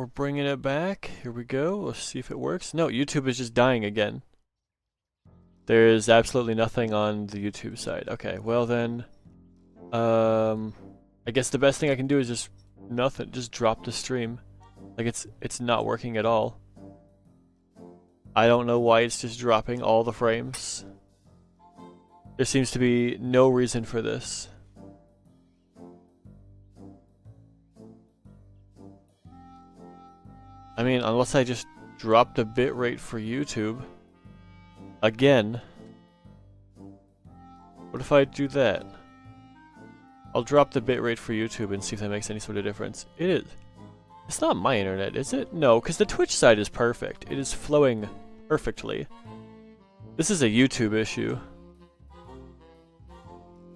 We're bringing it back. Here we go. Let's see if it works. No, YouTube is just dying again. There is absolutely nothing on the YouTube side. Okay, well then, I guess the best thing I can do is just nothing. Just drop the stream. Like it's not working at all. I don't know why it's just dropping all the frames. There seems to be no reason for this. I mean, unless I just drop the bitrate for YouTube. Again. What if I do that? I'll drop the bitrate for YouTube and see if that makes any sort of difference. It is. It's not my internet, is it? No, because the Twitch side is perfect. It is flowing perfectly. This is a YouTube issue.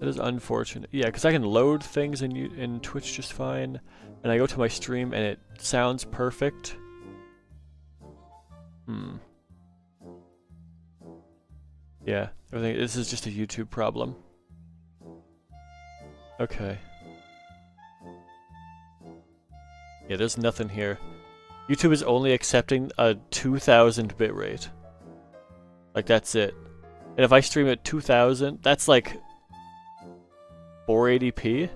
That is unfortunate. Yeah, because I can load things in Twitch just fine. And I go to my stream and it sounds perfect. Yeah, everything. This is just a YouTube problem. Okay. Yeah, there's nothing here. YouTube is only accepting a 2000 bitrate. Like, that's it. And if I stream at 2000, that's like 480p?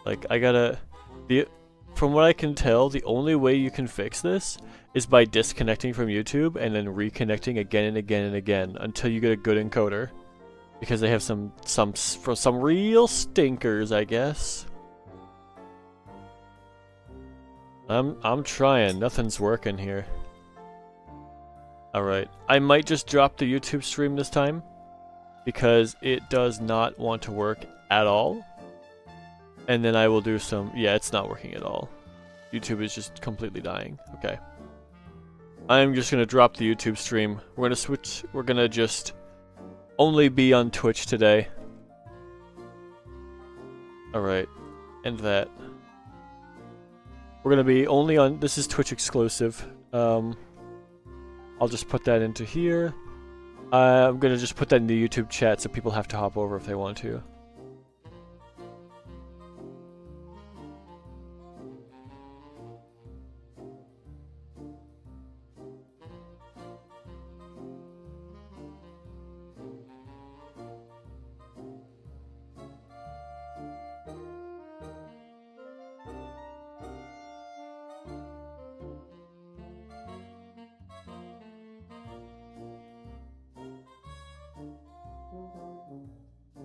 Like, I gotta... From what I can tell, the only way you can fix this is by disconnecting from YouTube and then reconnecting again and again and again until you get a good encoder. Because they have some real stinkers, I guess. I'm trying. Nothing's working here. Alright. I might just drop the YouTube stream this time. Because it does not want to work at all. And then I will do some... Yeah, it's not working at all. YouTube is just completely dying. Okay. I'm just gonna drop the YouTube stream. We're gonna switch... We're gonna just... only be on Twitch today. Alright. End that. We're gonna be only on... This is Twitch exclusive. I'll just put that into here. I'm gonna just put that in the YouTube chat so people have to hop over if they want to.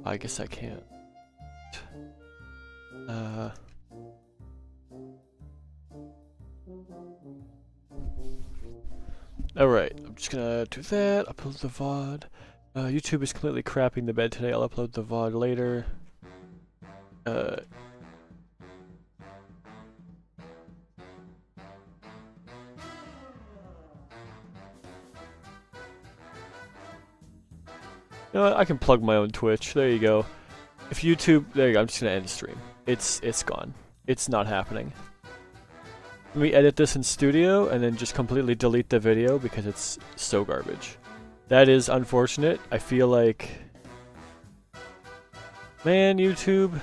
I guess I can't. Alright, I'm just gonna do that, upload the VOD. YouTube is completely crapping the bed today, I'll upload the VOD later. You know what? I can plug my own Twitch. There you go. If YouTube... There you go. I'm just going to end the stream. It's gone. It's not happening. Let me edit this in Studio and then just completely delete the video because it's so garbage. That is unfortunate. I feel like... Man, YouTube...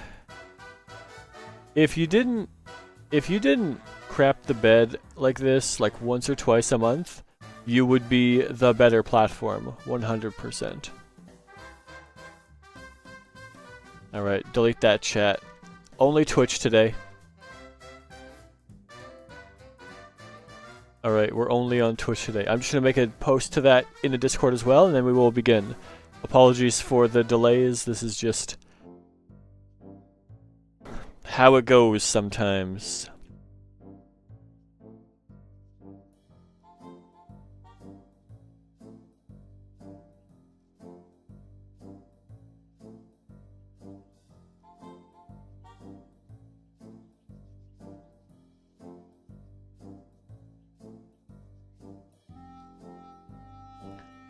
If you didn't crap the bed like this, like once or twice a month, you would be the better platform. 100%. Alright, delete that chat. Only Twitch today. Alright, we're only on Twitch today. I'm just gonna make a post to that in the Discord as well, and then we will begin. Apologies for the delays, this is just... how it goes sometimes.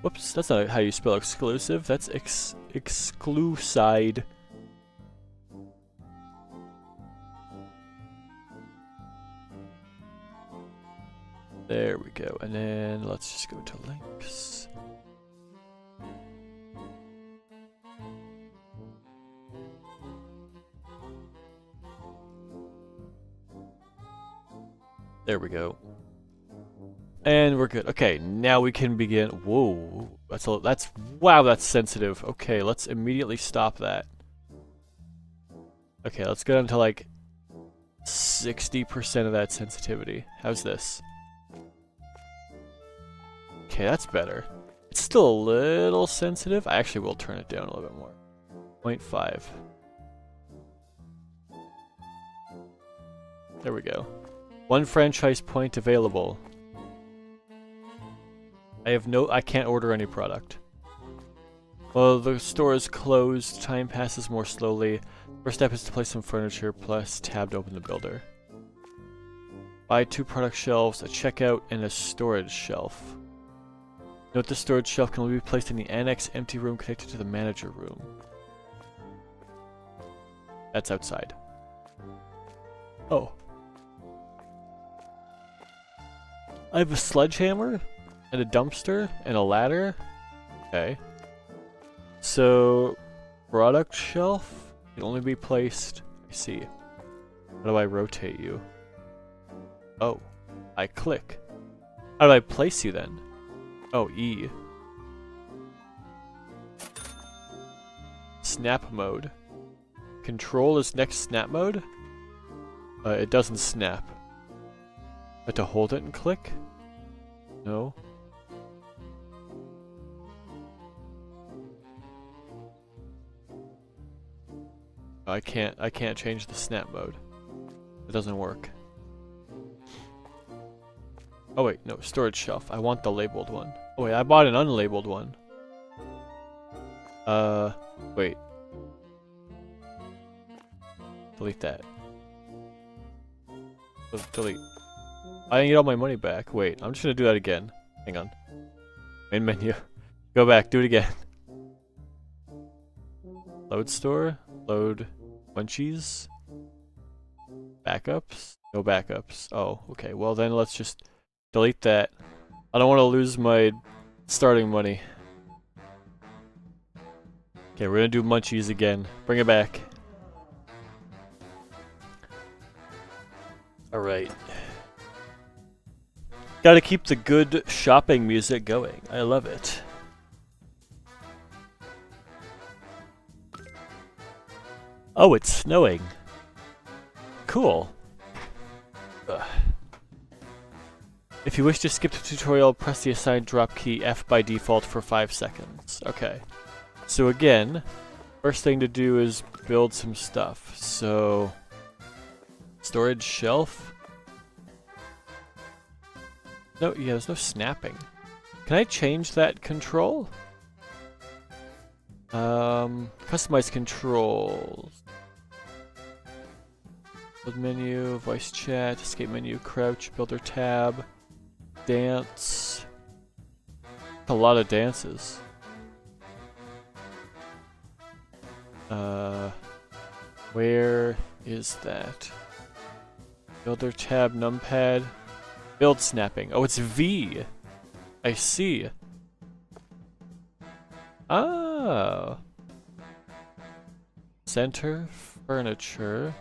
Whoops, that's not how you spell exclusive. That's excluside. There we go. And then let's just go to links. There we go. And we're good. Okay, now we can begin. Whoa, wow, that's sensitive. Okay, let's immediately stop that. Okay, let's go down to like 60% of that sensitivity. How's this? Okay, that's better. It's still a little sensitive. I actually will turn it down a little bit more. 0.5. There we go. 1 franchise point available. I can't order any product. Well, the store is closed. Time passes more slowly. First step is to place some furniture, plus tab to open the builder. Buy 2 product shelves, a checkout, and a storage shelf. Note the storage shelf can only be placed in the annex empty room connected to the manager room. That's outside. Oh. I have a sledgehammer, and a dumpster, and a ladder. Okay. So, product shelf can only be placed. I see. How do I rotate you? Oh, I click. How do I place you then? Oh, E. Snap mode. Control is next snap mode? It doesn't snap. I have to hold it and click? No. I can't change the snap mode. It doesn't work. Oh wait, no, storage shelf. I want the labeled one. Oh wait, I bought an unlabeled one. Wait. Delete that. Delete. I didn't get all my money back. Wait, I'm just gonna do that again. Hang on. Main menu. Go back, do it again. Load store. Load Munchies. Backups? No backups. Oh, okay. Well then let's just delete that. I don't want to lose my starting money. Okay, we're gonna do Munchies again. Bring it back. Alright. Gotta keep the good shopping music going. I love it. Oh, it's snowing. Cool. Ugh. If you wish to skip the tutorial, press the assigned drop key F by default for 5 seconds. Okay. So again, first thing to do is build some stuff. So, storage shelf. No, yeah, there's no snapping. Can I change that control? Customize controls. Build menu, voice chat, escape menu, crouch, builder tab, dance. A lot of dances. Where is that? Builder tab, numpad, build snapping. Oh, it's V. I see. Oh. Center, furniture.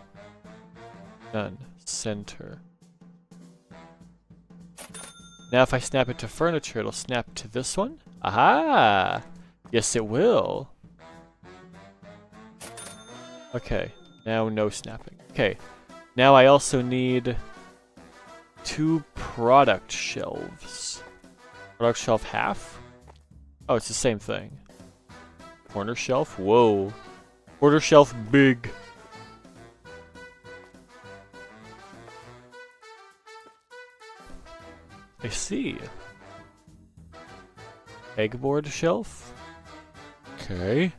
None. Center. Now if I snap it to furniture, it'll snap to this one? Aha! Yes, it will. Okay, now no snapping. Okay, now I also need 2 product shelves. Product shelf half? Oh, it's the same thing. Corner shelf? Whoa. Quarter shelf big. I see. Pegboard shelf. Okay.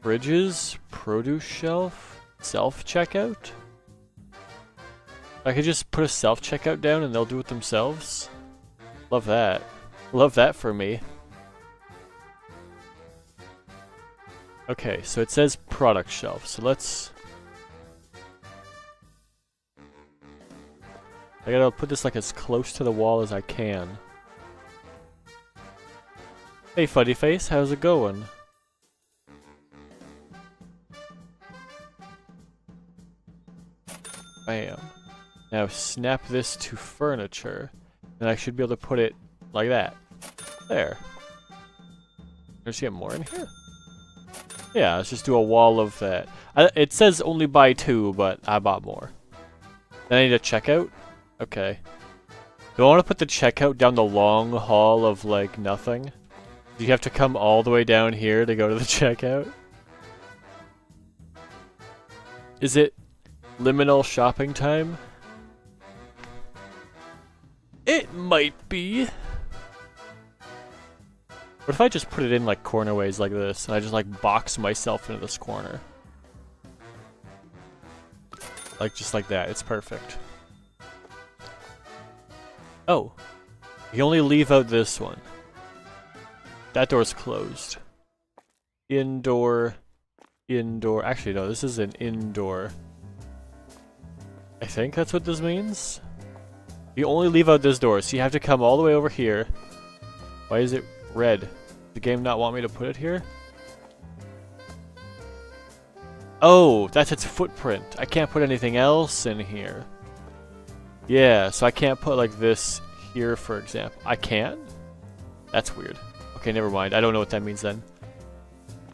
Fridges, produce shelf, self-checkout. I could just put a self-checkout down and they'll do it themselves. Love that. Love that for me. Okay, so it says product shelf, so let's... I gotta put this like as close to the wall as I can. Hey Fuddy Face, how's it going? Bam. Now snap this to furniture. And I should be able to put it like that. There. There's get more in here? Yeah, let's just do a wall of that. It says only buy 2, but I bought more. Then I need a checkout? Okay. Do I want to put the checkout down the long hall of, like, nothing? Do you have to come all the way down here to go to the checkout? Is it liminal shopping time? It might be. What if I just put it in like cornerways like this, and I just like box myself into this corner? Like just like that, it's perfect. Oh, you only leave out this one. That door's closed. Indoor, indoor, actually no, this is an indoor. I think that's what this means. You only leave out this door, so you have to come all the way over here. Why is it red? Does the game not want me to put it here? Oh, that's its footprint. I can't put anything else in here. Yeah, so I can't put like this here, for example. I can? That's weird. Okay, never mind. I don't know what that means then.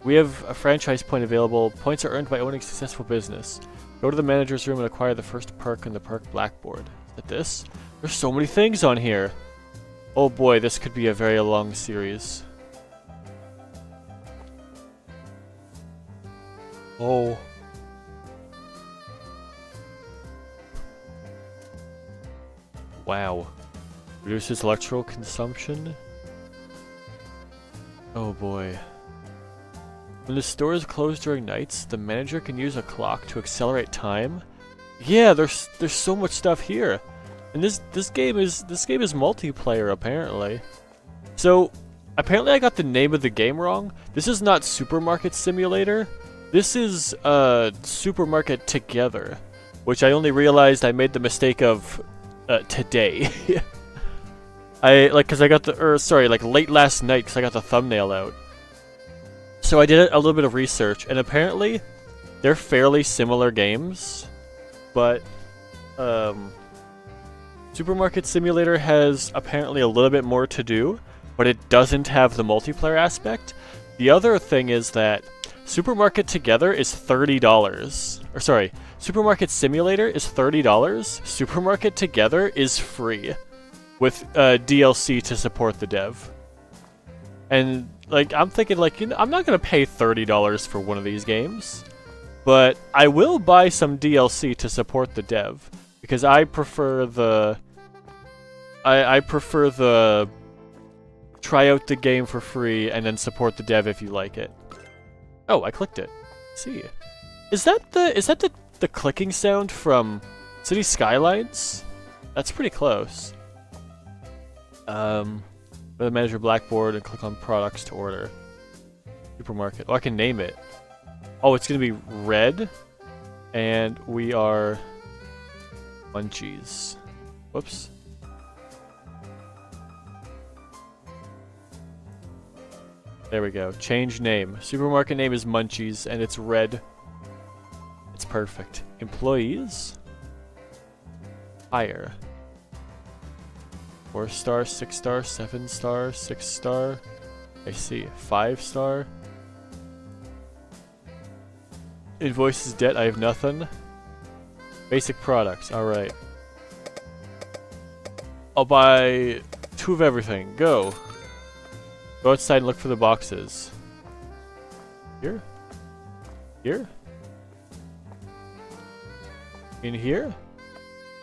We have a franchise point available. Points are earned by owning successful business. Go to the manager's room and acquire the first perk in the perk blackboard. Is that this? There's so many things on here. Oh boy, this could be a very long series. Oh. Wow. Reduces electrical consumption? Oh boy. When the store is closed during nights, the manager can use a clock to accelerate time. Yeah, there's so much stuff here. And this game is multiplayer apparently. So apparently I got the name of the game wrong. This is not Supermarket Simulator. This is Supermarket Together, which I only realized I made the mistake of today. Cause I got like late last night, cause I got the thumbnail out. So I did a little bit of research, and apparently they're fairly similar games, but Supermarket Simulator has apparently a little bit more to do, but it doesn't have the multiplayer aspect. The other thing is that Supermarket Together is $30. Or sorry, Supermarket Simulator is $30. Supermarket Together is free, with DLC to support the dev. And like I'm thinking, like, you know, I'm not gonna pay $30 for one of these games, but I will buy some DLC to support the dev because I prefer the try out the game for free and then support the dev if you like it. Oh, I clicked it. Let's see, is that the clicking sound from City Skylines? That's pretty close. Go to the manager blackboard and click on products to order. Supermarket. Oh, I can name it. Oh, it's gonna be red, and we are Munchies. Whoops. There we go. Change name. Supermarket name is Munchies, and it's red. It's perfect. Employees. Hire. 4-star, 6-star, 7-star, 6-star. I see. 5-star. Invoices, debt, I have nothing. Basic products, alright. I'll buy 2 of everything. Go. Go outside and look for the boxes. Here? Here? In here?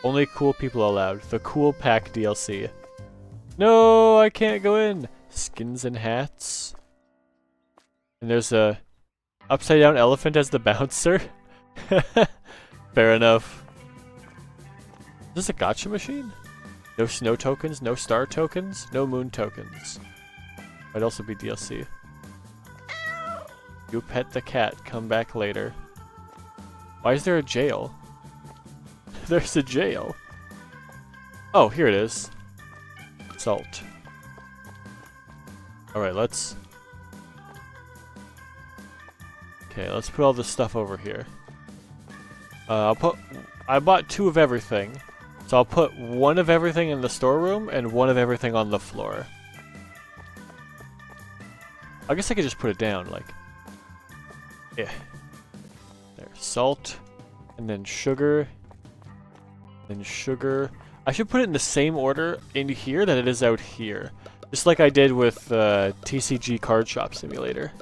Only cool people allowed. The Cool Pack DLC. No, I can't go in. Skins and hats. And there's a upside down elephant as the bouncer. Fair enough. Is this a gacha machine? No snow tokens, no star tokens, no moon tokens. Might also be DLC. You pet the cat, come back later. Why is there a jail? There's a jail. Oh, here it is. Salt. Alright, let's... Okay, let's put all this stuff over here. I bought 2 of everything. So I'll put one of everything in the storeroom and one of everything on the floor. I guess I could just put it down, like... Yeah. There. Salt. And then sugar. Then sugar. I should put it in the same order in here that it is out here. Just like I did with TCG Card Shop Simulator.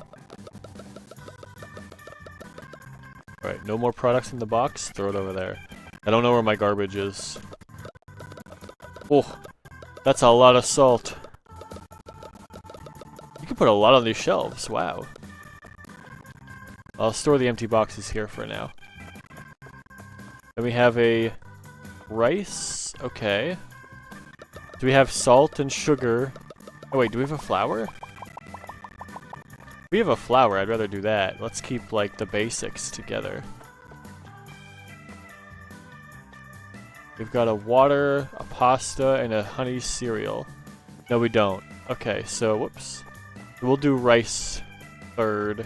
Alright, no more products in the box. Throw it over there. I don't know where my garbage is. Oh, that's a lot of salt. You can put a lot on these shelves. Wow. I'll store the empty boxes here for now. Then we have a rice. Okay. Do we have salt and sugar? Oh wait, do we have a flour? If we have a flour, I'd rather do that. Let's keep like the basics together. We've got a water, a pasta, and a honey cereal. No, we don't. Okay, so whoops. We'll do rice third.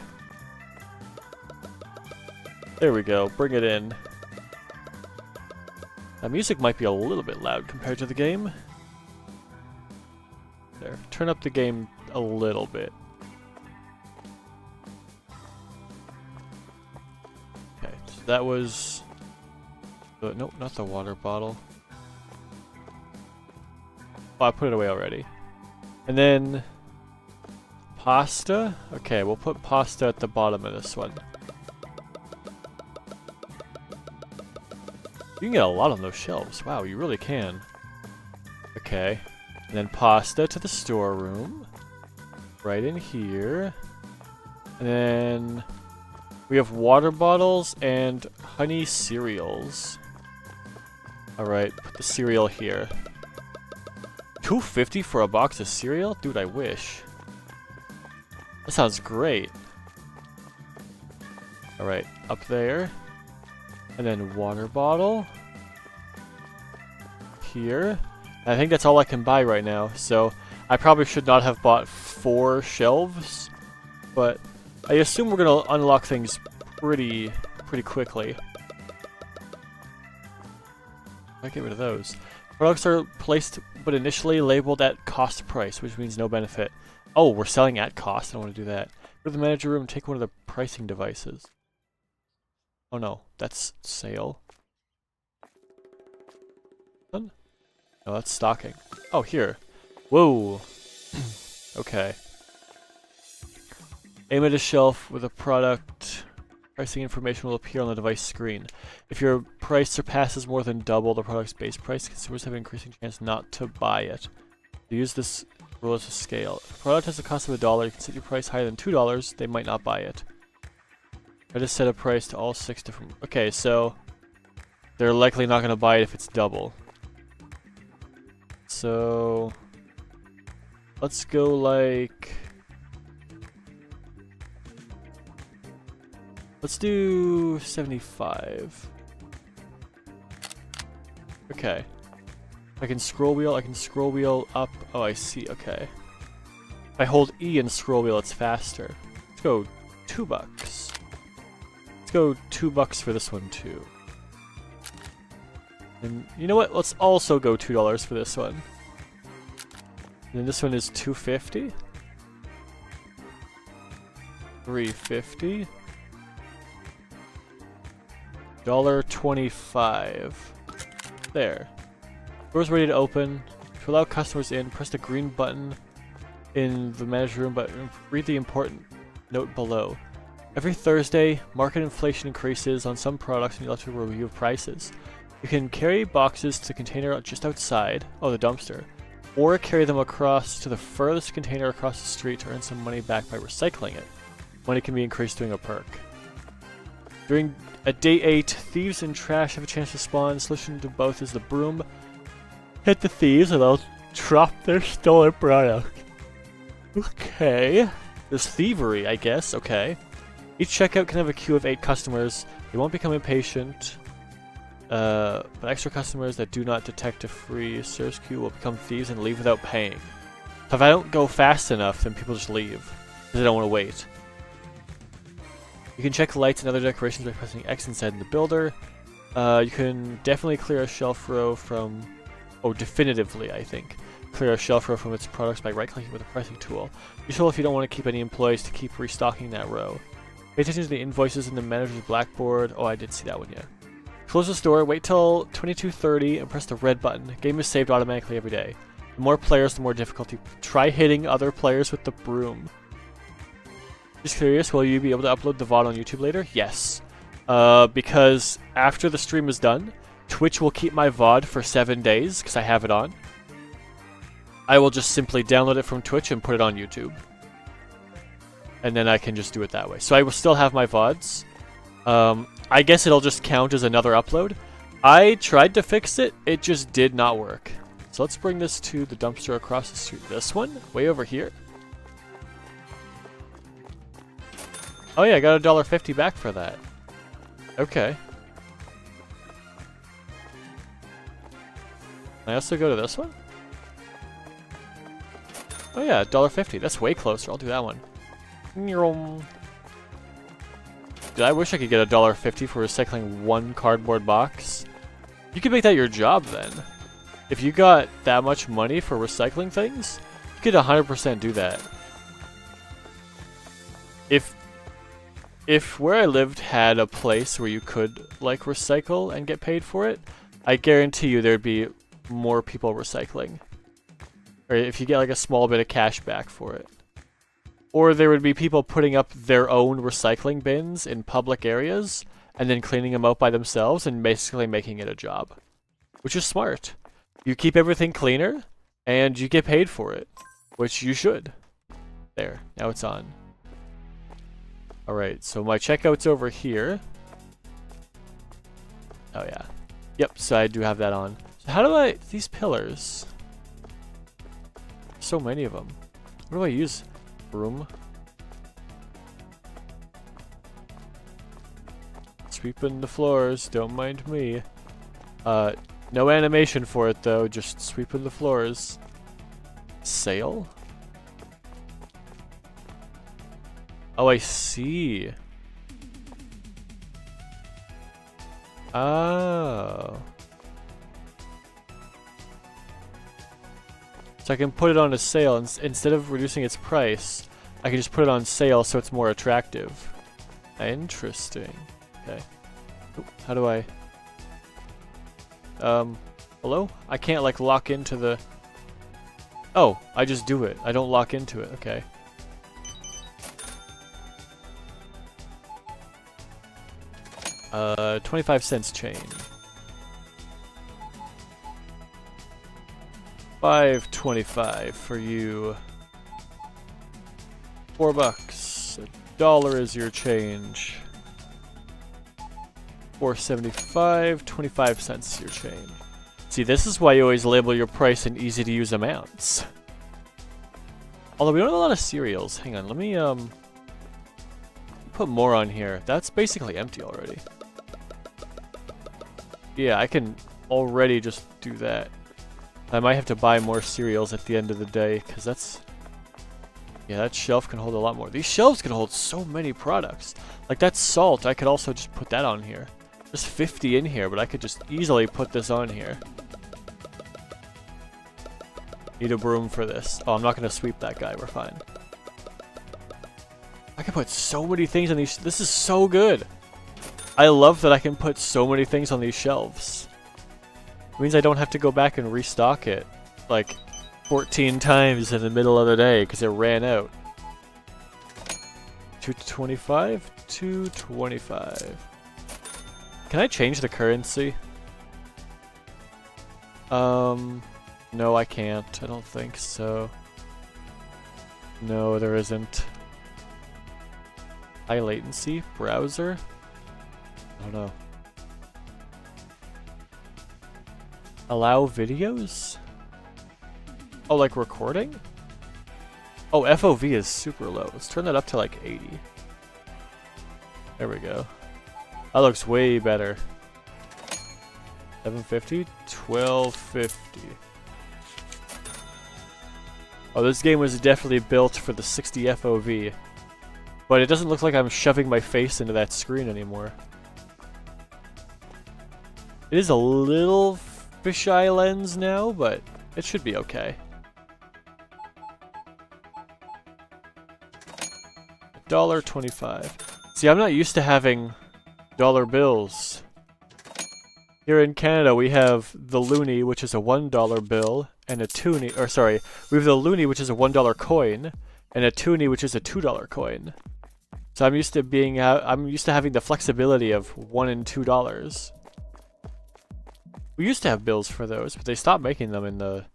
There we go. Bring it in. That music might be a little bit loud compared to the game. There. Turn up the game a little bit. Okay, so that was... nope, not the water bottle. Oh, I put it away already. And then... pasta? Okay, we'll put pasta at the bottom of this one. You can get a lot on those shelves. Wow, you really can. Okay. And then pasta to the storeroom. Right in here. And then... we have water bottles and honey cereals. Alright, put the cereal here. $2.50 for a box of cereal? Dude, I wish. That sounds great. Alright, up there. And then water bottle. Here. And I think that's all I can buy right now, so I probably should not have bought 4 shelves, but I assume we're gonna unlock things pretty quickly. I'll get rid of those. Products are placed but initially labeled at cost price, which means no benefit. Oh, we're selling at cost. I don't want to do that. Go to the manager room and take one of the pricing devices. Oh no, that's sale. No, that's stocking. Oh, here. Whoa. Okay. Aim at a shelf with a product. Pricing information will appear on the device screen. If your price surpasses more than double the product's base price, consumers have an increasing chance not to buy it. To use this rule as a scale. If a product has a cost of $1, you can set your price higher than $2, they might not buy it. I just set a price to all 6 different... Okay, so... they're likely not going to buy it if it's double. So... let's go like... let's do 75. Okay. I can scroll wheel up. Oh, I see, okay. If I hold E and scroll wheel, it's faster. Let's go $2. Let's go $2 for this one too. And you know what? Let's also go $2 for this one. And then this one is $2.50. $3.50. $1.25. There. Doors ready to open. To allow customers in, press the green button in the manager room, but read the important note below. Every Thursday, market inflation increases on some products and you'll have to review prices. You can carry boxes to the container just outside, the dumpster, or carry them across to the furthest container across the street to earn some money back by recycling it. Money can be increased doing a perk. At day 8, thieves and trash have a chance to spawn. The solution to both is the broom. Hit the thieves and they'll drop their stolen product. Okay. There's thievery, I guess. Okay. Each checkout can have a queue of 8 customers. They won't become impatient. But extra customers that do not detect a free service queue will become thieves and leave without paying. So if I don't go fast enough, then people just leave. Because they don't want to wait. You can check lights and other decorations by pressing X inside the builder. You can definitely clear a shelf row from... Oh, definitively, I think. Clear a shelf row from its products by right-clicking with a pricing tool. Useful if you don't want to keep any employees to keep restocking that row. Pay attention to the invoices in the manager's blackboard. Oh, I did see that one, yeah. Close the store, wait till 22:30, and press the red button. Game is saved automatically every day. The more players, the more difficulty. Try hitting other players with the broom. Just curious, will you be able to upload the VOD on YouTube later? Yes. Because after the stream is done, Twitch will keep my VOD for 7 days, because I have it on. I will just simply download it from Twitch and put it on YouTube. And then I can just do it that way. So I will still have my VODs. I guess it'll just count as another upload. I tried to fix it, it just did not work. So let's bring this to the dumpster across the street. This one? Way over here? Oh yeah, I got $1.50 back for that. Okay. Can I also go to this one? Oh yeah, $1.50. That's way closer. I'll do that one. Dude, I wish I could get $1.50 for recycling one cardboard box. You could make that your job then. If you got that much money for recycling things, you could 100% do that. If where I lived had a place where you could like recycle and get paid for it, I guarantee you there'd be more people recycling. Or if you get like a small bit of cash back for it. Or there would be people putting up their own recycling bins in public areas and then cleaning them out by themselves and basically making it a job. Which is smart. You keep everything cleaner and you get paid for it. Which you should. There, now it's on. Alright, so my checkout's over here. Oh yeah. Yep, so I do have that on. So how do I... These pillars... So many of them. What do I use? Broom. Sweeping the floors, don't mind me. No animation for it though, just sweeping the floors. Sail? Oh, I see. Oh. So I can put it on a sale, and instead of reducing its price, I can just put it on sale so it's more attractive. Interesting. Okay. Oop, how do I... hello? I can't like lock into the... Oh, I just do it. I don't lock into it. Okay. $0.25 change. $5.25 for you. $4. $1 is your change. $4.75. 25 cents your change. See, this is why you always label your price in easy-to-use amounts. Although we don't have a lot of cereals. Hang on, let me put more on here. That's basically empty already. Yeah, I can already just do that. I might have to buy more cereals at the end of the day, because that's... Yeah, that shelf can hold a lot more. These shelves can hold so many products. Like that salt, I could also just put that on here. There's 50 in here, but I could just easily put this on here. Need a broom for this. Oh, I'm not going to sweep that guy. We're fine. I can put so many things on these. This is so good. I love that I can put so many things on these shelves. It means I don't have to go back and restock it like 14 times in the middle of the day because it ran out. $2.25? $2.25. Can I change the currency? No, I can't. I don't think so. No, there isn't. High latency? Browser? I don't know. Allow videos? Oh, like recording? Oh, FOV is super low. Let's turn that up to like 80. There we go. That looks way better. 750? 1250. Oh, this game was definitely built for the 60 FOV. But it doesn't look like I'm shoving my face into that screen anymore. It is a little fisheye lens now, but it should be okay. $1.25. See, I'm not used to having dollar bills. Here in Canada, we have the loonie, which is a $1 bill, and a toonie, or sorry, we have the loonie, which is a $1 coin, and a toonie, which is a $2 coin. So I'm used to having the flexibility of $1 and $2. We used to have bills for those, but they stopped making them in the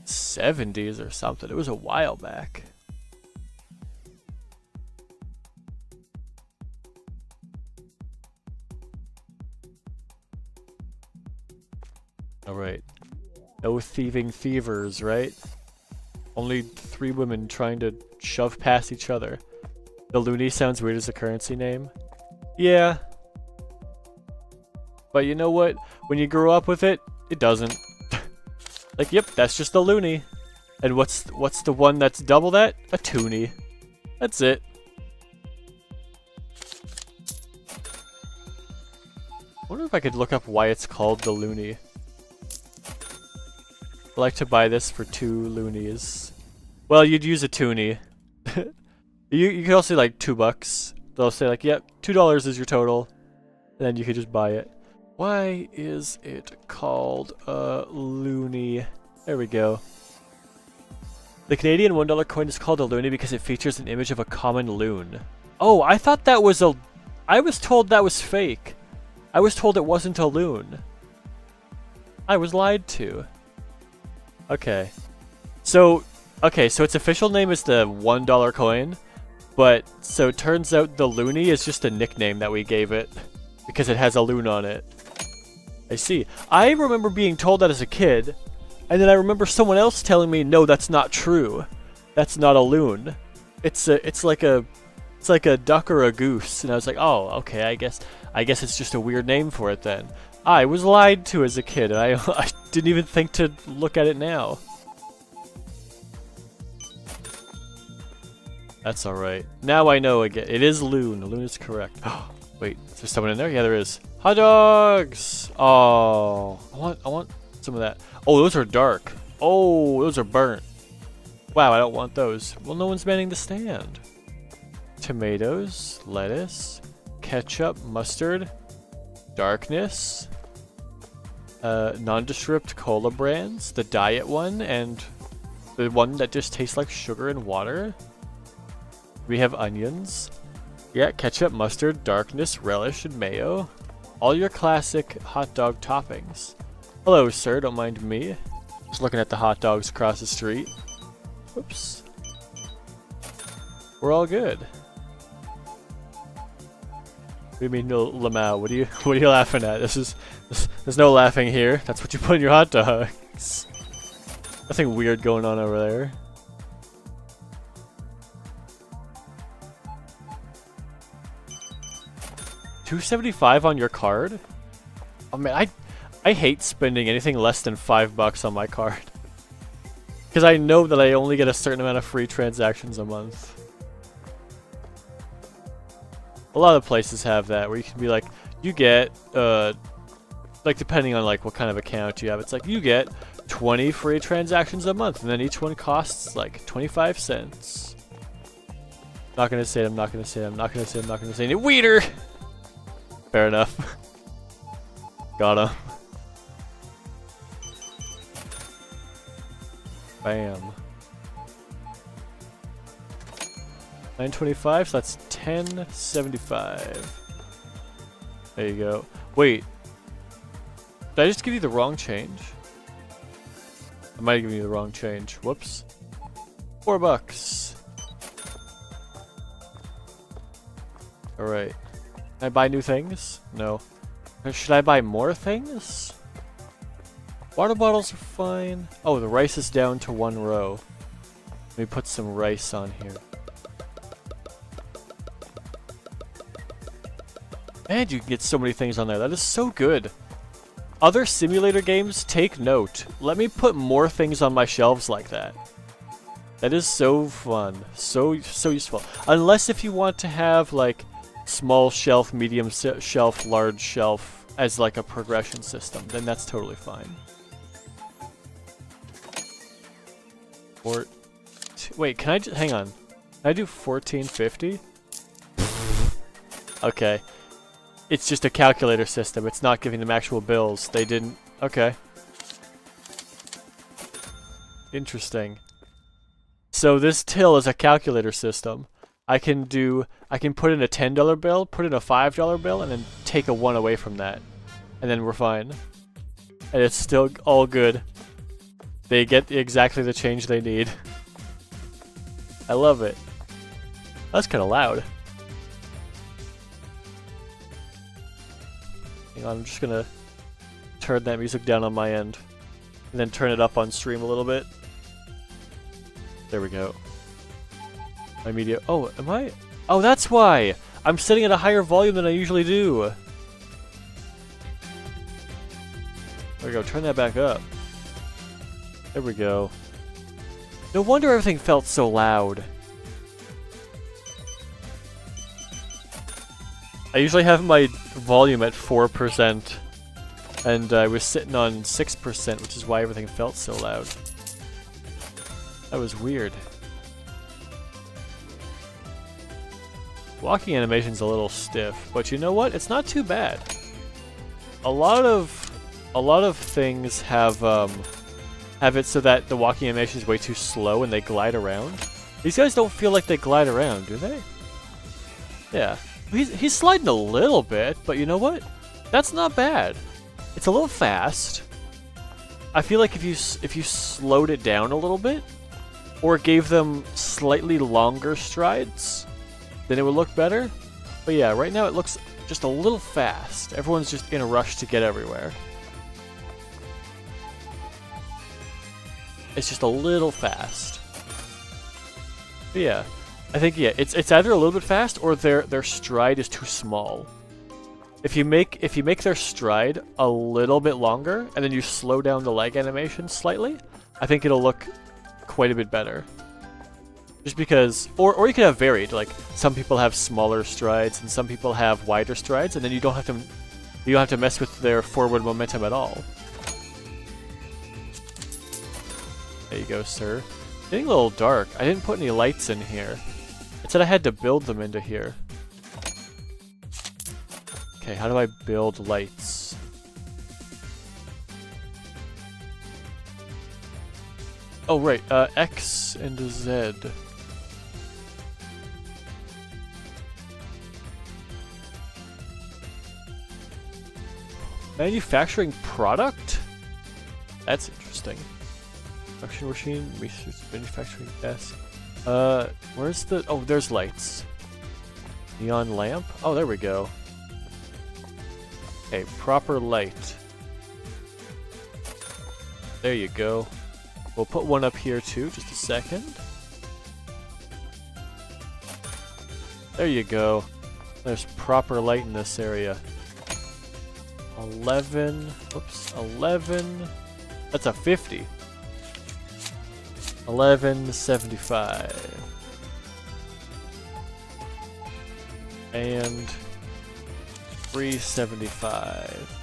70s or something. It was a while back. Alright. No thieving thievers, right? Only 3 women trying to shove past each other. The loony sounds weird as a currency name. Yeah. But you know what? When you grow up with it, it doesn't. Like, yep, that's just a loony. And what's the one that's double that? A toonie. That's it. I wonder if I could look up why it's called the loony. I'd like to buy this for 2 loonies. Well, you'd use a toonie. You could also say like $2. They'll say like, yep, $2 is your total. And then you could just buy it. Why is it called a loony? There we go. The Canadian $1 coin is called a loony because it features an image of a common loon. Oh, I thought that was a... I was told that was fake. I was told it wasn't a loon. I was lied to. Okay. So its official name is the $1 coin. But, so it turns out the loony is just a nickname that we gave it. Because it has a loon on it. I see. I remember being told that as a kid. And then I remember someone else telling me, no, that's not true. That's not a loon. It's like a duck or a goose. And I was like, oh, okay, I guess it's just a weird name for it then. I was lied to as a kid, and I didn't even think to look at it now. That's alright. Now I know again. It is loon. Loon is correct. Wait, is there someone in there? Yeah, there is. Hot dogs! Oh, I want some of that. Oh, those are dark. Oh, those are burnt. Wow, I don't want those. Well, no one's manning the stand. Tomatoes, lettuce, ketchup, mustard, darkness, nondescript cola brands, the diet one, and the one that just tastes like sugar and water. We have onions. Yeah, ketchup, mustard, darkness, relish, and mayo. All your classic hot dog toppings. Hello, sir, don't mind me. Just looking at the hot dogs across the street. Oops. We're all good. What do you mean, no, Lamau? What are you laughing at? There's no laughing here. That's what you put in your hot dogs. Nothing weird going on over there. $2.75 on your card? Oh man, I hate spending anything less than $5 on my card. Because I know that I only get a certain amount of free transactions a month. A lot of places have that, where you can be like, you get, like depending on like what kind of account you have, it's like you get 20 free transactions a month, and then each one costs like 25 cents. Not gonna say it, I'm not gonna say it, I'm not gonna say it, I'm not gonna say it. Weeder! Fair enough. Got him. Bam. 9.25, so that's 10.75. There you go. Wait. Did I just give you the wrong change? I might have given you the wrong change. Whoops. $4. Alright. Can I buy new things? No. Should I buy more things? Water bottles are fine. Oh, the rice is down to 1 row. Let me put some rice on here. And you can get so many things on there. That is so good. Other simulator games, take note. Let me put more things on my shelves like that. That is so fun. So useful. Unless if you want to have like small shelf, medium shelf, large shelf. as like a progression system, then that's totally fine. Wait, can I just hang on? Can I do 1450? Okay. It's just a calculator system. It's not giving them actual bills. They didn't. Okay. Interesting. So this till is a calculator system. I can put in a $10 bill, put in a $5 bill, and then take a 1 away from that. And then we're fine. And it's still all good. They get exactly the change they need. I love it. That's kind of loud. Hang on, I'm just gonna turn that music down on my end. And then turn it up on stream a little bit. There we go. My media. Oh, am I? Oh, that's why! I'm setting at a higher volume than I usually do. There we go, turn that back up. There we go. No wonder everything felt so loud. I usually have my volume at 4%, and I was sitting on 6%, which is why everything felt so loud. That was weird. Walking animation's a little stiff, but you know what? It's not too bad. A lot of things have it so that the walking animation is way too slow and they glide around. These guys don't feel like they glide around, do they? Yeah. He's sliding a little bit, but you know what? That's not bad. It's a little fast. I feel like if you slowed it down a little bit, or gave them slightly longer strides, then it would look better. But yeah, right now it looks just a little fast. Everyone's just in a rush to get everywhere. It's just a little fast. But yeah, I think it's either a little bit fast or their stride is too small. If you make their stride a little bit longer and then you slow down the leg animation slightly, I think it'll look quite a bit better. Just because, or you could have varied. Like some people have smaller strides and some people have wider strides, and then you don't have to mess with their forward momentum at all. There you go, sir. Getting a little dark. I didn't put any lights in here. It said I had to build them into here. Okay, how do I build lights? Oh, right. X and Z. Manufacturing product? That's interesting. Production machine, research, manufacturing desk. Where's the... Oh, there's lights. Neon lamp? Oh, there we go. Okay, proper light. There you go. We'll put one up here too, just a second. There you go. There's proper light in this area. 11. Whoops, 11. That's a 50. 1175. And 375.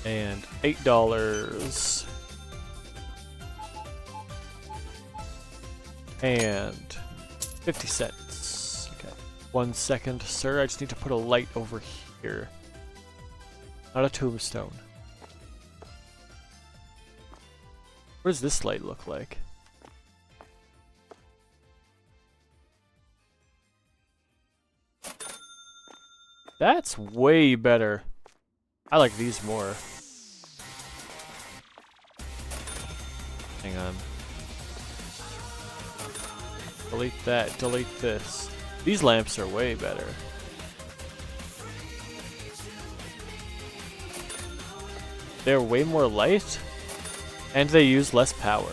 And $8. And 50 cents. Okay. 1 second, sir. I just need to put a light over here. Not a tombstone. What does this light look like? That's way better. I like these more. Hang on. Delete that, delete this. These lamps are way better. They're way more light, and they use less power.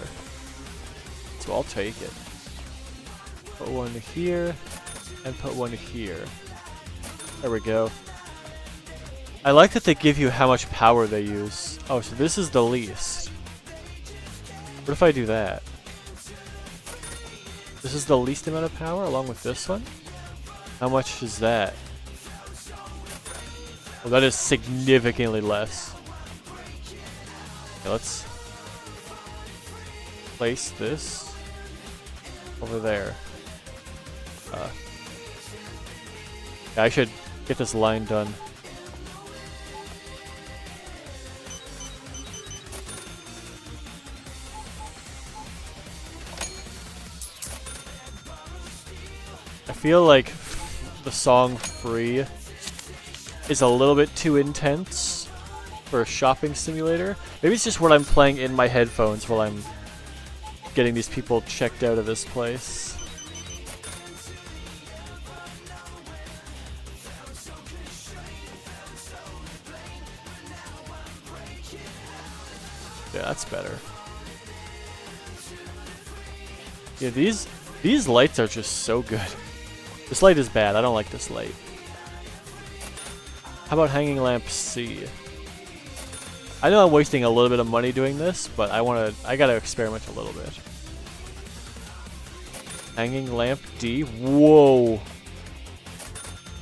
So I'll take it. Put one here, and put one here. There we go. I like that they give you how much power they use. Oh, so this is the least. What if I do that? This is the least amount of power along with this one? How much is that? Well, that is significantly less. Okay, let's place this over there. Yeah, I should get this line done. I feel like the song Free is a little bit too intense for a shopping simulator. Maybe it's just what I'm playing in my headphones while I'm getting these people checked out of this place. Yeah, that's better. Yeah, these lights are just so good. This light is bad. I don't like this light. How about hanging lamp C? I know I'm wasting a little bit of money doing this, but I gotta experiment a little bit. Hanging lamp D. Whoa.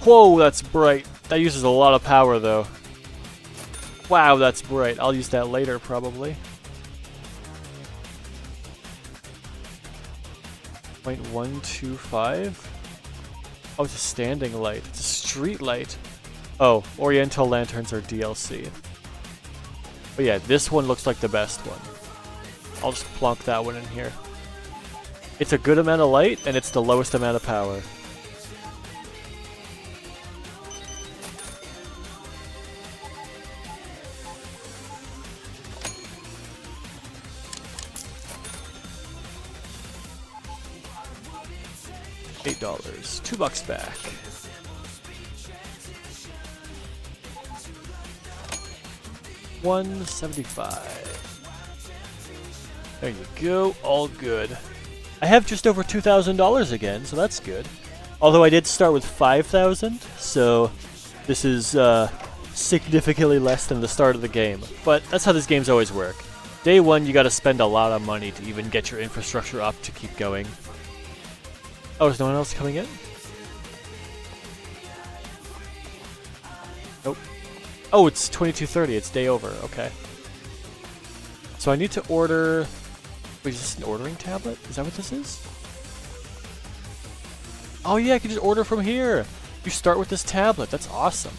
Whoa, that's bright. That uses a lot of power though. Wow, that's bright. I'll use that later probably. 0.125? Oh, it's a standing light. It's a street light. Oh, Oriental lanterns are DLC. But yeah, this one looks like the best one. I'll just plonk that one in here. It's a good amount of light, and it's the lowest amount of power. $8. $2 back. $175. There you go. All good. I have just over $2,000 again, so that's good. Although I did start with 5,000, so this is significantly less than the start of the game. But that's how these games always work. Day one, you gotta spend a lot of money to even get your infrastructure up to keep going. Oh, is no one else coming in? Nope. Oh, it's 22:30. It's day over. Okay. So I need to order... Wait, is this an ordering tablet? Is that what this is? Oh yeah, I can just order from here. You start with this tablet. That's awesome.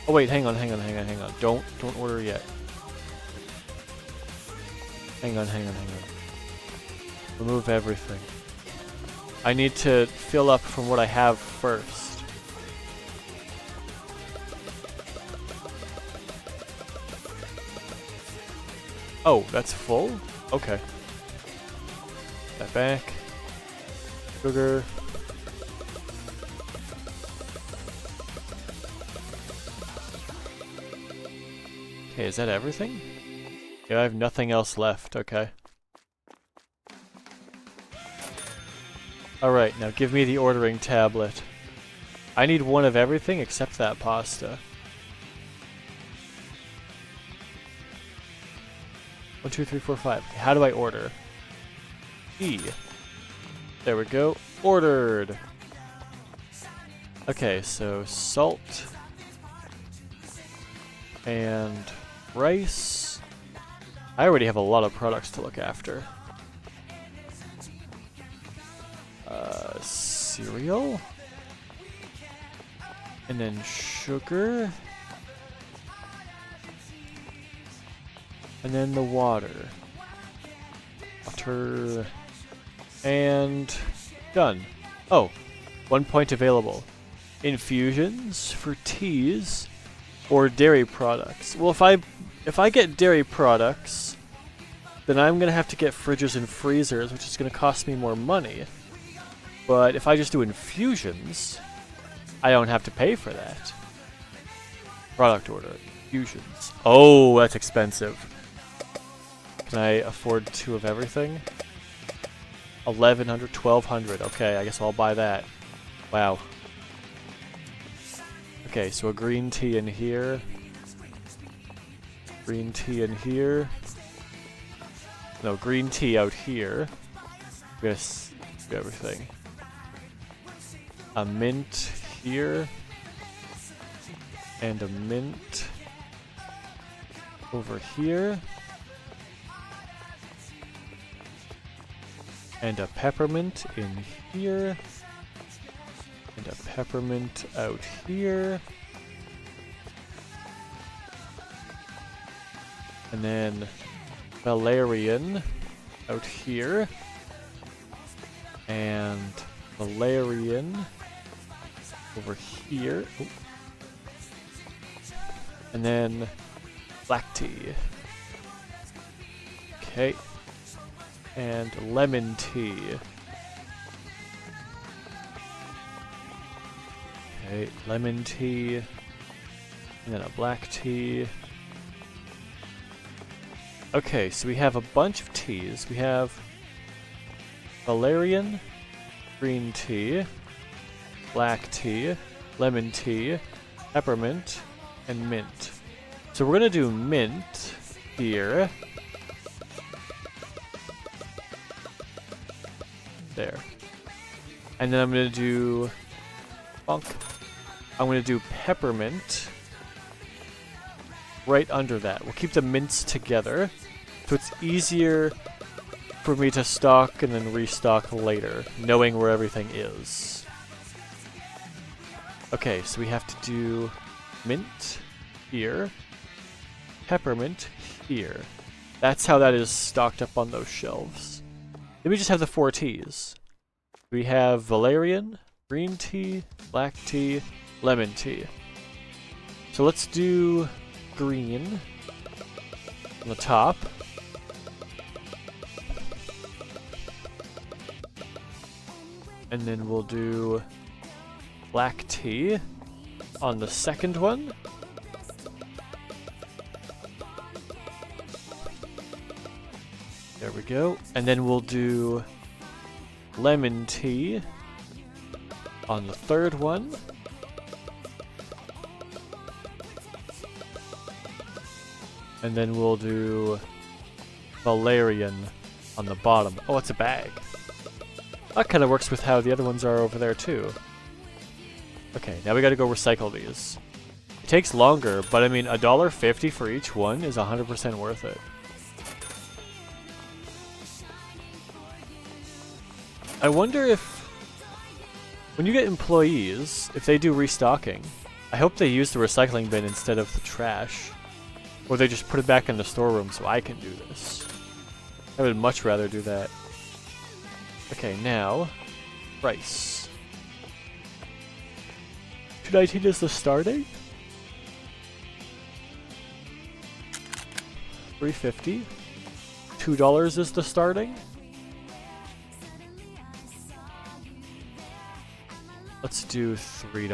Oh wait, hang on. Don't order yet. Hang on. Remove everything. I need to fill up from what I have first. Oh, that's full? Okay. That back. Sugar. Okay, is that everything? Yeah, I have nothing else left. Okay. Alright, now give me the ordering tablet. I need one of everything except that pasta. 1, 2, 3, 4, 5. Okay, how do I order? E. There we go. Ordered! Okay, so salt. And rice. I already have a lot of products to look after. Cereal? And then sugar? And then the water. Water. And done. Oh, 1 point available. Infusions for teas or dairy products. Well, if I get dairy products, then I'm gonna have to get fridges and freezers, which is gonna cost me more money. But if I just do infusions, I don't have to pay for that. Product order. Infusions. Oh, that's expensive. Can I afford 2 of everything? 1,100, 1,200. Okay, I guess I'll buy that. Wow. Okay, so a green tea in here. Green tea in here. No, green tea out here. Yes, do everything. A mint here. And a mint over here. And a peppermint in here. And a peppermint out here. And then valerian out here. And valerian over here. Ooh. And then black tea. Okay. And lemon tea. Okay, lemon tea. And then a black tea. Okay, so we have a bunch of teas. We have valerian, green tea, black tea, lemon tea, peppermint, and mint. So we're gonna do mint here. There. And then I'm gonna do bonk. I'm gonna do peppermint right under that. We'll keep the mints together so it's easier for me to stock and then restock later, knowing where everything is. Okay, so we have to do mint here, peppermint here. That's how that is stocked up on those shelves. Then we just have the 4 teas. We have valerian, green tea, black tea, lemon tea. So let's do green on the top. And then we'll do black tea on the second one. There we go. And then we'll do lemon tea on the third one. And then we'll do valerian on the bottom. Oh, it's a bag. That kind of works with how the other ones are over there too. Okay, now we gotta go recycle these. It takes longer, but I mean, $1.50 for each one is 100% worth it. I wonder if, when you get employees, if they do restocking, I hope they use the recycling bin instead of the trash. Or they just put it back in the storeroom so I can do this. I would much rather do that. Okay, now, price. $2.19 is the starting. $3.50. $2 is the starting. Let's do $3.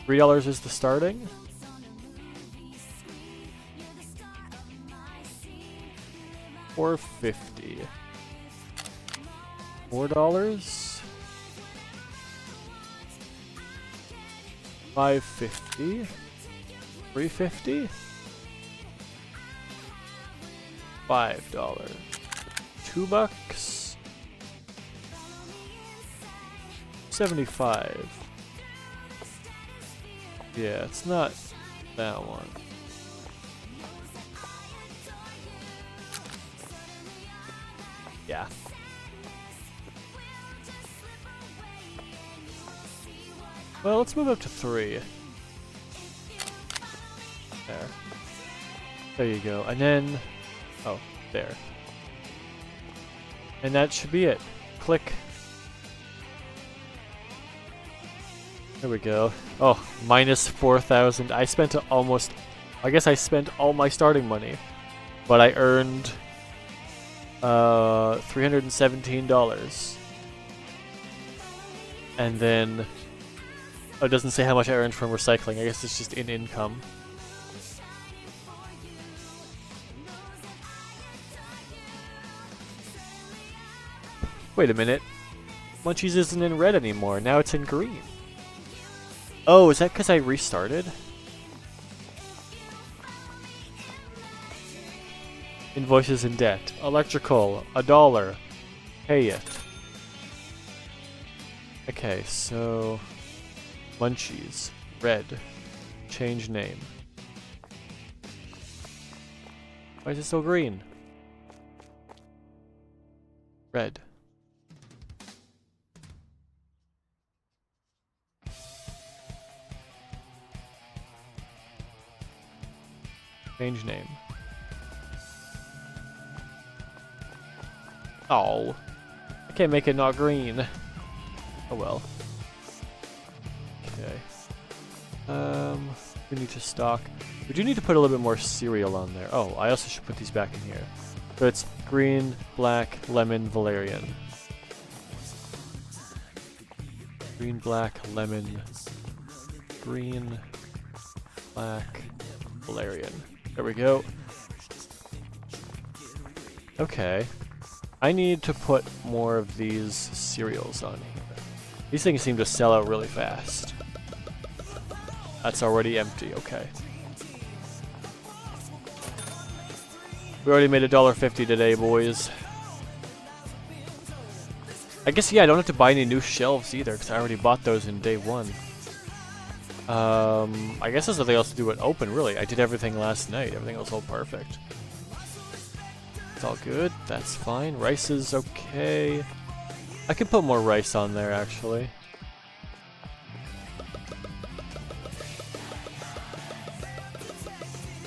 $3 is the starting. $4.50. $4. $5.50. $3.50. $5. $2. 75. Yeah, it's not that one. Yeah. Well, let's move up to 3. There. There you go. And then... oh, there. And that should be it. Click. There we go. Oh, minus 4,000. I spent almost... I guess I spent all my starting money. But I earned... $317. And then... oh, it doesn't say how much I earned from recycling. I guess it's just in income. Wait a minute. Munchies isn't in red anymore. Now it's in green. Oh, is that because I restarted? Invoices in debt. Electrical. $1. Pay it. Okay, so... Munchies. Red. Change name. Why is it still green? Red. Change name. Oh. I can't make it not green. Oh well. Okay. We need to stock. We do need to put a little bit more cereal on there. Oh, I also should put these back in here. So it's green, black, lemon, valerian. Green, black, lemon, green, black, valerian. There we go. Okay. I need to put more of these cereals on here. These things seem to sell out really fast. That's already empty, okay. We already made $1.50 today, boys. I guess, yeah, I don't have to buy any new shelves either, because I already bought those in day one. I guess there's nothing else to do but open, really. I did everything last night. Everything was all perfect. It's all good. That's fine. Rice is okay. I can put more rice on there, actually.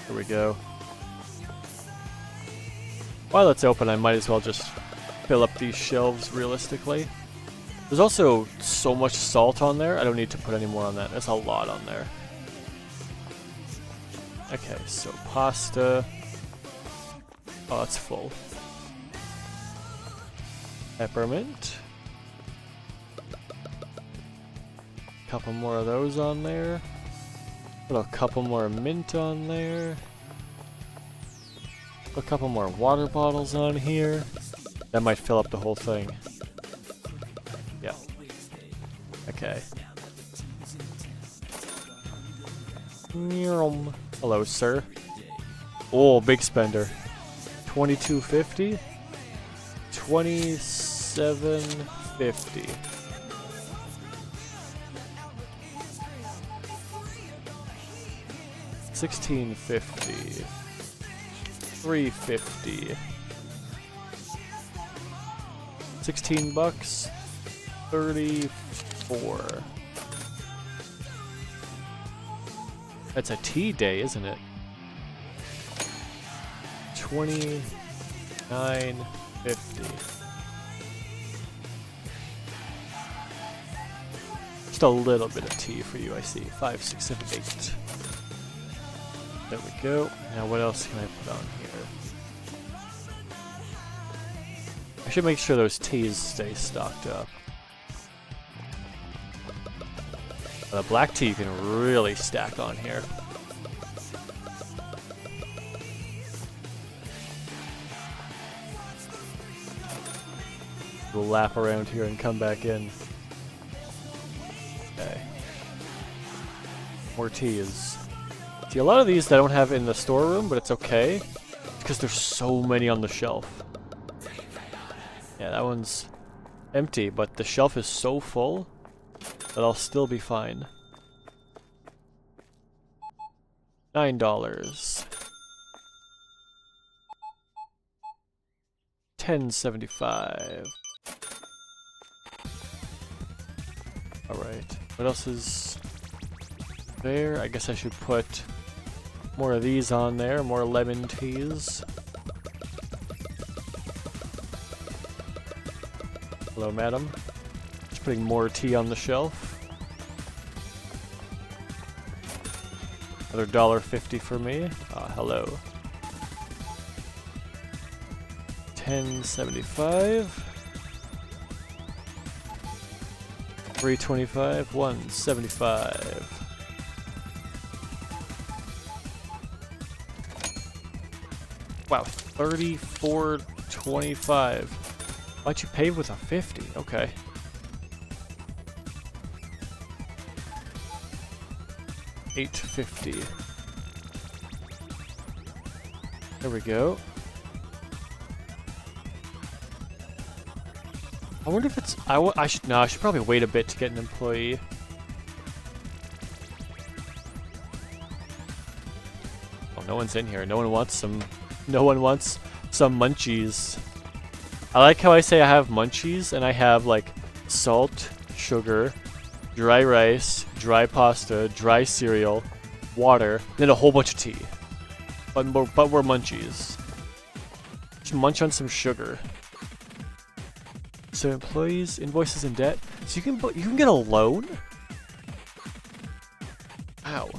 There we go. While it's open, I might as well just fill up these shelves realistically. There's also so much salt on there, I don't need to put any more on that. There's a lot on there. Okay, so pasta. Oh, that's full. Peppermint. Couple more of those on there. Put a couple more mint on there. Put a couple more water bottles on here. That might fill up the whole thing. Yeah. Okay. Hello, sir. Oh, big spender. $22.50. $27.50. $16.50. $3.50. 16 bucks. 34. That's a tea day, isn't it? 29.50. Just a little bit of tea for you, I see. 5, 6, 7, 8. There we go. Now what else can I put on here? I should make sure those teas stay stocked up. The black tea you can really stack on here. We'll lap around here and come back in. Okay. More teas. See, a lot of these I don't have in the storeroom, but it's okay. Because there's so many on the shelf. Yeah, that one's empty, but the shelf is so full that I'll still be fine. $9. $10.75. Alright, what else is there? I guess I should put more of these on there, more lemon teas. Hello, madam. Just putting more tea on the shelf. Another $1.50 for me. Ah, hello. $10.75. $3.25. $1.75. Wow, $34.25. Why'd you pay with a 50? Okay. $8.50. There we go. I wonder if it's... I should probably wait a bit to get an employee. no one's in here. No one wants some. No one wants some munchies. I like how I say I have munchies, and I have like salt, sugar, dry rice, dry pasta, dry cereal, water, then a whole bunch of tea. But we're munchies. Just munch on some sugar. So employees, invoices, and debt. So you can get a loan. Wow.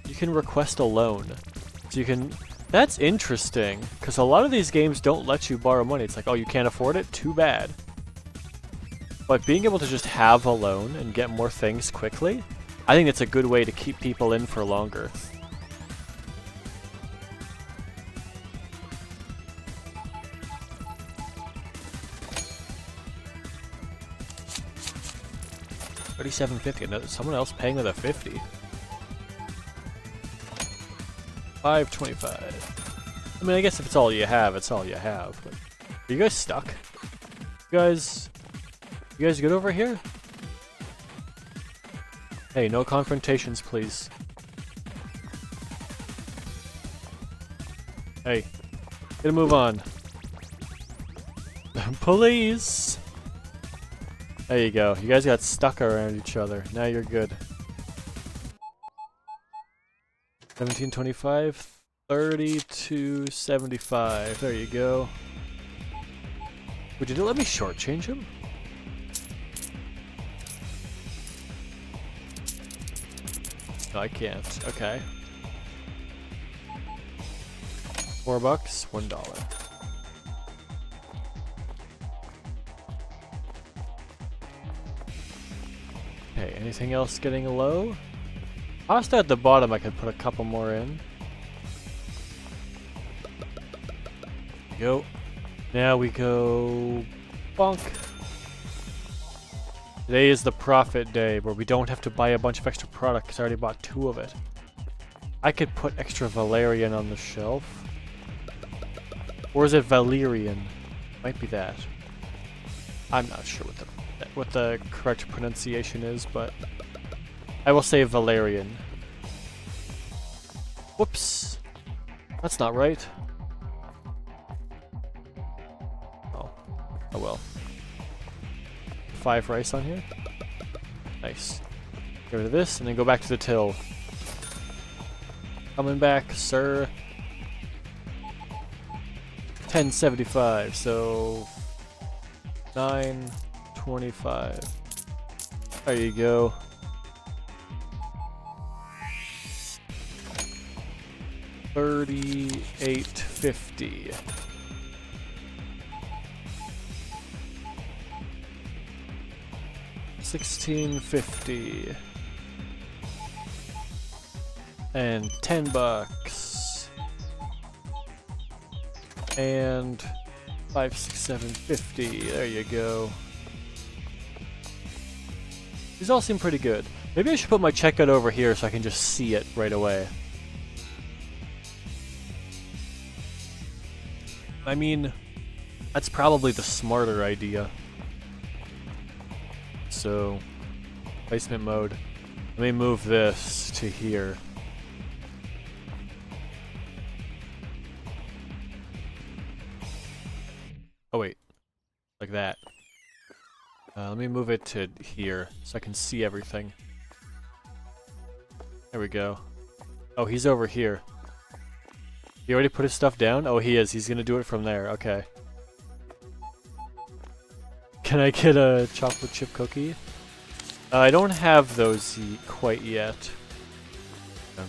You can request a loan. So you can. That's interesting, because a lot of these games don't let you borrow money. It's like, oh, you can't afford it? Too bad. But being able to just have a loan and get more things quickly, I think it's a good way to keep people in for longer. $37.50. Someone else paying with a 50. $5.25. I mean, I guess if it's all you have, it's all you have. But are you guys stuck? You guys good over here? Hey, no confrontations, please. Hey, get a move on. Police! There you go. You guys got stuck around each other. Now you're good. 17.25, 32.75. There you go. Would you let me shortchange him? No, I can't. Okay. $4, $1. Okay, anything else getting low? Pasta at the bottom, I could put a couple more in. Go. Now we go bonk. Today is the profit day where we don't have to buy a bunch of extra product because I already bought 2 of it. I could put extra Valerian on the shelf. Or is it Valerian? Might be that. I'm not sure what the correct pronunciation is, but I will say Valerian. Whoops. That's not right. Oh. Oh well. 5 rice on here. Nice. Get rid of this and then go back to the till. Coming back, sir. 10.75, so 9.25. There you go. $38.50. $16.50 and $10 and 5, 6, 7.50. There you go. These all seem pretty good. Maybe I should put my checkout over here so I can just see it right away. I mean, that's probably the smarter idea. So, placement mode. Let me move this to here. Oh wait, like that. Let me move it to here so I can see everything. There we go. Oh, he's over here. He already put his stuff down? Oh, he is. He's gonna do it from there. Okay. Can I get a chocolate chip cookie? I don't have those quite yet.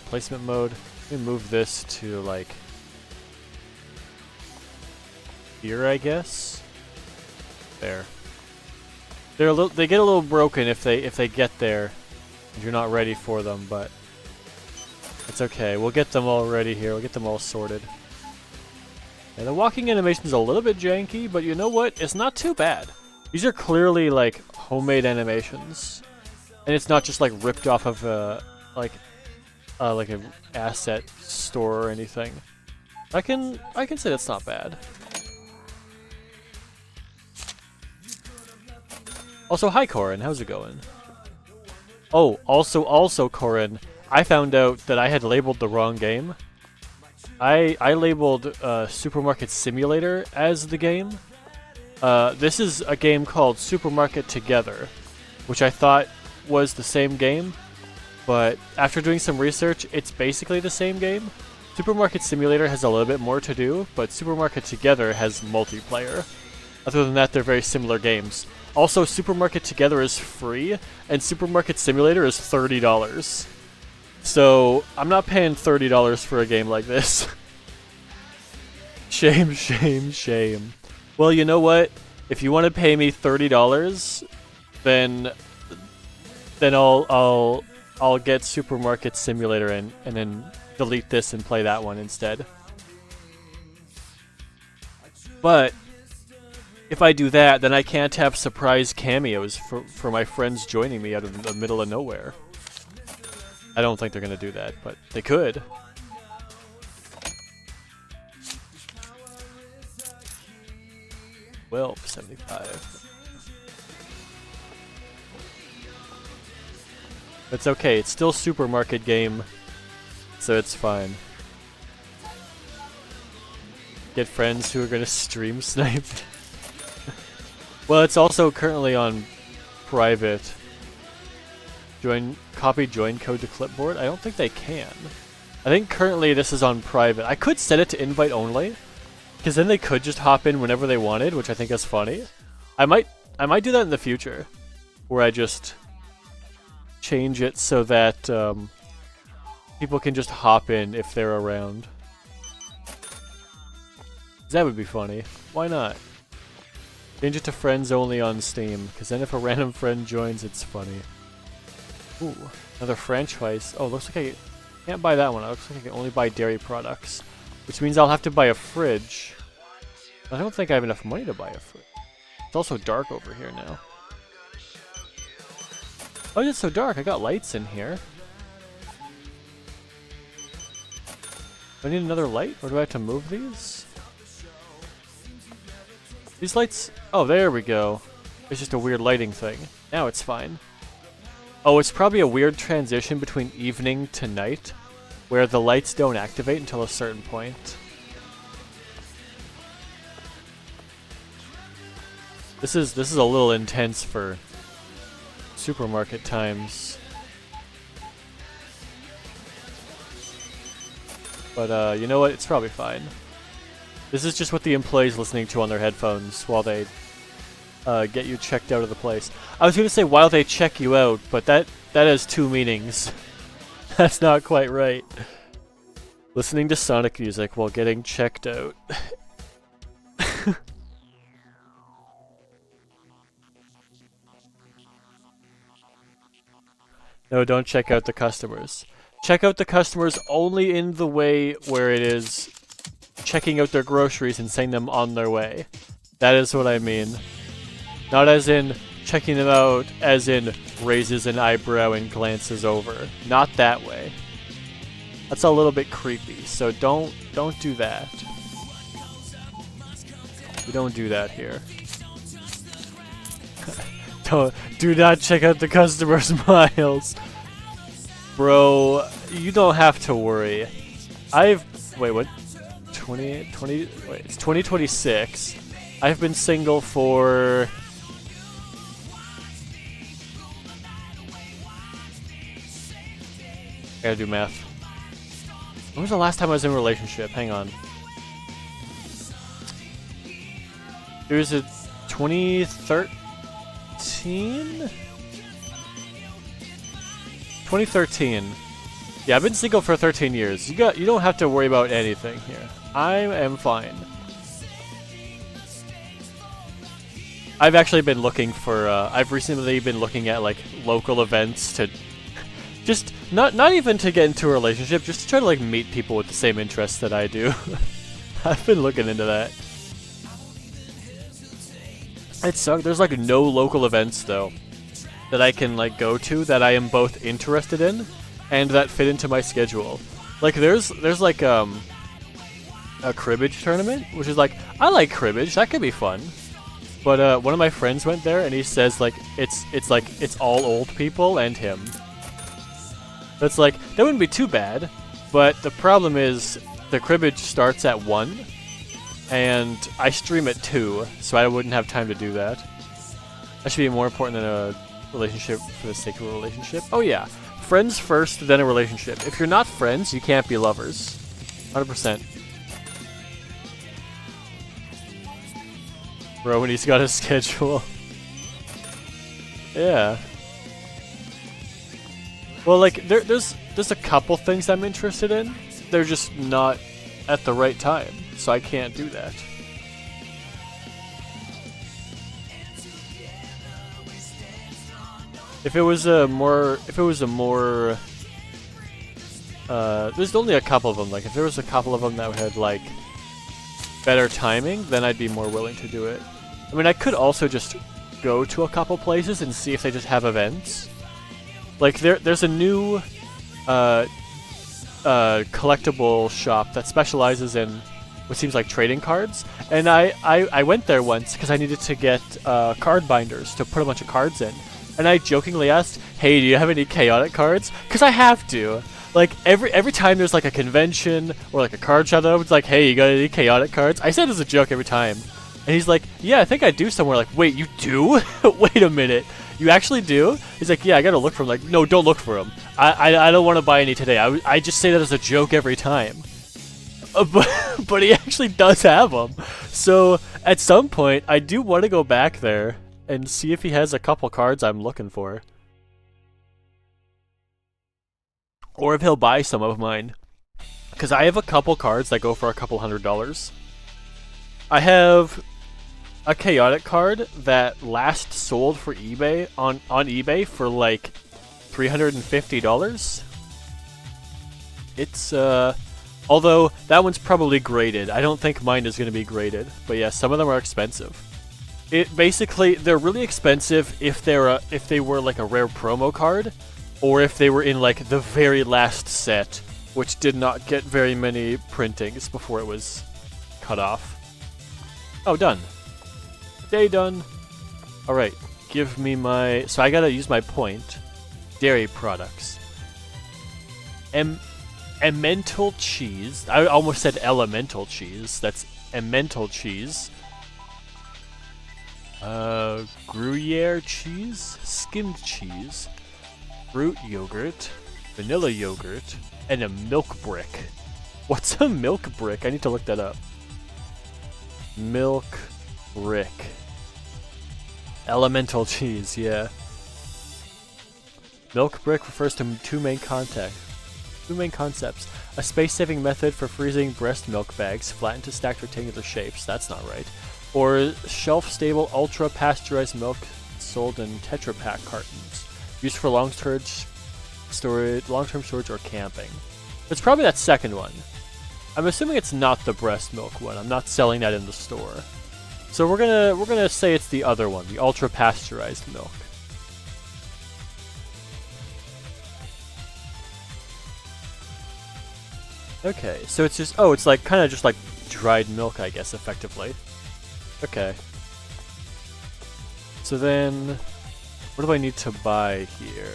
Placement mode. Let me move this to like here, I guess. There. They get a little broken if they get there and you're not ready for them, but it's okay. We'll get them all ready here. We'll get them all sorted. And the walking animation's a little bit janky, but you know what? It's not too bad. These are clearly like homemade animations, and it's not just like ripped off of like an asset store or anything. I can say that's not bad. Also, hi Corin, how's it going? Oh, also Corin, I found out that I had labeled the wrong game. I labeled Supermarket Simulator as the game. This is a game called Supermarket Together, which I thought was the same game, but after doing some research, it's basically the same game. Supermarket Simulator has a little bit more to do, but Supermarket Together has multiplayer. Other than that, they're very similar games. Also, Supermarket Together is free, and Supermarket Simulator is $30. So, I'm not paying $30 for a game like this. Shame, shame, shame. Well, you know what? If you want to pay me $30, then I'll get Supermarket Simulator and then delete this and play that one instead. But if I do that, then I can't have surprise cameos for my friends joining me out of the middle of nowhere. I don't think they're gonna do that, but they could. Well, 75. It's okay, it's still supermarket game, so it's fine. Get friends who are gonna stream snipe. Well, it's also currently on private. Copy join code to clipboard? I don't think they can. I think currently this is on private. I could set it to invite only, because then they could just hop in whenever they wanted, which I think is funny. I might do that in the future, where I just change it so that people can just hop in if they're around. That would be funny. Why not? Change it to friends only on Steam, because then if a random friend joins, it's funny. Ooh, another franchise. Oh, looks like I can't buy that one. It looks like I can only buy dairy products, which means I'll have to buy a fridge. I don't think I have enough money to buy a fridge. It's also dark over here now. Oh, it's so dark. I got lights in here. Do I need another light, or do I have to move these? These lights... Oh, there we go. It's just a weird lighting thing. Now it's fine. Oh, it's probably a weird transition between evening to night, where the lights don't activate until a certain point. This is a little intense for supermarket times. But you know what? It's probably fine. This is just what the employees listening to on their headphones while they get you checked out of the place. I was going to say while they check you out, but that has two meanings. That's not quite right. Listening to Sonic music while getting checked out. No, don't check out the customers. Check out the customers only in the way where it is checking out their groceries and sending them on their way. That is what I mean. Not as in checking them out as in raises an eyebrow and glances over. Not that way. That's a little bit creepy, so don't do that. We don't do that here. Do not check out the customers' miles. Bro, you don't have to worry. Wait, what? 20, wait, it's 2026. I've been single for... I gotta do math. When was the last time I was in a relationship? Hang on. It was a 2013? 2013. Yeah, I've been single for 13 years. You don't have to worry about anything here. I am fine. I've actually been looking for I've recently been looking at like local events to just not even to get into a relationship, just to try to like meet people with the same interests that I do. I've been looking into that. It sucks. There's like no local events though that I can like go to that I am both interested in and that fit into my schedule. Like there's like a cribbage tournament, which is like, I like cribbage, that could be fun. But one of my friends went there and he says like it's all old people and him. That's like, that wouldn't be too bad, but the problem is the cribbage starts at 1, and I stream at 2, so I wouldn't have time to do that. That should be more important than a relationship for the sake of a relationship. Oh yeah, friends first, then a relationship. If you're not friends, you can't be lovers. 100%. Bro, when he's got a schedule. Yeah. Well, like, there's a couple things I'm interested in. They're just not at the right time, so I can't do that. If it was a more, there's only a couple of them. Like, if there was a couple of them that had like better timing, then I'd be more willing to do it. I mean, I could also just go to a couple places and see if they just have events. Like, there's a new collectible shop that specializes in what seems like trading cards, and I went there once because I needed to get card binders to put a bunch of cards in, and I jokingly asked, "Hey, do you have any chaotic cards?" Because I have to. Like, every time there's like a convention or like a card shop that opens, like, "Hey, you got any chaotic cards?" I said as a joke every time, and he's like, "Yeah, I think I do somewhere." Like, wait, you do? Wait a minute. You actually do? He's like, yeah, I gotta look for him. Like, no, don't look for him. I don't want to buy any today. I just say that as a joke every time. But he actually does have them. So, at some point, I do want to go back there and see if he has a couple cards I'm looking for. Or if he'll buy some of mine. Because I have a couple cards that go for a couple $100. I have a chaotic card that last sold for eBay on eBay for like $350. It's although that one's probably graded. I don't think mine is going to be graded, but yeah, some of them are expensive. It basically, they're really expensive if they were like a rare promo card, or if they were in like the very last set, which did not get very many printings before it was cut off. Oh, done. Day done. Alright, give me my... So I gotta use my point. Dairy products. Emmental cheese. I almost said elemental cheese. That's emmental cheese. Gruyere cheese. Skimmed cheese. Fruit yogurt. Vanilla yogurt. And a milk brick. What's a milk brick? I need to look that up. Milk brick. Elemental cheese, yeah. Milk brick refers to two main concepts. A space-saving method for freezing breast milk bags, flattened to stacked rectangular shapes. That's not right. Or shelf-stable, ultra-pasteurized milk sold in Tetra Pak cartons, used for long-term storage or camping. It's probably that second one. I'm assuming it's not the breast milk one. I'm not selling that in the store. So we're gonna say it's the other one, the ultra pasteurized milk. Okay, so it's just it's like kind of just like dried milk, I guess, effectively. Okay. So then, what do I need to buy here?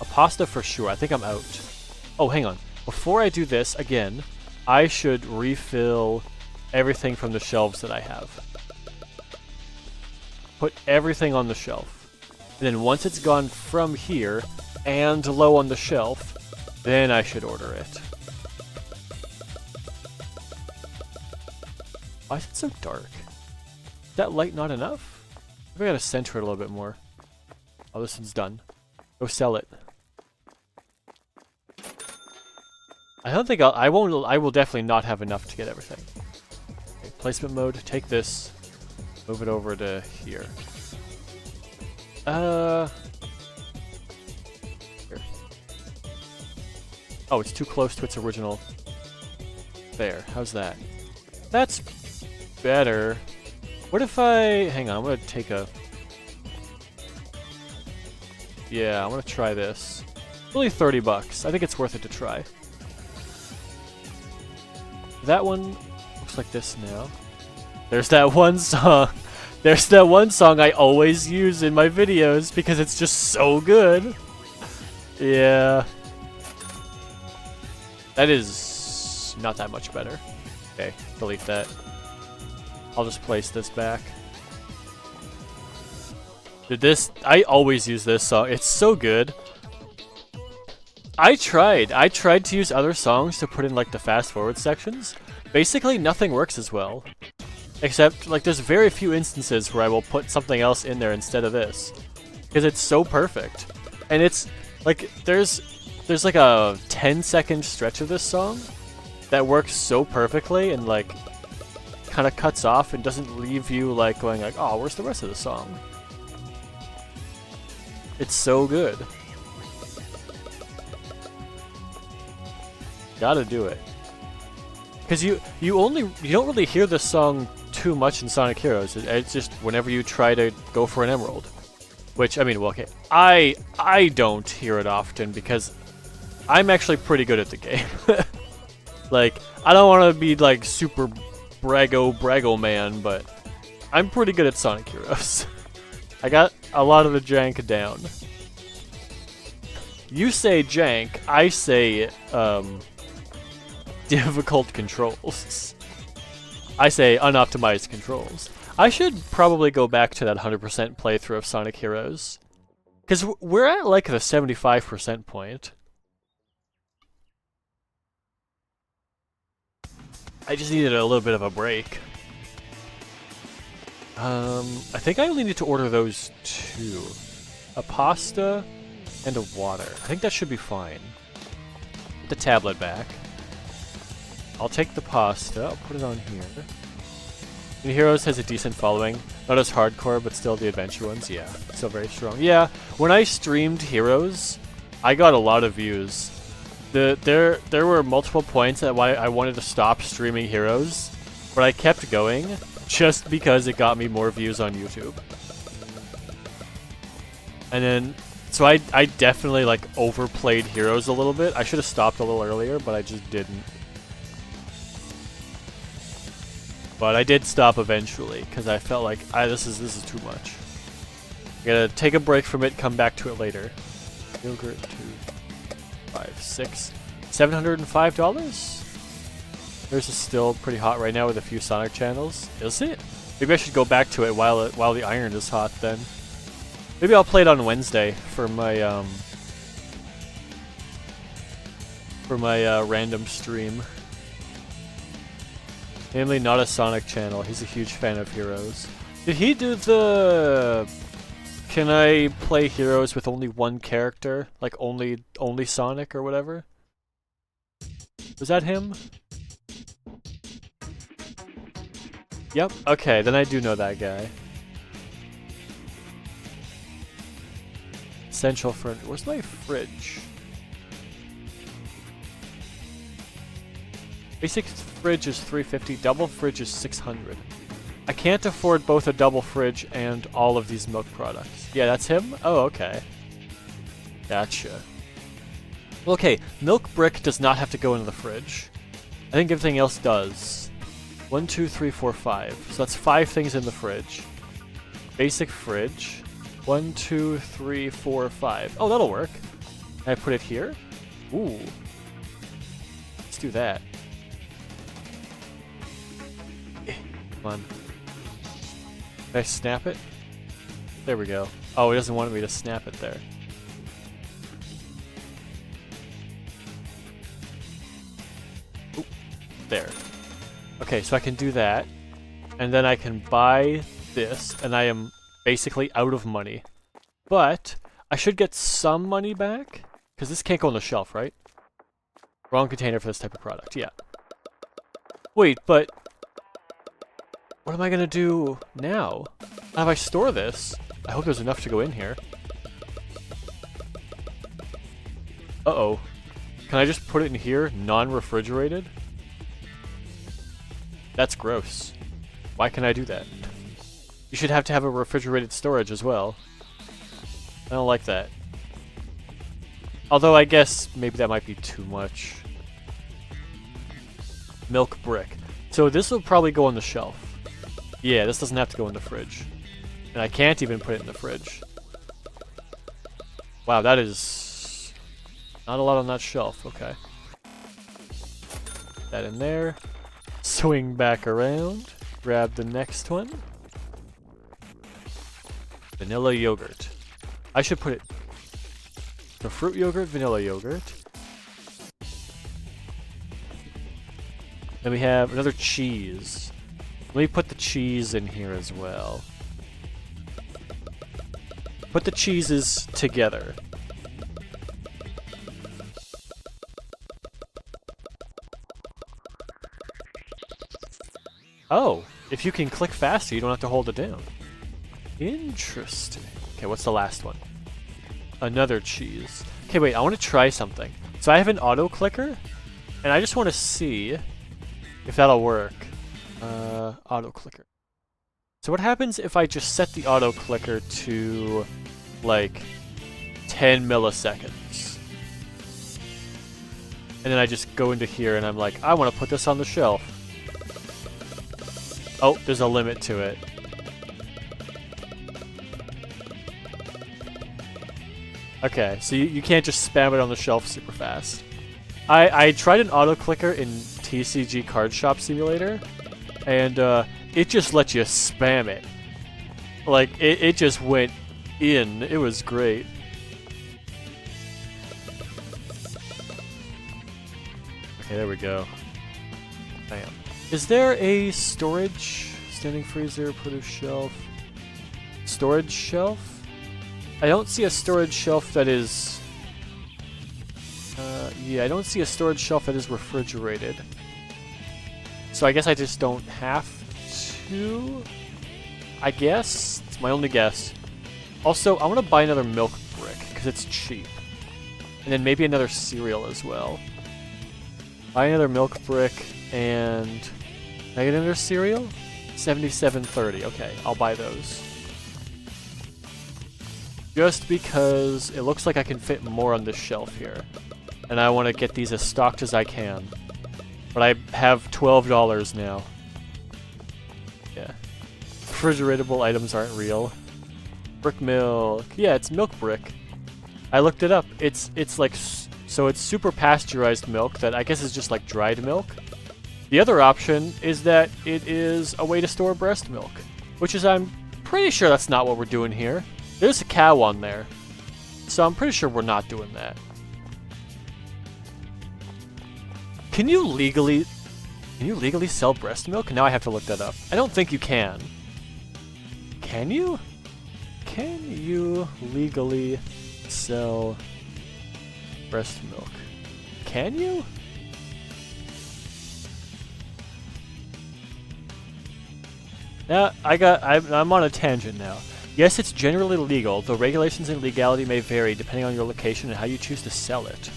A pasta for sure. I think I'm out. Oh, hang on. Before I do this again, I should refill everything from the shelves that I have. Put everything on the shelf. And then once it's gone from here and low on the shelf, then I should order it. Why is it so dark? Is that light not enough? Maybe I gotta center it a little bit more. Oh, this one's done. Go sell it. I don't think I will definitely not have enough to get everything. Okay, placement mode, take this, move it over to here. Here. Oh, it's too close to its original. There, how's that? That's better. What if I... Hang on, I'm gonna take a... Yeah, I'm gonna try this. Only 30 bucks. I think it's worth it to try. That one looks like this now. There's that one song. There's that one song I always use in my videos because it's just so good. Yeah. That is not that much better. Okay, delete that. I'll just place this back. Dude, this, I always use this song. It's so good. I tried to use other songs to put in like the fast forward sections. Basically, nothing works as well. Except, like, there's very few instances where I will put something else in there instead of this. Because it's so perfect. And it's, like, there's like a 10-second stretch of this song that works so perfectly and, like, kind of cuts off and doesn't leave you, like, going like, oh, where's the rest of the song? It's so good. Gotta do it. Because you don't really hear this song too much in Sonic Heroes. It's just whenever you try to go for an emerald. Which, I mean, well, okay, I don't hear it often because I'm actually pretty good at the game. Like, I don't want to be like super brago man, but I'm pretty good at Sonic Heroes. I got a lot of the jank down. You say jank, I say, difficult controls. I say unoptimized controls. I should probably go back to that 100% playthrough of Sonic Heroes. Because we're at like the 75% point. I just needed a little bit of a break. I think I only need to order those two. A pasta and a water. I think that should be fine. Put the tablet back. I'll take the pasta, I'll put it on here. And Heroes has a decent following. Not as hardcore, but still the adventure ones, yeah. Still very strong. Yeah, when I streamed Heroes, I got a lot of views. There were multiple points at why I wanted to stop streaming Heroes, but I kept going just because it got me more views on YouTube. And then, so I definitely like overplayed Heroes a little bit. I should have stopped a little earlier, but I just didn't. But I did stop eventually because I felt like this is too much. I gotta take a break from it, come back to it later. Yogurt 2, 5, 6, $705. Yours is still pretty hot right now with a few Sonic channels. Is it? Maybe I should go back to it while the iron is hot then. Maybe I'll play it on Wednesday for my random stream. Namely, not a Sonic channel. He's a huge fan of Heroes. Did he do the... Can I play Heroes with only one character? Like, only Sonic or whatever? Was that him? Yep, okay, then I do know that guy. Essential furniture. Where's my fridge? Basic fridge is $350, double fridge is $600. I can't afford both a double fridge and all of these milk products. Yeah, that's him? Oh, okay. Gotcha. Well, okay, milk brick does not have to go into the fridge. I think everything else does. 1, 2, 3, 4, 5. So that's 5 things in the fridge. Basic fridge. 1, 2, 3, 4, 5. Oh, that'll work. Can I put it here? Ooh. Let's do that. Come on. Can I snap it? There we go. Oh, he doesn't want me to snap it there. Oop. There. Okay, so I can do that. And then I can buy this, and I am basically out of money. But I should get some money back, because this can't go on the shelf, right? Wrong container for this type of product, yeah. Wait, but... what am I gonna do now? How do I store this? I hope there's enough to go in here. Uh-oh. Can I just put it in here, non-refrigerated? That's gross. Why can I do that? You should have to have a refrigerated storage as well. I don't like that. Although I guess maybe that might be too much. Milk brick. So this will probably go on the shelf. Yeah, this doesn't have to go in the fridge. And I can't even put it in the fridge. Wow, that is Not a lot on that shelf, okay. Put that in there. Swing back around. Grab the next one. Vanilla yogurt. I should put it... So fruit yogurt, vanilla yogurt. Then we have another cheese. Let me put the cheese in here as well. Put the cheeses together. Oh, if you can click faster, you don't have to hold it down. Interesting. Okay, what's the last one? Another cheese. Okay, wait, I want to try something. So I have an auto clicker, and I just want to see if that'll work. Auto clicker. So what happens if I just set the auto clicker to like 10 milliseconds? And then I just go into here and I'm like, I want to put this on the shelf. Oh, there's a limit to it. Okay, so you can't just spam it on the shelf super fast. I tried an auto clicker in TCG Card Shop Simulator, and it just lets you spam it. Like, it just went in. It was great. Okay, there we go. Bam. Is there a storage? Standing freezer, produce shelf. Storage shelf? I don't see a storage shelf that is... yeah, I don't see a storage shelf that is refrigerated. So I guess I just don't have to? I guess? It's my only guess. Also, I want to buy another milk brick, because it's cheap. And then maybe another cereal as well. Buy another milk brick, and... Can I get another cereal? $77.30. Okay, I'll buy those. Just because it looks like I can fit more on this shelf here. And I want to get these as stocked as I can. But I have $12 now. Yeah. Refrigeratable items aren't real. Brick milk. Yeah, it's milk brick. I looked it up. It's like... So it's super pasteurized milk that I guess is just like dried milk. The other option is that it is a way to store breast milk. Which is, I'm pretty sure that's not what we're doing here. There's a cow on there. So I'm pretty sure we're not doing that. Can you legally sell breast milk? Now I have to look that up. I don't think you can. Can you? Can you legally sell breast milk? Can you? Now, I'm on a tangent now. Yes, it's generally legal, though regulations and legality may vary depending on your location and how you choose to sell it.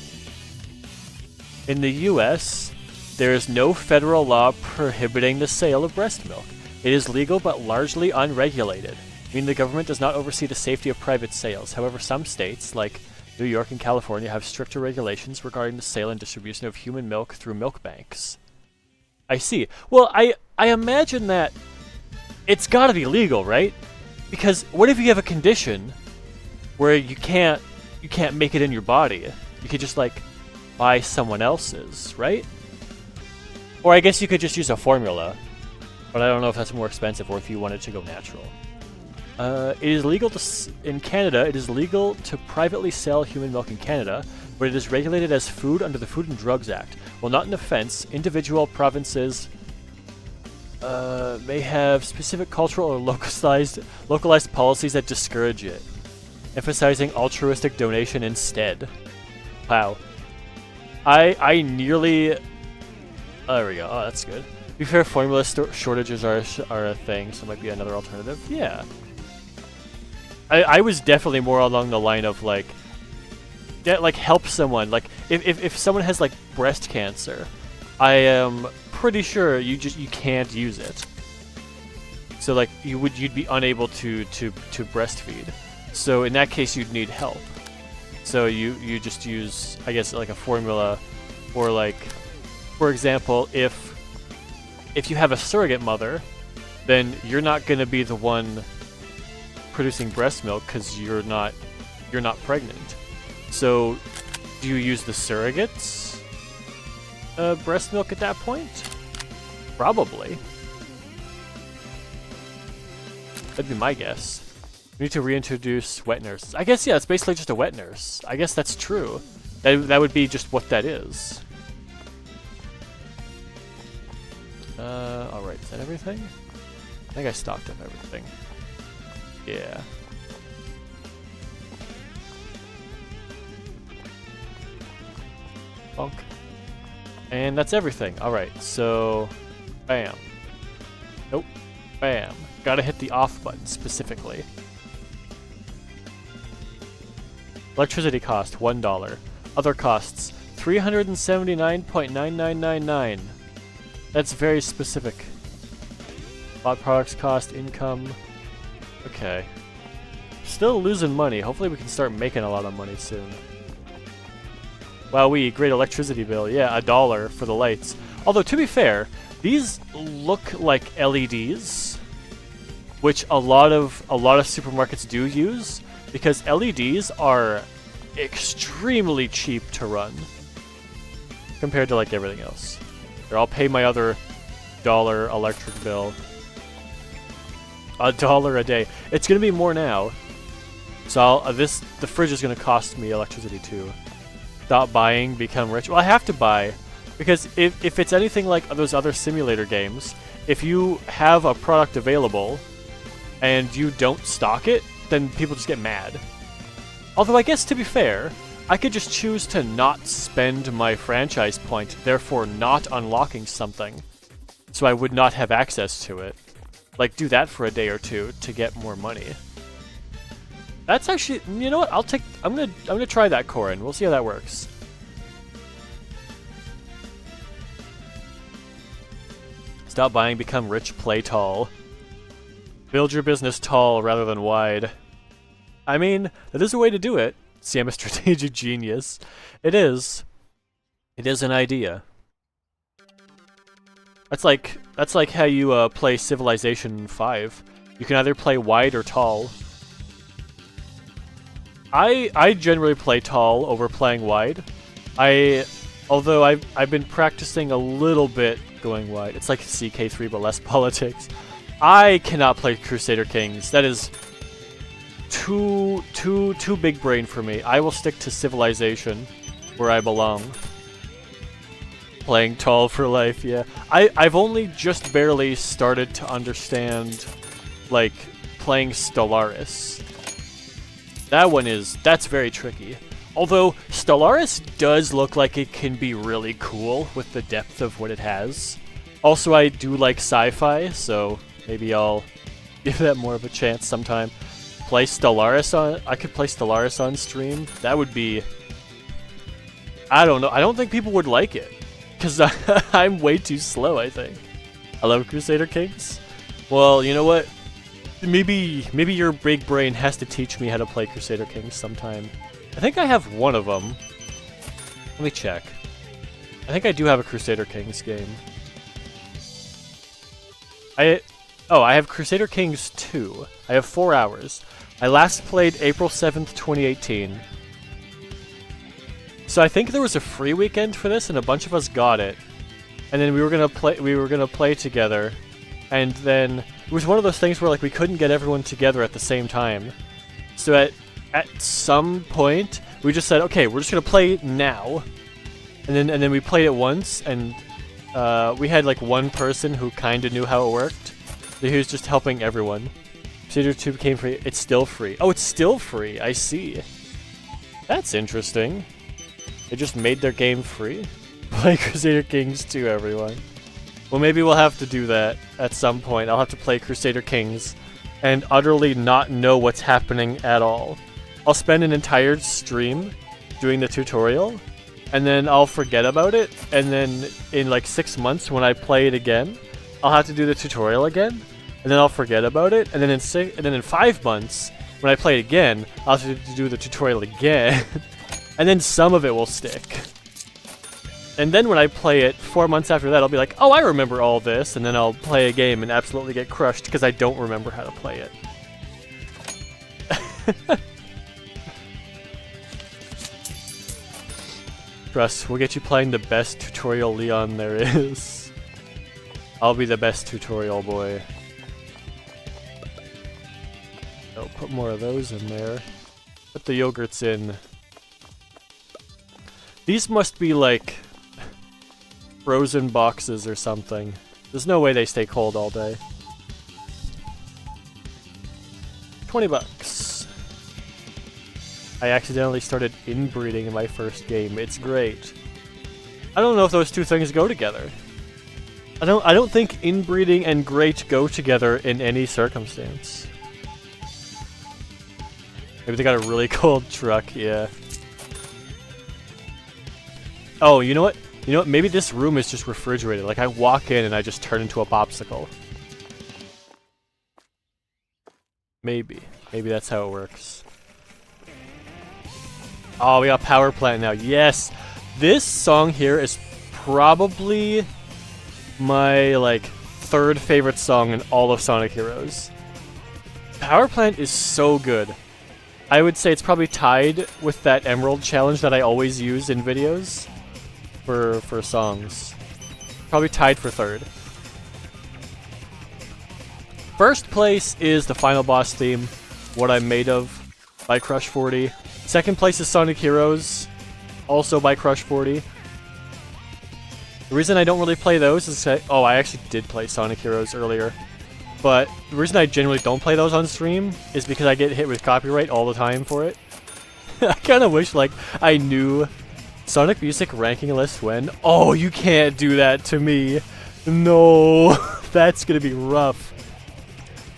In the US, there is no federal law prohibiting the sale of breast milk. It is legal but largely unregulated, meaning the government does not oversee the safety of private sales. However, some states, like New York and California, have stricter regulations regarding the sale and distribution of human milk through milk banks. I see. Well, I imagine that it's gotta be legal, right? Because what if you have a condition where you can't make it in your body? You could just like buy someone else's, right? Or I guess you could just use a formula, but I don't know if that's more expensive or if you want it to go natural. It is legal in Canada. It is legal to privately sell human milk in Canada, but it is regulated as food under the Food and Drugs Act. While not an offense, individual provinces may have specific cultural or localized policies that discourage it, emphasizing altruistic donation instead. Wow. I nearly... Oh, there we go. Oh, that's good. To be fair, formula shortages are a thing, so it might be another alternative. Yeah. I was definitely more along the line of like help someone. Like if someone has like breast cancer, I am pretty sure you can't use it. So like you'd be unable to breastfeed. So in that case you'd need help. So you just use, I guess, like a formula, or like, for example, if you have a surrogate mother, then you're not going to be the one producing breast milk because you're not pregnant. So Do you use the surrogates? Breast milk at that point? Probably. That'd be my guess. We need to reintroduce wet nurses. I guess, yeah, it's basically just a wet nurse. I guess that's true. That would be just what that is. Alright, is that everything? I think I stocked up everything. Yeah. Bonk. And that's everything. Alright, so... Bam. Nope. Bam. Gotta hit the off button specifically. Electricity cost, $1. Other costs, $379.9999. That's very specific. Bought products cost, income. Okay. Still losing money. Hopefully we can start making a lot of money soon. Wowee, great electricity bill. Yeah, $1 for the lights. Although, to be fair, these look like LEDs, which a lot of supermarkets do use, because LEDs are extremely cheap to run compared to like everything else. Here, I'll pay my other $1 electric bill. $1 a day. It's gonna be more now. So the fridge is gonna cost me electricity too. Stop buying, become rich. Well, I have to buy, because if it's anything like those other simulator games, if you have a product available and you don't stock it, then people just get mad. Although I guess, to be fair, I could just choose to not spend my franchise point, therefore not unlocking something, so I would not have access to it. Like, do that for a day or two to get more money. That's actually, you know what? I'm gonna try that, Corin. We'll see how that works. Stop buying, become rich, play tall. Build your business tall rather than wide. I mean, that is a way to do it. See, I'm a strategic genius. It is. It is an idea. That's like how you play Civilization 5. You can either play wide or tall. I generally play tall over playing wide. Although I've been practicing a little bit going wide. It's like CK3 but less politics. I cannot play Crusader Kings. That is too big brain for me. I will stick to Civilization, where I belong. Playing tall for life, yeah. I've only just barely started to understand, like, playing Stellaris. That's very tricky. Although, Stellaris does look like it can be really cool with the depth of what it has. Also, I do like sci-fi, so maybe I'll give that more of a chance sometime. Play Stellaris on... I could play Stellaris on stream. That would be... I don't know. I don't think people would like it. Because I'm way too slow, I think. I love Crusader Kings. Well, you know what? Maybe your big brain has to teach me how to play Crusader Kings sometime. I think I have one of them. Let me check. I think I do have a Crusader Kings game. I have Crusader Kings 2. I have 4 hours. I last played April 7th, 2018. So I think there was a free weekend for this, and a bunch of us got it. And then we were gonna play together. And then it was one of those things where like we couldn't get everyone together at the same time. So at some point we just said, okay, we're just gonna play now. And then we played it once, and we had like one person who kinda knew how it worked. So he was just helping everyone. Crusader 2 became free. It's still free. Oh, it's still free. I see. That's interesting. They just made their game free? Play Crusader Kings 2, everyone. Well, maybe we'll have to do that at some point. I'll have to play Crusader Kings and utterly not know what's happening at all. I'll spend an entire stream doing the tutorial, and then I'll forget about it, and then in like 6 months when I play it again, I'll have to do the tutorial again, and then I'll forget about it, and then in 5 months when I play it again, I'll have to do the tutorial again. And then some of it will stick. And then when I play it 4 months after that, I'll be like, oh, I remember all this, and then I'll play a game and absolutely get crushed because I don't remember how to play it. Trust, we'll get you playing the best tutorial Leon there is. I'll be the best tutorial boy. Oh, put more of those in there. Put the yogurts in. These must be like frozen boxes or something. There's no way they stay cold all day. 20 bucks. I accidentally started inbreeding in my first game. It's great. I don't know if those two things go together. I don't think inbreeding and great go together in any circumstance. Maybe they got a really cold truck, yeah. Oh, you know what? You know what? Maybe this room is just refrigerated. Like, I walk in and I just turn into a popsicle. Maybe. Maybe that's how it works. Oh, we got power plant now. Yes! This song here is probably my, like, third favorite song in all of Sonic Heroes. Power plant is so good. I would say it's probably tied with that Emerald challenge that I always use in videos for songs. Probably tied for third. First place is the final boss theme, What I'm Made Of, by Crush 40. Second place is Sonic Heroes, also by Crush 40. The reason I don't really play those is that, oh, I actually did play Sonic Heroes earlier. But the reason I generally don't play those on stream is because I get hit with copyright all the time for it. I kind of wish, like, I knew Sonic Music ranking list when. Oh, you can't do that to me. No, that's gonna be rough.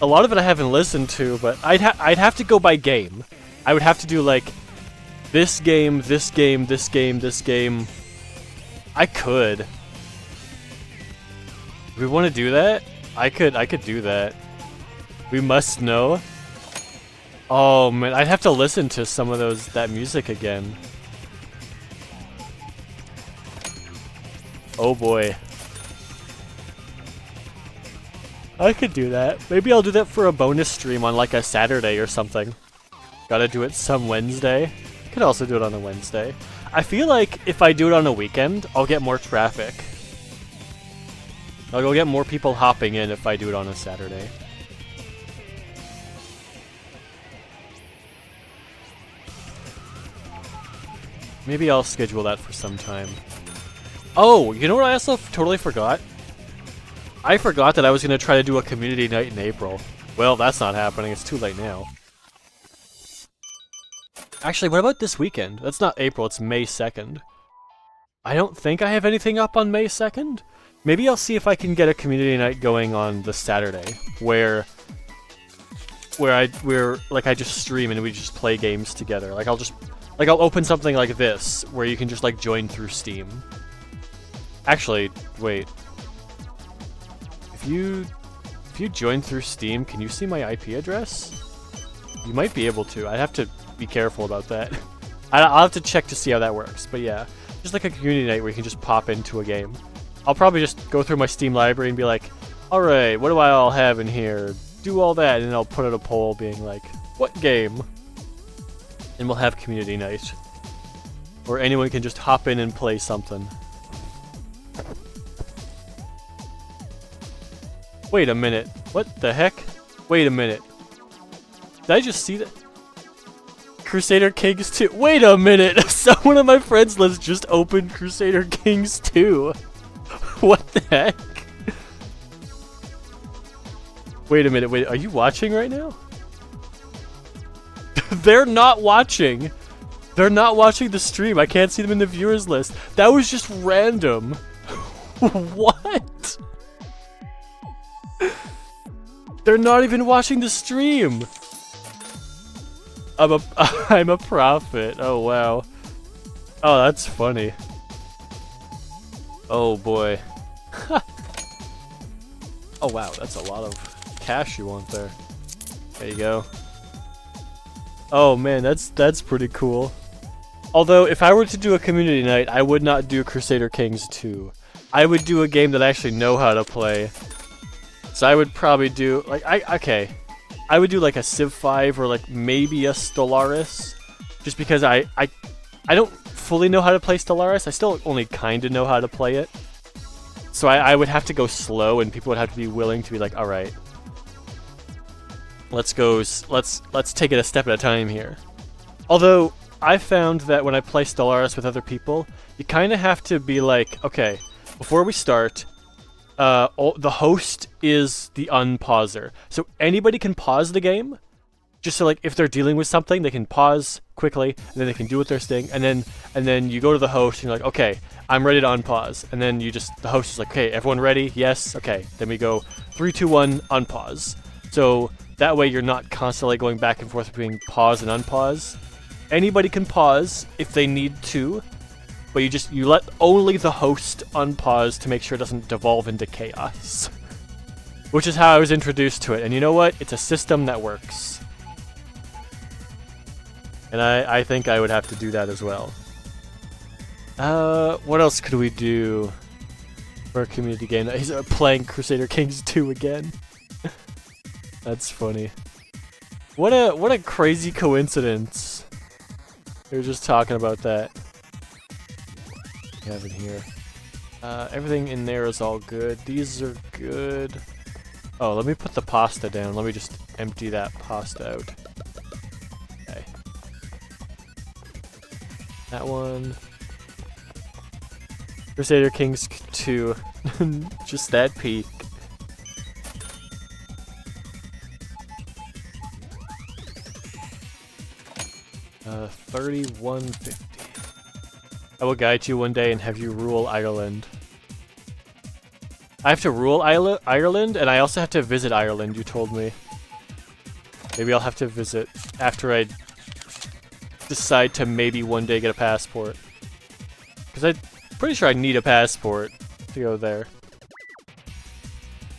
A lot of it I haven't listened to, but I'd have to go by game. I would have to do like this game, this game, this game, this game. I could. Do we want to do that? I could do that. We must know. Oh man, I'd have to listen to some of that music again. Oh boy. I could do that. Maybe I'll do that for a bonus stream on like a Saturday or something. Gotta do it some Wednesday. Could also do it on a Wednesday. I feel like if I do it on a weekend, I'll get more traffic. I'll go get more people hopping in if I do it on a Saturday. Maybe I'll schedule that for some time. Oh, you know what I also totally forgot? I forgot that I was going to try to do a community night in April. Well, that's not happening. It's too late now. Actually, what about this weekend? That's not April, it's May 2nd. I don't think I have anything up on May 2nd. Maybe I'll see if I can get a community night going on the Saturday, where I just stream and we just play games together. Like I'll open something like this, where you can just like join through Steam. Actually, wait. If you join through Steam, can you see my IP address? You might be able to. I'd have to be careful about that. I'll have to check to see how that works. But yeah, just like a community night where you can just pop into a game. I'll probably just go through my Steam library and be like, alright, what do I all have in here? Do all that, and then I'll put out a poll being like, what game? And we'll have community night. Where anyone can just hop in and play something. Wait a minute. What the heck? Wait a minute. Did I just see that? Crusader Kings 2. Wait a minute! Someone on my friends list just opened Crusader Kings 2. What the heck? Wait a minute, wait, are you watching right now? They're not watching! They're not watching the stream, I can't see them in the viewers list. That was just random. What? They're not even watching the stream! I'm a prophet, oh wow. Oh, that's funny. Oh boy. Oh wow, that's a lot of cash you want there. There you go. Oh man, that's pretty cool. Although, if I were to do a community night, I would not do Crusader Kings 2. I would do a game that I actually know how to play. So I would probably do, like, I would do like a Civ 5 or like maybe a Stellaris. Just because I don't fully know how to play Stellaris. I still only kind of know how to play it. So I would have to go slow, and people would have to be willing to be like, all right, let's take it a step at a time here. Although I found that when I play Stellaris with other people, you kind of have to be like, okay, before we start, the host is the unpauser. So anybody can pause the game, just so like if they're dealing with something, they can pause quickly, and then they can do what they're saying, and then you go to the host and you're like, okay, I'm ready to unpause, and then the host is like, okay, everyone ready? Yes, okay. Then we go 3, 2, 1, unpause. So that way you're not constantly going back and forth between pause and unpause. Anybody can pause if they need to, but you let only the host unpause to make sure it doesn't devolve into chaos. Which is how I was introduced to it, and you know what? It's a system that works. And I think I would have to do that as well. What else could we do for a community game? He's playing Crusader Kings 2 again. That's funny. What a crazy coincidence. We were just talking about that. We have it here. Everything in there is all good. These are good. Oh, let me put the pasta down. Let me just empty that pasta out. Okay. That one. Crusader Kings 2. Just that peak. $31.50. I will guide you one day and have you rule Ireland. I have to rule Ireland, and I also have to visit Ireland, you told me. Maybe I'll have to visit after I decide to maybe one day get a passport. Because I'm pretty sure I need a passport to go there.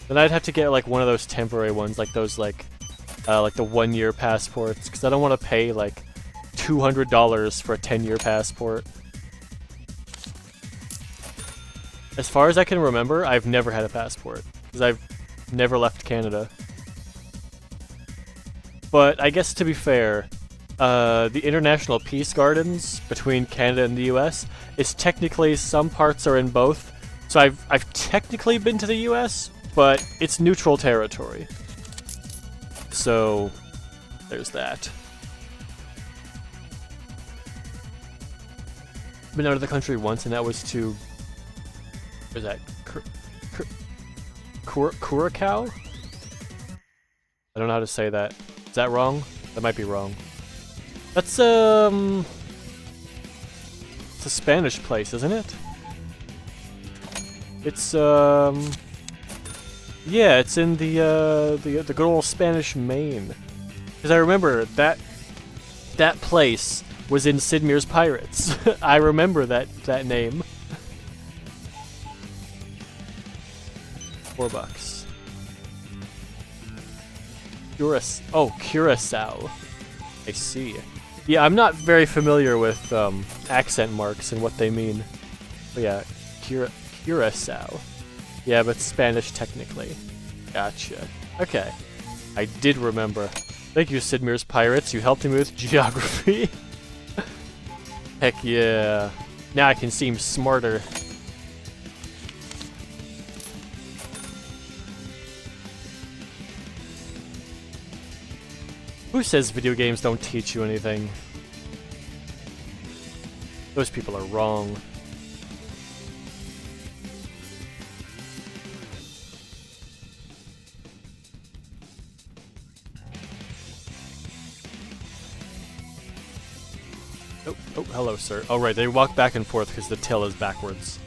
Then I'd have to get like one of those temporary ones, like those like the 1-year passports, because I don't want to pay like $200 for a 10-year passport. As far as I can remember, I've never had a passport, because I've never left Canada. But I guess to be fair, the International Peace Gardens between Canada and the US is technically, some parts are in both. So I've technically been to the US, but it's neutral territory. So there's that. Been out of the country once, and that was to... Where's that? Curacao? I don't know how to say that. Is that wrong? That might be wrong. That's, it's a Spanish place, isn't it? It's, yeah, it's in the good old Spanish Main. Because I remember that place was in Sid Meier's Pirates. I remember that name. $4. Curacao. I see. Yeah, I'm not very familiar with accent marks and what they mean. But yeah, Curacao. Yeah, but Spanish technically. Gotcha. Okay. I did remember. Thank you, Sid Meier's Pirates. You helped me with geography. Heck yeah. Now I can seem smarter. Who says video games don't teach you anything? Those people are wrong. Oh, hello, sir. Oh, right, they walk back and forth because the till is backwards.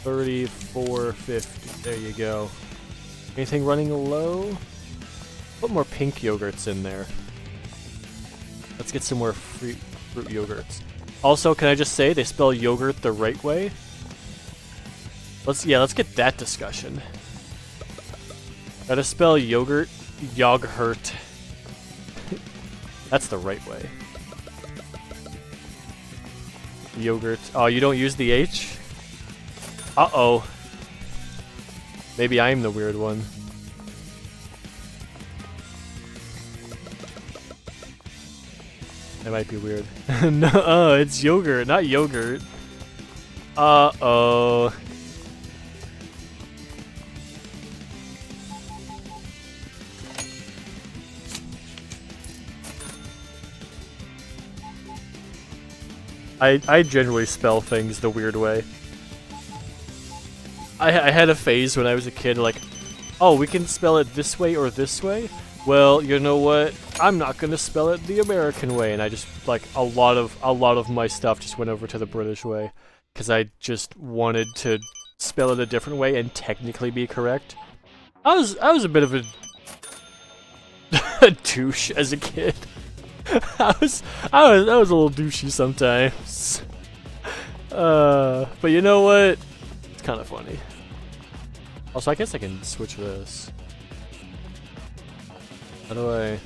$34.50. There you go. Anything running low? Put more pink yogurts in there. Let's get some more fruit yogurts. Also, can I just say they spell yogurt the right way? Let's get that discussion. Gotta spell yogurt, yogurt. That's the right way. Yogurt. Oh, you don't use the H? Uh-oh. Maybe I'm the weird one. It might be weird. No, it's yogurt, not yogurt. Uh-oh. I generally spell things the weird way. I had a phase when I was a kid, like, oh, we can spell it this way or this way? Well, you know what? I'm not gonna spell it the American way, and I just, like, a lot of my stuff just went over to the British way. Because I just wanted to spell it a different way and technically be correct. I was a bit of a douche as a kid. I was a little douchey sometimes. But you know what? It's kind of funny. Also, I guess I can switch this. How do I?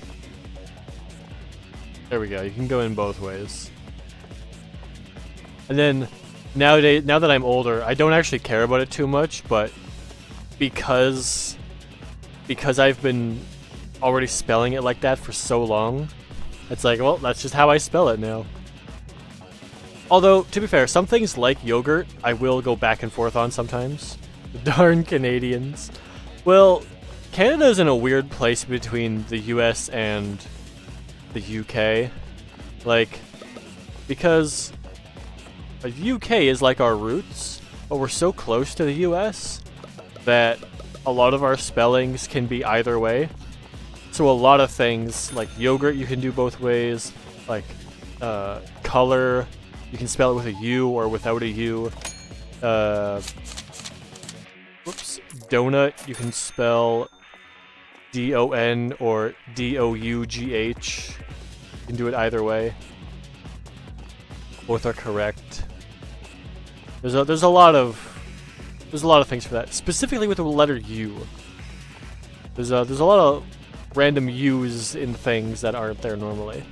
There we go. You can go in both ways. And then now that I'm older, I don't actually care about it too much, but because I've been already spelling it like that for so long, it's like, well, that's just how I spell it now. Although, to be fair, some things like yogurt, I will go back and forth on sometimes. Darn Canadians. Well, Canada's in a weird place between the US and the UK. Like, because the UK is like our roots, but we're so close to the US that a lot of our spellings can be either way. So a lot of things, like yogurt, you can do both ways. Like, color, you can spell it with a U or without a U. Whoops. Donut, you can spell D-O-N or D-O-U-G-H. You can do it either way. Both are correct. There's a lot of things for that. Specifically with the letter U. There's a lot of random U's in things that aren't there normally.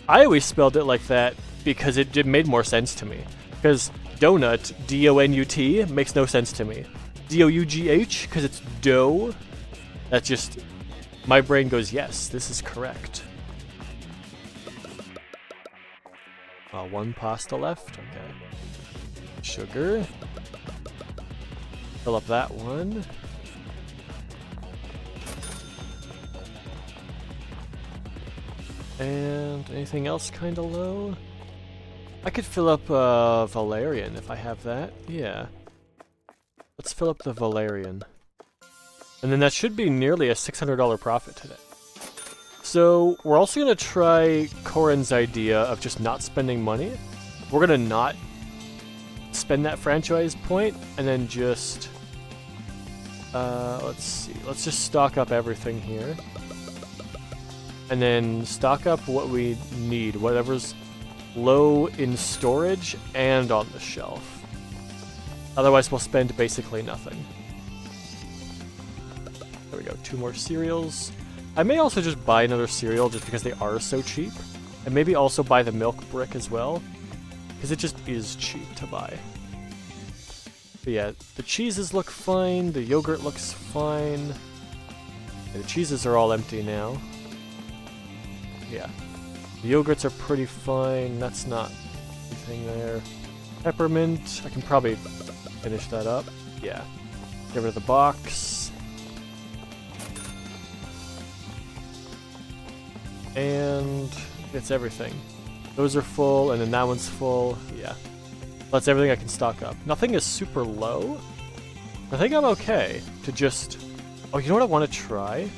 I always spelled it like that because it made more sense to me. Because donut, D-O-N-U-T, makes no sense to me. D-O-U-G-H, because it's dough. That's just, my brain goes, yes, this is correct. One pasta left, okay. Sugar. Fill up that one. And anything else kinda low? I could fill up Valerian if I have that. Yeah. Let's fill up the Valerian. And then that should be nearly a $600 profit today. So we're also gonna try Corin's idea of just not spending money. We're gonna not spend that franchise point and then just let's see. Let's just stock up everything here. And then stock up what we need, whatever's low in storage and on the shelf. Otherwise, we'll spend basically nothing. There we go, 2 more cereals. I may also just buy another cereal just because they are so cheap. And maybe also buy the milk brick as well, because it just is cheap to buy. But yeah, the cheeses look fine, the yogurt looks fine. Yeah, the cheeses are all empty now. Yeah. The yogurts are pretty fine, that's not anything there. Peppermint, I can probably finish that up. Yeah. Get rid of the box. And it's everything. Those are full, and then that one's full. Yeah. That's everything I can stock up. Nothing is super low. I think I'm okay to just... Oh, you know what I want to try?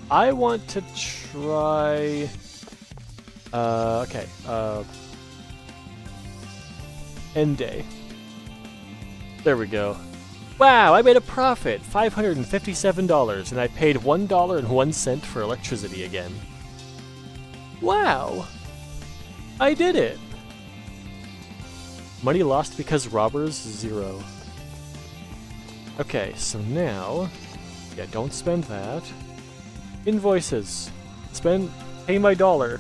I want to try... okay. End day. There we go. Wow, I made a profit! $557, and I paid $1.01 for electricity again. Wow! I did it! Money lost because robbers, 0. Okay, so now... Yeah, don't spend that. Invoices. Pay my dollar.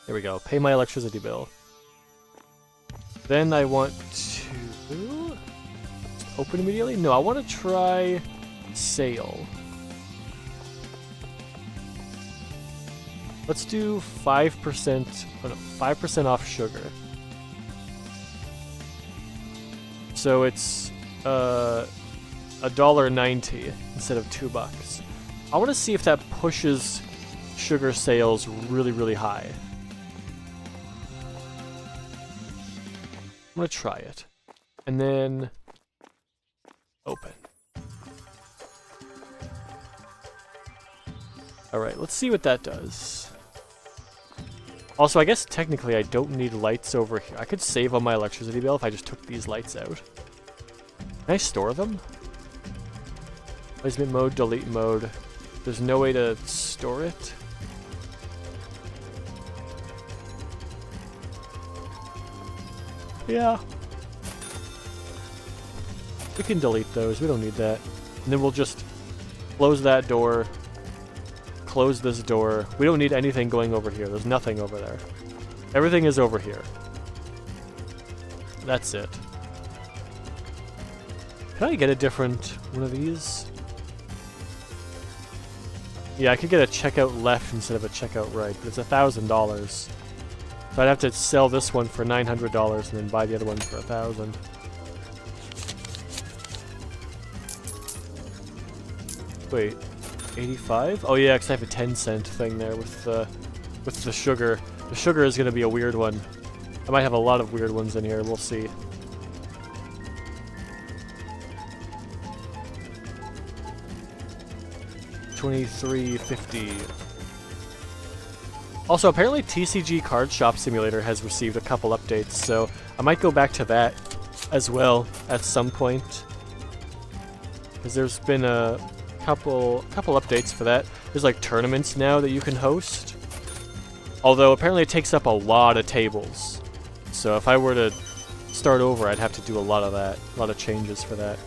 There we go, pay my electricity bill. Then I want to... Open immediately? No, I want to try... Sale. Let's do 5%, oh no, 5% off sugar. So it's $1.90 instead of $2. I want to see if that pushes sugar sales really, really high. I'm gonna try it. And then open. Alright, let's see what that does. Also, I guess technically I don't need lights over here. I could save on my electricity bill if I just took these lights out. Can I store them? Placement mode, delete mode. There's no way to store it? Yeah. We can delete those, we don't need that. And then we'll just close that door. Close this door. We don't need anything going over here. There's nothing over there. Everything is over here. That's it. Can I get a different one of these? Yeah, I could get a checkout left instead of a checkout right, but it's $1,000. So I'd have to sell this one for $900 and then buy the other one for $1,000. Wait. 85? Oh yeah, because I have a 10-cent thing there with the sugar. The sugar is going to be a weird one. I might have a lot of weird ones in here, we'll see. $23.50. Also, apparently TCG Card Shop Simulator has received a couple updates, so I might go back to that as well at some point. Because there's been a couple updates for that. There's like tournaments now that you can host. Although apparently it takes up a lot of tables. So if I were to start over, I'd have to do a lot of that. A lot of changes for that.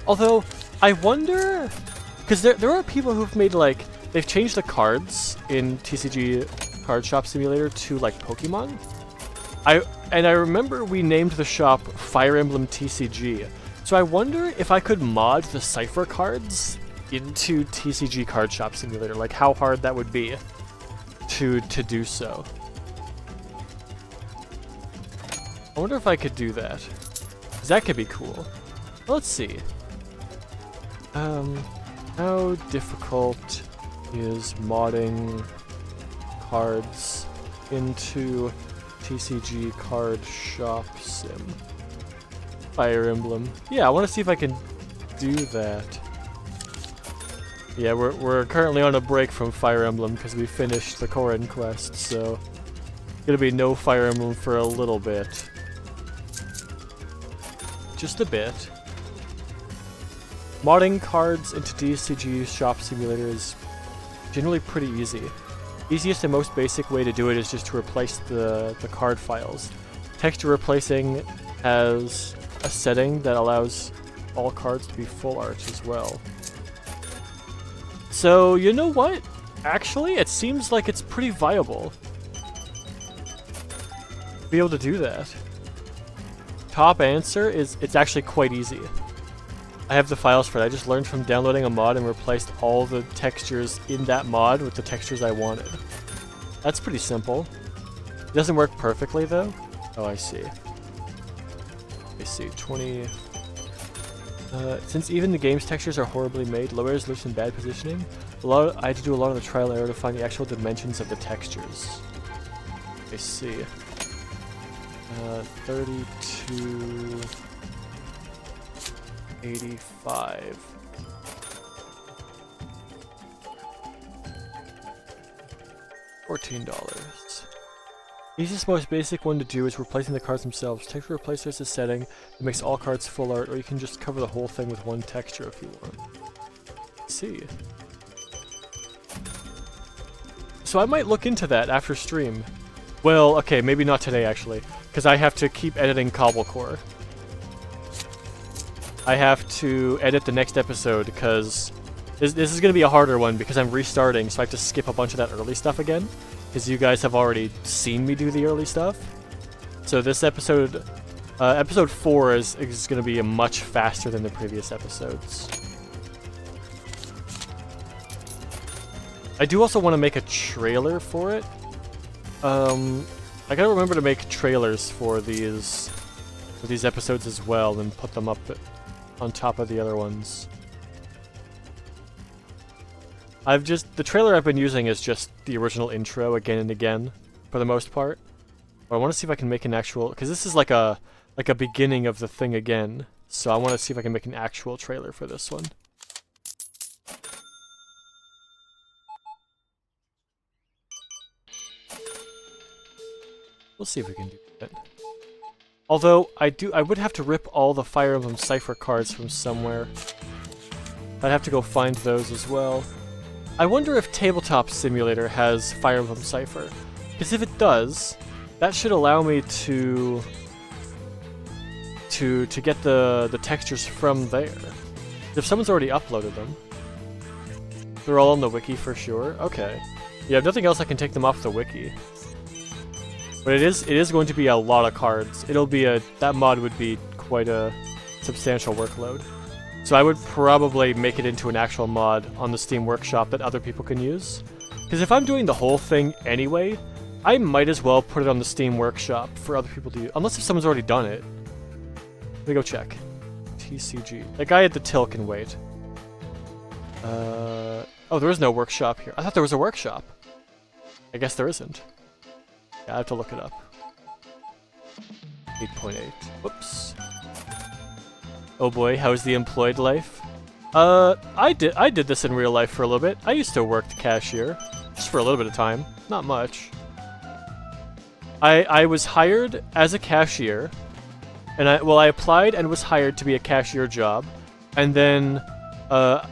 Although, I wonder... Because there are people who've made like... They've changed the cards in TCG Card Shop Simulator to like Pokemon. I remember we named the shop Fire Emblem TCG. So I wonder if I could mod the Cypher cards into TCG Card Shop Simulator, like how hard that would be to do so. I wonder if I could do that. 'Cause that could be cool. Let's see. How difficult is modding cards into TCG Card Shop Sim? Fire Emblem. Yeah, I want to see if I can do that. Yeah, we're currently on a break from Fire Emblem because we finished the Korin quest, so gonna be no Fire Emblem for a little bit. Just a bit. Modding cards into TCG Shop Simulator is generally pretty easy. Easiest and most basic way to do it is just to replace the card files. Texture replacing has a setting that allows all cards to be full art as well. So, you know what? Actually, it seems like it's pretty viable to be able to do that. Top answer is it's actually quite easy. I have the files for it. I just learned from downloading a mod and replaced all the textures in that mod with the textures I wanted. That's pretty simple. It doesn't work perfectly though. Oh, I see. I see, 20... since even the game's textures are horribly made, low resolution, bad positioning, I had to do a lot of the trial and error to find the actual dimensions of the textures. I see. 32... 85. $14. Easiest, most basic one to do is replacing the cards themselves. Texture replacer is a setting that makes all cards full art, or you can just cover the whole thing with one texture if you want. Let's see. So I might look into that after stream. Well, okay, maybe not today actually, because I have to keep editing Cobblecore. I have to edit the next episode because this is going to be a harder one because I'm restarting, so I have to skip a bunch of that early stuff again. Because you guys have already seen me do the early stuff. So this episode, episode 4 is going to be much faster than the previous episodes. I do also want to make a trailer for it. I gotta remember to make trailers for these episodes as well, and put them up on top of the other ones. The trailer I've been using is just the original intro again and again, for the most part. But I want to see if I can make an actual, because this is like a beginning of the thing again. So I want to see if I can make an actual trailer for this one. We'll see if we can do that. Although I would have to rip all the Fire Emblem Cypher cards from somewhere. I'd have to go find those as well. I wonder if Tabletop Simulator has Fire Emblem Cypher, because if it does, that should allow me to get the textures from there. If someone's already uploaded them, they're all on the wiki for sure. Okay, yeah, if nothing else, I can take them off the wiki. But it is going to be a lot of cards. That mod would be quite a substantial workload. So I would probably make it into an actual mod on the Steam Workshop that other people can use. Because if I'm doing the whole thing anyway, I might as well put it on the Steam Workshop for other people to use. Unless if someone's already done it. Let me go check. TCG. That guy at the till can wait. Oh, there is no workshop here. I thought there was a workshop. I guess there isn't. Yeah, I have to look it up. 8.8. Whoops. Oh boy, how's the employed life? I did this in real life for a little bit. I used to work the cashier. Just for a little bit of time. Not much. I was hired as a cashier. And I applied and was hired to be a cashier job. And then, I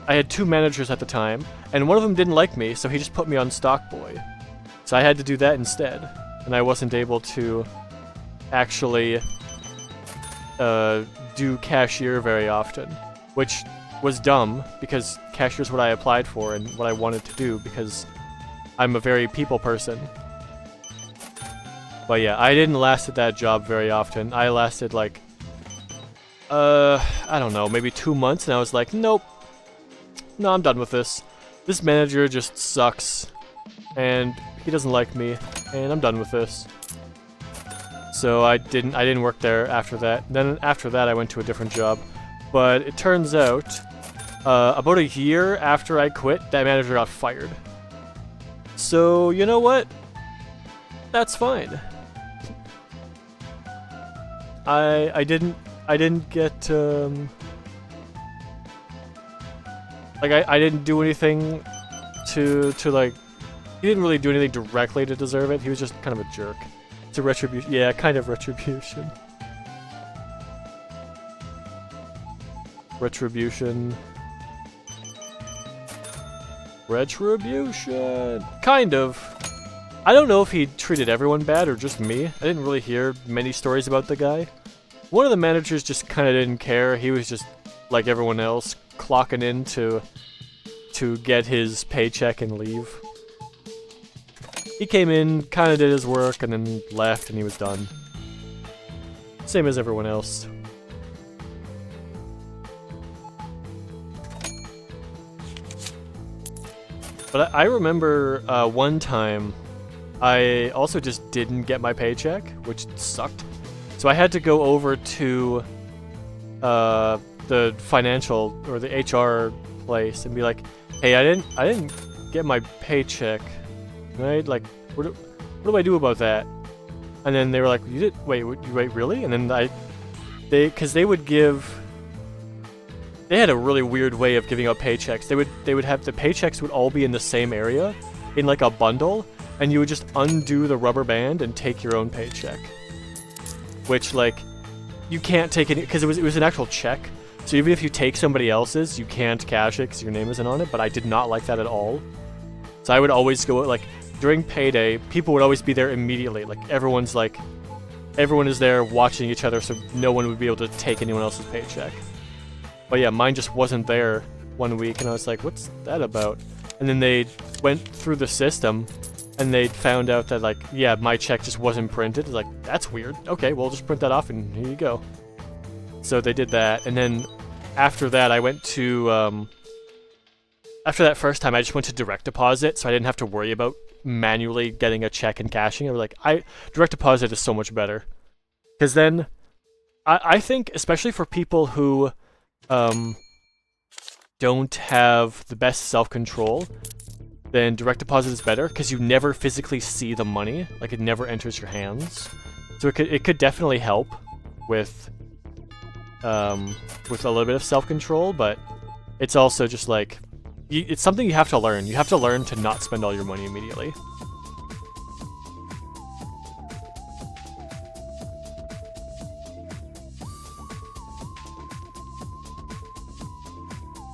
had 2 managers at the time. And one of them didn't like me, so he just put me on Stock Boy. So I had to do that instead, and I wasn't able to actually do cashier very often, which was dumb, because cashier's what I applied for and what I wanted to do, because I'm a very people person. But yeah, I didn't last at that job very often. I lasted like, I don't know, maybe 2 months, and I was like, nope. No, I'm done with this. This manager just sucks, and he doesn't like me, and I'm done with this. So I didn't work there after that. Then after that, I went to a different job. But it turns out, about a year after I quit, that manager got fired. So you know what? That's fine. I didn't get like I didn't do anything to like. He didn't really do anything directly to deserve it. He was just kind of a jerk. It's a retribution. Yeah, kind of retribution. Retribution. Retribution! Kind of. I don't know if he treated everyone bad or just me. I didn't really hear many stories about the guy. One of the managers just kind of didn't care. He was just, like everyone else, clocking in to get his paycheck and leave. He came in, kind of did his work, and then left, and he was done. Same as everyone else. But I remember one time, I also just didn't get my paycheck, which sucked. So I had to go over to the financial or the HR place and be like, "Hey, I didn't get my paycheck." Right? Like, what do I do about that? And then they were like, "You did? Wait, really?" And then because they would give. They had a really weird way of giving out paychecks. They would have the paychecks would all be in the same area, in like a bundle, and you would just undo the rubber band and take your own paycheck. Which like, you can't take it because it was an actual check. So even if you take somebody else's, you can't cash it because your name isn't on it. But I did not like that at all. So I would always go like. During payday, people would always be there immediately. Like, everyone is there watching each other, so no one would be able to take anyone else's paycheck. But yeah, mine just wasn't there one week, and I was like, what's that about? And then they went through the system, and they found out that, like, yeah, my check just wasn't printed. Like, that's weird. Okay, well, just print that off, and here you go. So they did that, and then after that, I went to, after that first time, I just went to direct deposit, so I didn't have to worry about manually getting a check and cashing. I was like, direct deposit is so much better. Because then, I think, especially for people who don't have the best self-control, then direct deposit is better, because you never physically see the money. Like, it never enters your hands. So it could definitely help with a little bit of self-control, but it's also just like, it's something you have to learn. You have to learn to not spend all your money immediately.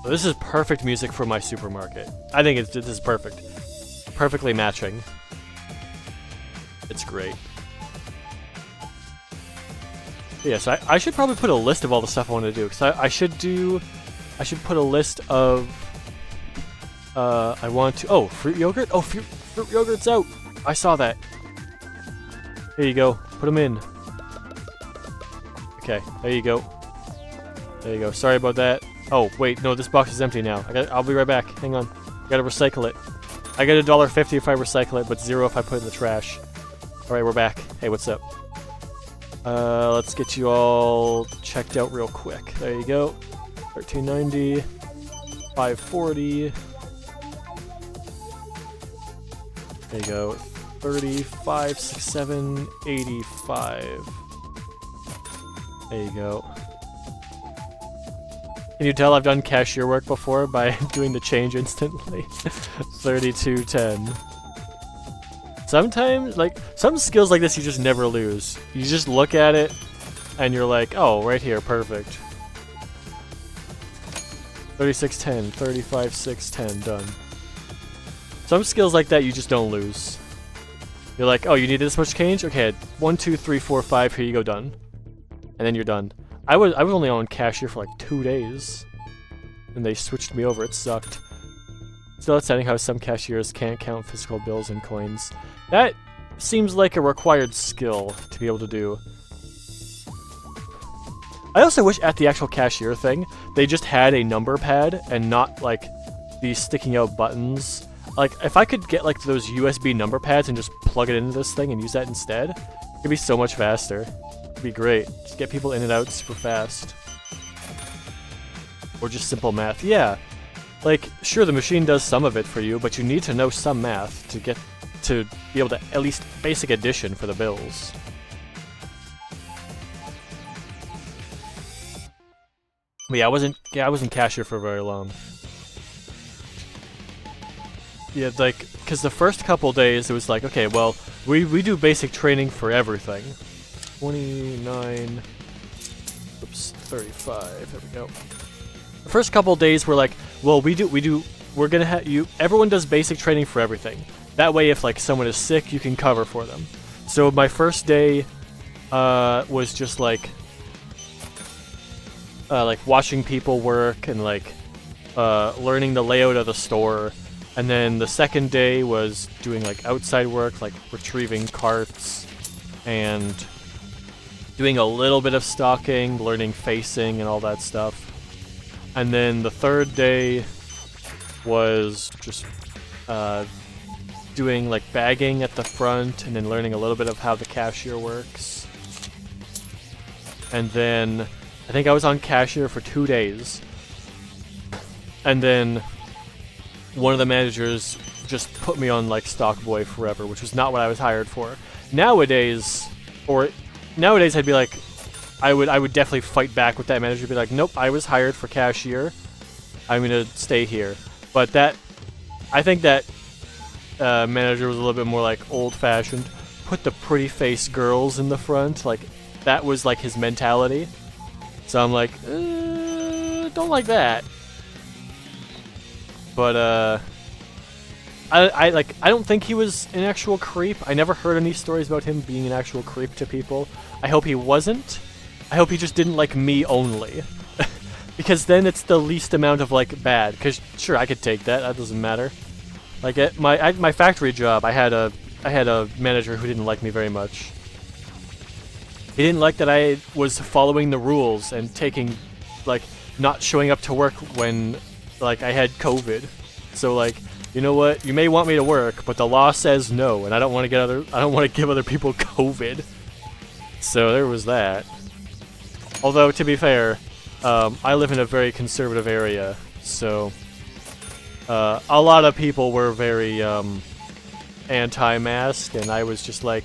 So this is perfect music for my supermarket. I think this is perfect. Perfectly matching. It's great. Yeah, so I should probably put a list of all the stuff I want to do, because I should put a list of, I want to, oh, fruit yogurt? Oh, fruit yogurt's out! I saw that. Here you go, put them in. Okay, there you go. There you go, sorry about that. Oh, wait, no, this box is empty now. I'll be right back, hang on. I gotta recycle it. I get $1.50 if I recycle it, but $0 if I put it in the trash. Alright, we're back. Hey, what's up? Let's get you all checked out real quick. There you go. $13.90, $5.40. There you go. 35, 67, 85. There you go. Can you tell I've done cashier work before by doing the change instantly? 32.10. Sometimes, like, some skills like this you just never lose. You just look at it, and you're like, oh, right here, perfect. 36.10, 35.6.10, done. Some skills like that you just don't lose. You're like, oh, you need this much change? Okay, 1, 2, 3, 4, 5, here you go, done. And then you're done. I was only on cashier for like 2 days. And they switched me over, it sucked. Still upsetting how some cashiers can't count physical bills and coins. That seems like a required skill to be able to do. I also wish at the actual cashier thing, they just had a number pad and not like these sticking out buttons. Like, if I could get like those USB number pads and just plug it into this thing and use that instead, it'd be so much faster. It'd be great. Just get people in and out super fast. Or just simple math. Yeah. Like, sure, the machine does some of it for you, but you need to know some math to get to be able to at least basic addition for the bills. But yeah, I wasn't cashier for very long. Yeah, like, because the first couple days it was like, okay, well, we do basic training for everything. 29, oops, 35, there we go. The first couple days were like, well, we're gonna have you, everyone does basic training for everything. That way, if like someone is sick, you can cover for them. So my first day was just like watching people work and like learning the layout of the store. And then the second day was doing like outside work, like retrieving carts and doing a little bit of stocking, learning facing and all that stuff. And then the third day was just doing like bagging at the front and then learning a little bit of how the cashier works. And then I think I was on cashier for 2 days. And then one of the managers just put me on like stock boy forever, which was not what I was hired for. Nowadays I'd be like, I would definitely fight back with that manager, be like, nope, I was hired for cashier, I'm gonna stay here. But I think that manager was a little bit more like old-fashioned, put the pretty face girls in the front, like that was like his mentality. So I'm like, don't like that. But I don't think he was an actual creep. I never heard any stories about him being an actual creep to people. I hope he wasn't. I hope he just didn't like me only. Because then it's the least amount of like bad. Because sure, I could take that. That doesn't matter. Like at my factory job, I had a manager who didn't like me very much. He didn't like that I was following the rules and taking, like, not showing up to work when, like, I had COVID. So like, you know what? You may want me to work, but the law says no, and I don't want to give other people COVID. So there was that. Although to be fair, I live in a very conservative area, so a lot of people were very anti-mask, and I was just like,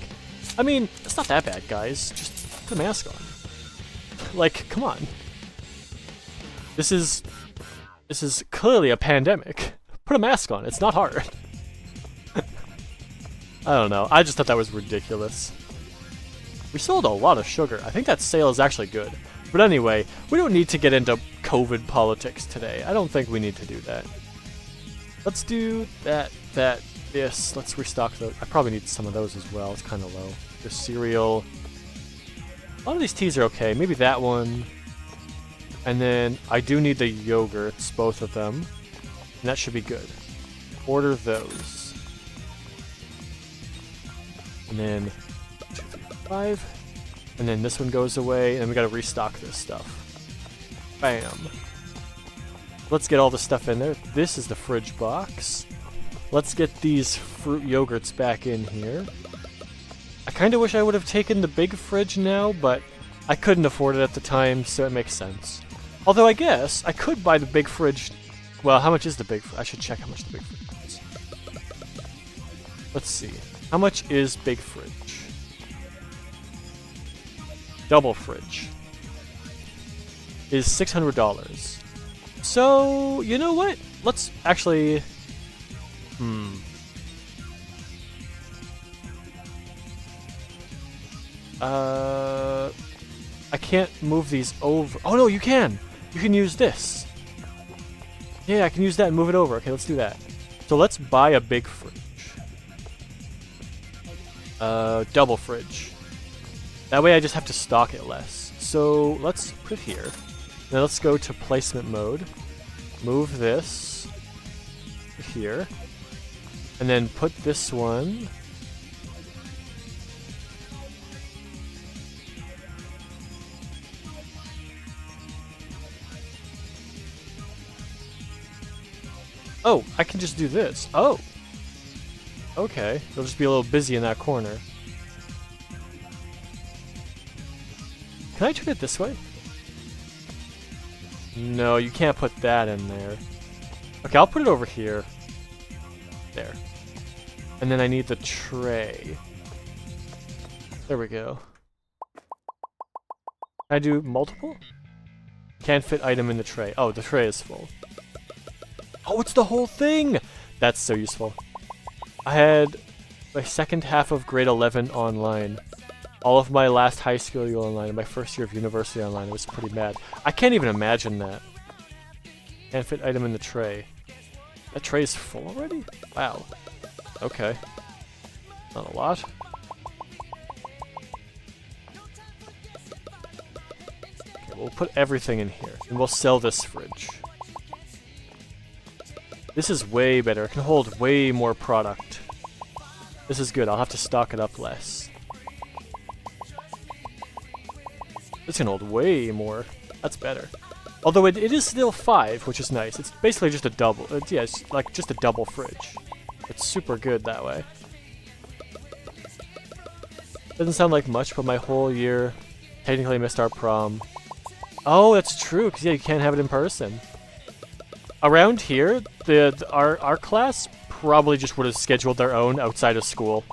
I mean, it's not that bad, guys. Just put a mask on. Like, come on. This is clearly a pandemic. Put a mask on. It's not hard. I don't know. I just thought that was ridiculous. We sold a lot of sugar. I think that sale is actually good. But anyway, we don't need to get into COVID politics today. I don't think we need to do that. Let's do this. Let's restock those. I probably need some of those as well. It's kind of low. The cereal. A lot of these teas are okay. Maybe that one. And then I do need the yogurts, both of them. And that should be good. Order those. And then 2, 3, 5. And then this one goes away, and then we gotta restock this stuff. Bam. Let's get all the stuff in there. This is the fridge box. Let's get these fruit yogurts back in here. I kinda wish I would have taken the big fridge now, but I couldn't afford it at the time, so it makes sense. Although I guess I could buy the big fridge. Well, how much is the big fridge? I should check how much the big fridge is. Let's see. How much is big fridge? Double fridge is $600. So, you know what? Let's actually... I can't move these over. Oh no, you can! You can use this. Yeah, I can use that and move it over. Okay, let's do that. So let's buy a big fridge. Double fridge. That way I just have to stock it less. So let's put it here. Now let's go to placement mode. Move this here. And then put this one. Oh, I can just do this. Oh. Okay. It'll just be a little busy in that corner. Can I turn it this way? No, you can't put that in there. Okay, I'll put it over here. There. And then I need the tray. There we go. Can I do multiple? Can't fit item in the tray. Oh, the tray is full. Oh, it's the whole thing! That's so useful. I had my second half of grade 11 online. All of my last high school year online, and my first year of university online. It was pretty bad. I can't even imagine that. Can't fit item in the tray. That tray is full already? Wow. Okay. Not a lot. Okay, we'll put everything in here, and we'll sell this fridge. This is way better. It can hold way more product. This is good. I'll have to stock it up less. This can hold way more. That's better. Although it is still 5, which is nice. It's basically just a double. Yeah, it's like just a double fridge. It's super good that way. Doesn't sound like much, but my whole year technically missed our prom. Oh, that's true, because yeah, you can't have it in person. Around here, our class probably just would have scheduled their own outside of school.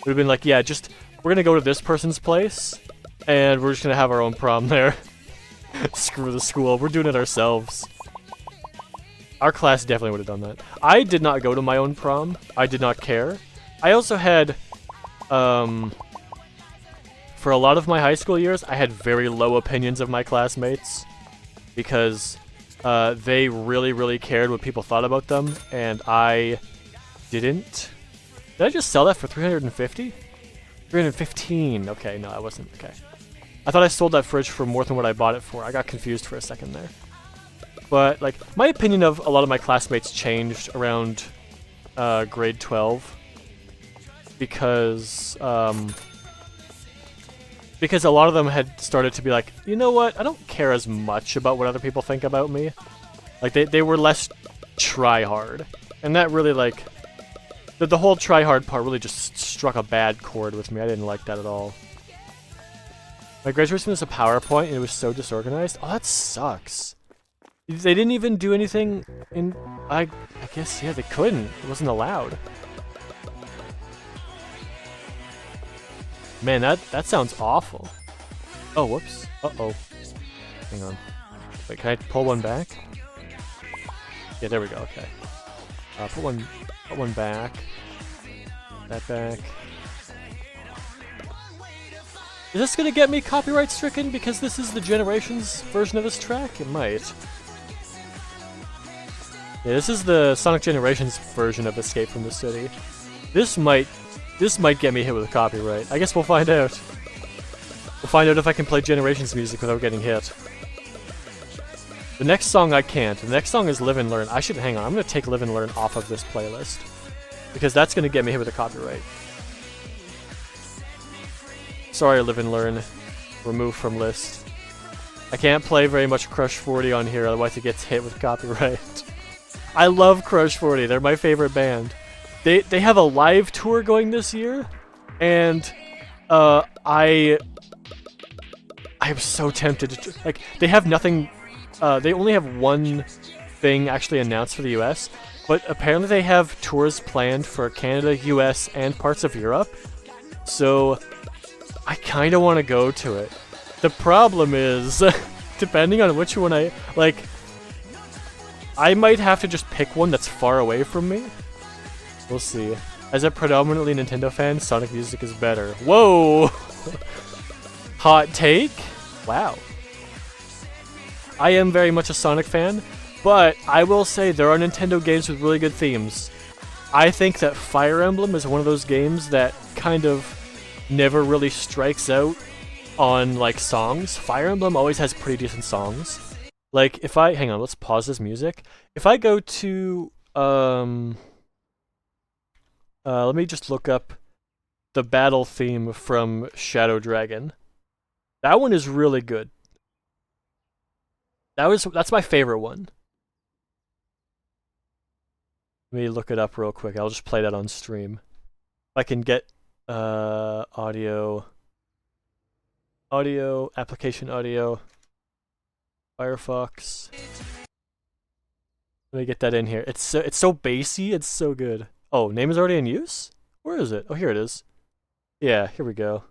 Would have been like, yeah, just we're gonna go to this person's place, and we're just gonna have our own prom there. Screw the school, we're doing it ourselves. Our class definitely would have done that. I did not go to my own prom. I did not care. I also had, for a lot of my high school years, I had very low opinions of my classmates because they really, really cared what people thought about them, and I didn't. Did I just sell that for 350? 315. Okay, no, I wasn't. Okay. I thought I sold that fridge for more than what I bought it for. I got confused for a second there. But, like, my opinion of a lot of my classmates changed around grade 12. Because a lot of them had started to be like, you know what, I don't care as much about what other people think about me. Like, they were less try hard. And that really, like, the whole try hard part really just struck a bad chord with me. I didn't like that at all. My graduation was a PowerPoint and it was so disorganized. Oh, that sucks. They didn't even do anything in... I guess, yeah, they couldn't. It wasn't allowed. Man, that sounds awful. Oh, whoops. Uh-oh. Hang on. Wait, can I pull one back? Yeah, there we go, okay. Put one back. That back. Is this gonna get me copyright stricken because this is the Generations version of this track? It might. Yeah, this is the Sonic Generations version of Escape from the City. This might get me hit with a copyright. I guess we'll find out. We'll find out if I can play Generations music without getting hit. The next song I can't. The next song is Live and Learn. Hang on, I'm gonna take Live and Learn off of this playlist. Because that's gonna get me hit with a copyright. Sorry, Live and Learn. Remove from list. I can't play very much Crush 40 on here, otherwise it gets hit with copyright. I love Crush 40, they're my favorite band. They have a live tour going this year, and I'm so tempted to, like, they have nothing, they only have one thing actually announced for the US, but apparently they have tours planned for Canada, US, and parts of Europe, so I kinda want to go to it. The problem is, depending on which one I might have to just pick one that's far away from me. We'll see. As a predominantly Nintendo fan, Sonic music is better. Whoa! Hot take? Wow. I am very much a Sonic fan, but I will say there are Nintendo games with really good themes. I think that Fire Emblem is one of those games that kind of never really strikes out on, like, songs. Fire Emblem always has pretty decent songs. Like, if I... Hang on, let's pause this music. If I go to, let me just look up the battle theme from Shadow Dragon. That one is really good. That's my favorite one. Let me look it up real quick. I'll just play that on stream. If I can get audio, application audio, Firefox. Let me get that in here. It's so bassy. It's so good. Oh, name is already in use? Where is it? Oh, here it is. Yeah, here we go.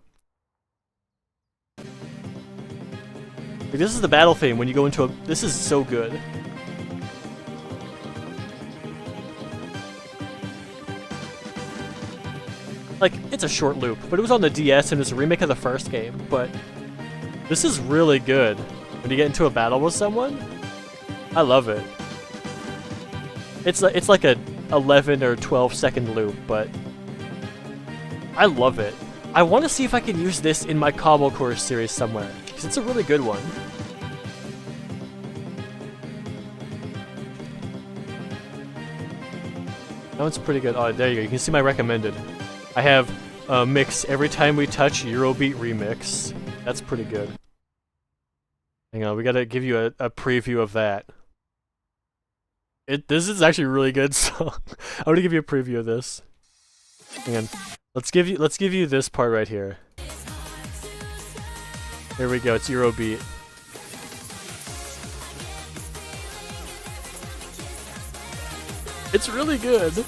Like, this is the battle theme when you go into a... This is so good. Like, it's a short loop, but it was on the DS and it's a remake of the first game, but this is really good. When you get into a battle with someone, I love it. It's like a 11 or 12 second loop, but I love it. I want to see if I can use this in my Combo Course series somewhere, because it's a really good one. That one's pretty good. Oh, there you go. You can see my recommended. I have a mix Every Time We Touch Eurobeat remix. That's pretty good. Hang on, we gotta give you a preview of that. This is actually a really good song. I'm gonna give you a preview of this. Hang on. Let's give you this part right here. Here we go, it's Eurobeat. It's really good.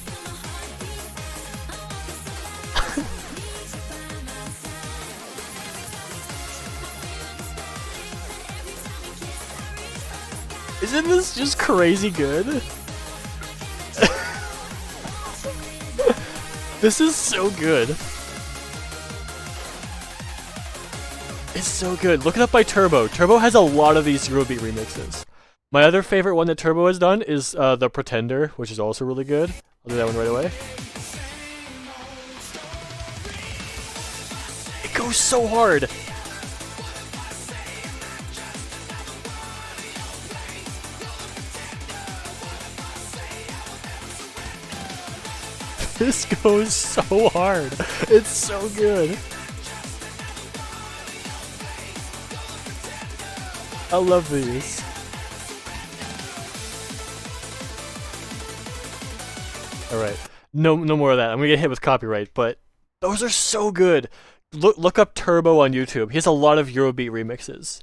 Isn't this just crazy good? This is so good. It's so good. Look it up by Turbo. Turbo has a lot of these Eurobeat remixes. My other favorite one that Turbo has done is The Pretender, which is also really good. I'll do that one right away. It goes so hard. This goes so hard. It's so good. I love these. Alright. No more of that. I'm gonna get hit with copyright, but those are so good. Look up Turbo on YouTube. He has a lot of Eurobeat remixes.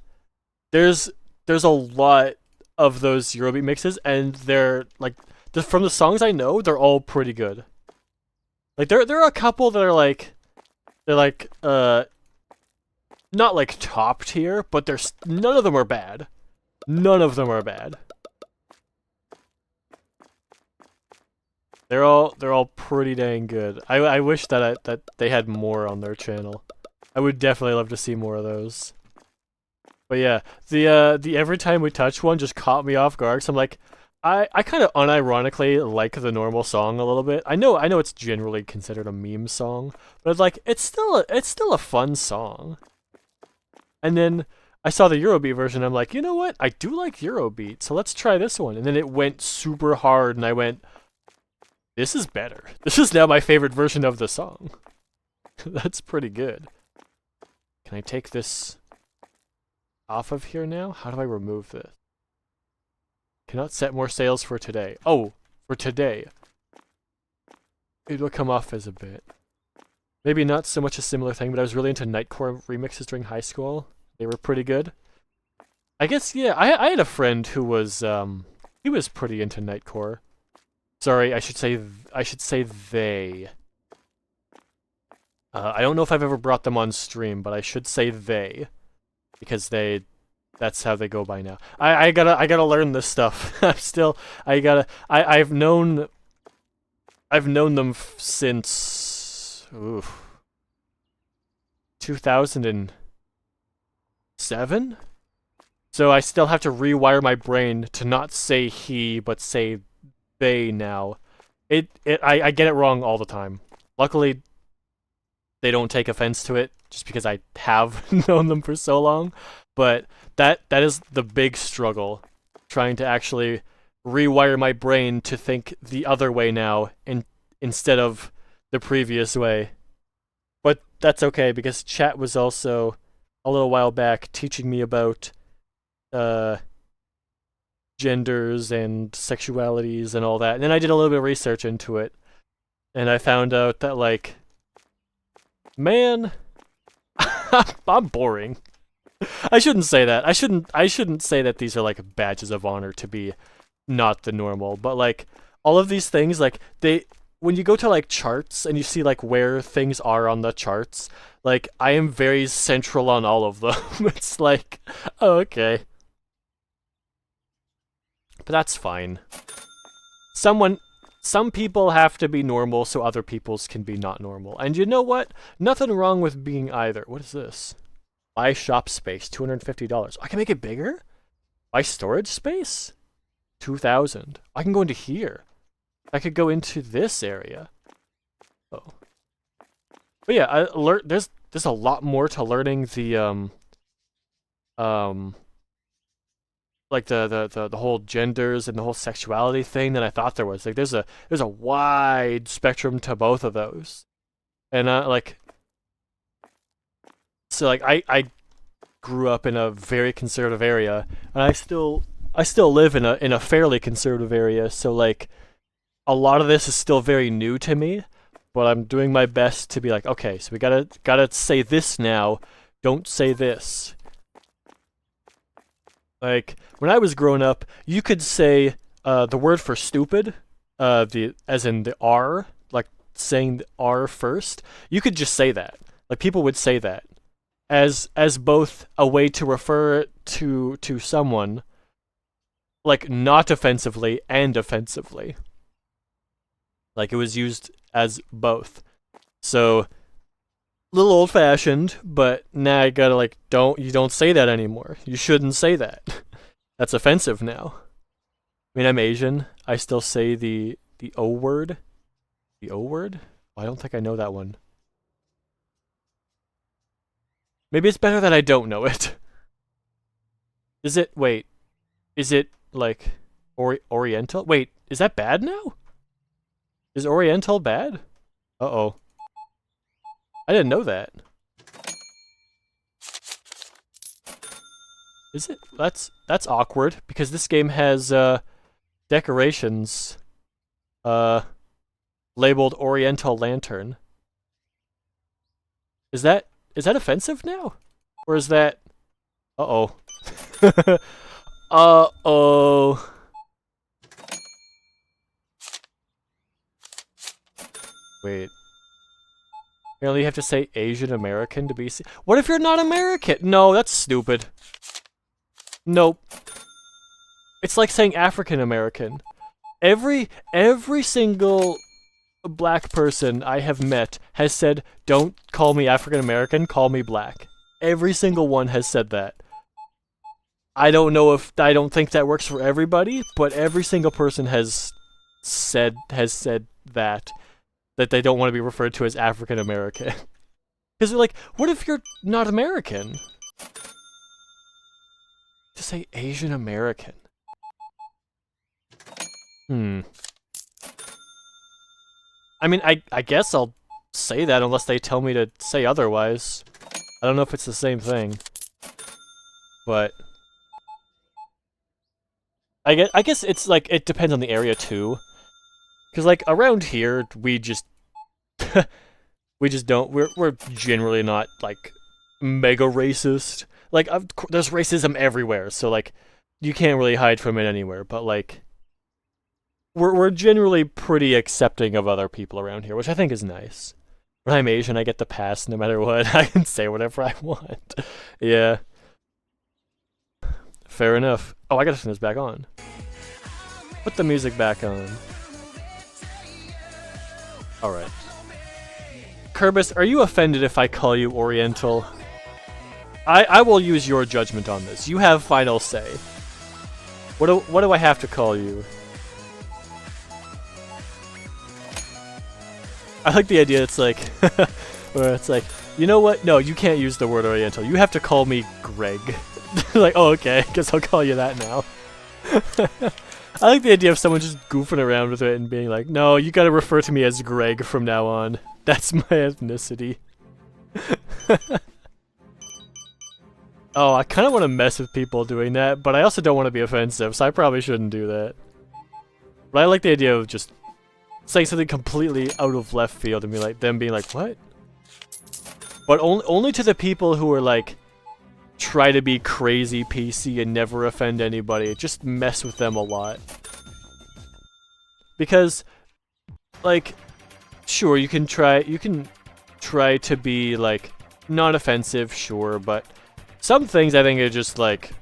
There's a lot of those Eurobeat mixes, and they're like from the songs I know, they're all pretty good. Like there are a couple that are like not like top tier, but there's none of them are bad. None of them are bad. They're all pretty dang good. I wish that that they had more on their channel. I would definitely love to see more of those. But yeah, the every time we touch one just caught me off guard. So I'm like, I kind of unironically like the normal song a little bit. I know it's generally considered a meme song, but it's like it's still a fun song. And then I saw the Eurobeat version. I'm like, you know what? I do like Eurobeat, so let's try this one. And then it went super hard, and I went, this is better. This is now my favorite version of the song. That's pretty good. Can I take this off of here now? How do I remove this? Cannot set more sails for today. Oh, for today. It will come off as a bit. Maybe not so much a similar thing, but I was really into Nightcore remixes during high school. They were pretty good. I guess, yeah, I had a friend who was, he was pretty into Nightcore. Sorry, I should say they. I don't know if I've ever brought them on stream, but I should say they, because that's how they go by now. I gotta learn this stuff. I've known them since 2007. So I still have to rewire my brain to not say he, but say they now. I get it wrong all the time. Luckily, they don't take offense to it just because I have known them for so long. But that is the big struggle, trying to actually rewire my brain to think the other way now instead of the previous way. But that's okay, because chat was also a little while back teaching me about genders and sexualities and all that. And then I did a little bit of research into it, and I found out that, like, man, I'm boring. I shouldn't say that. I shouldn't say that these are like badges of honor to be not the normal, but like all of these things, like when you go to like charts and you see like where things are on the charts, like I am very central on all of them. It's like, oh, okay. But that's fine. Some people have to be normal so other people's can be not normal. And you know what? Nothing wrong with being either. What is this? Buy shop space, $250. I can make it bigger? Buy storage space? 2,000. I can go into here. I could go into this area. Oh. But yeah, there's a lot more to learning the like the whole genders and the whole sexuality thing than I thought there was. Like there's a wide spectrum to both of those. And like so like I grew up in a very conservative area, and I still live in a fairly conservative area, so like a lot of this is still very new to me, but I'm doing my best to be like, okay, so we gotta say this now, don't say this. Like when I was growing up, you could say the word for stupid, as in the R, like saying the R first. You could just say that. Like people would say that as both a way to refer to someone, like not offensively and offensively. Like it was used as both. So a little old-fashioned, but now I gotta like you don't say that anymore. You shouldn't say that. That's offensive now. I mean, I'm Asian. I still say the O word. The O word? I don't think I know that one. Maybe it's better that I don't know it. Is it like Oriental? Wait, is that bad now? Is Oriental bad? Uh-oh. I didn't know that. Is it? That's awkward, because this game has decorations. labeled Oriental Lantern. Is that offensive now? Or is that... Uh-oh. Uh-oh. Wait. Apparently you have to say Asian American to be... What if you're not American? No, that's stupid. Nope. It's like saying African American. Every single black person I have met has said, don't call me African American, call me black. Every single one has said that. I don't think that works for everybody, but every single person has said that they don't want to be referred to as African American. Because they're like, what if you're not American? To say Asian American. I mean, I guess I'll say that unless they tell me to say otherwise. I don't know if it's the same thing. But... I guess it's like, it depends on the area too. Because like, around here, we just don't, we're generally not like mega racist. Like, there's racism everywhere, so like, you can't really hide from it anywhere, but like, we're generally pretty accepting of other people around here, which I think is nice. When I'm Asian, I get the pass no matter what. I can say whatever I want. Yeah. Fair enough. Oh, I gotta turn this back on. Put the music back on. Alright. Kerbis, are you offended if I call you Oriental? I will use your judgment on this. You have final say. What do I have to call you? I like the idea it's like, where it's like, you know what? No, you can't use the word Oriental. You have to call me Greg. Like, oh, okay, guess I'll call you that now. I like the idea of someone just goofing around with it and being like, no, you gotta refer to me as Greg from now on. That's my ethnicity. Oh, I kind of want to mess with people doing that, but I also don't want to be offensive, so I probably shouldn't do that. But I like the idea of just saying something completely out of left field and be like, them being like, what? But only to the people who are like, try to be crazy PC and never offend anybody. Just mess with them a lot. Because, like, sure, you can try to be, like, non-offensive, sure, but some things I think are just, like,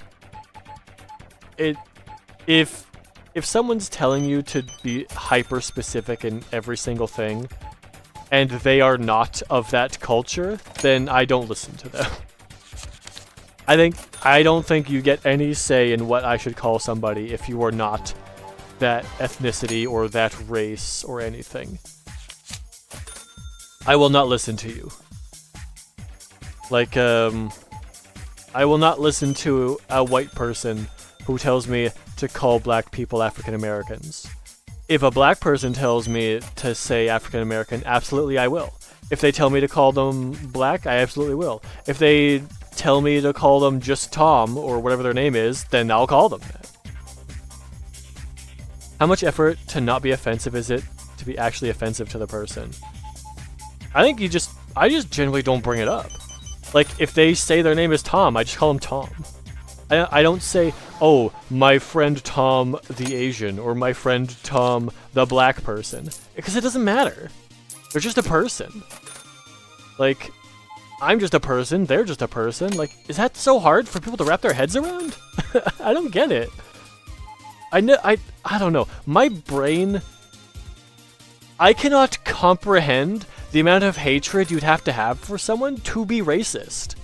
if someone's telling you to be hyper-specific in every single thing, and they are not of that culture, then I don't listen to them. I don't think you get any say in what I should call somebody if you are not that ethnicity or that race or anything. I will not listen to you. Like, I will not listen to a white person who tells me to call black people African Americans. If a black person tells me to say African American, absolutely I will. If they tell me to call them black, I absolutely will. If they tell me to call them just Tom, or whatever their name is, then I'll call them that. How much effort to not be offensive is it to be actually offensive to the person? I think I just generally don't bring it up. Like, if they say their name is Tom, I just call them Tom. I don't say, oh, my friend Tom the Asian, or my friend Tom the black person. Because it doesn't matter. They're just a person. Like, I'm just a person, they're just a person. Like, is that so hard for people to wrap their heads around? I don't get it. I don't know. My brain... I cannot comprehend the amount of hatred you'd have to have for someone to be racist.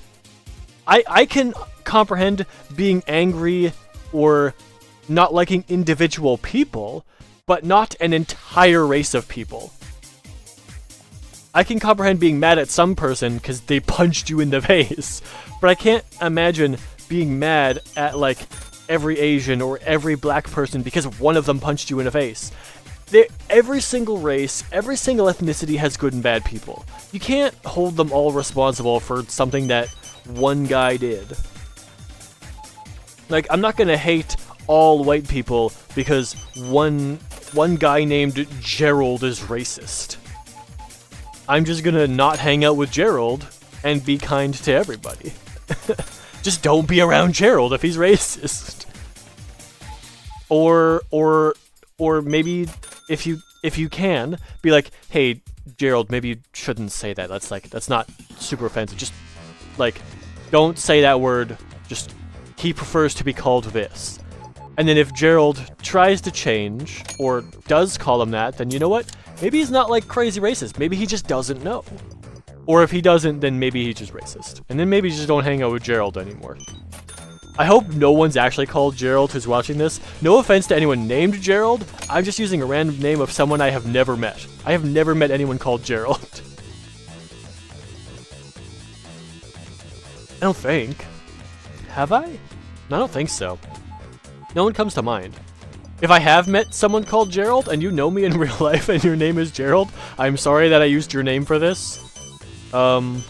I can comprehend being angry or not liking individual people, but not an entire race of people. I can comprehend being mad at some person because they punched you in the face, but I can't imagine being mad at, like, every Asian or every black person because one of them punched you in the face. Every single race, every single ethnicity has good and bad people. You can't hold them all responsible for something that one guy did. Like, I'm not gonna hate all white people because one one guy named Gerald is racist. I'm just gonna not hang out with Gerald and be kind to everybody. Just don't be around Gerald if he's racist. Or maybe if you can be like, hey Gerald, maybe you shouldn't say that. That's not super offensive. Just like, don't say that word. Just, he prefers to be called this. And then if Gerald tries to change or does call him that, then you know what? Maybe he's not like crazy racist. Maybe he just doesn't know. Or if he doesn't, then maybe he's just racist. And then maybe you just don't hang out with Gerald anymore. I hope no one's actually called Gerald who's watching this. No offense to anyone named Gerald. I'm just using a random name of someone I have never met. I have never met anyone called Gerald. I don't think. Have I? I don't think so. No one comes to mind. If I have met someone called Gerald and you know me in real life and your name is Gerald, I'm sorry that I used your name for this. I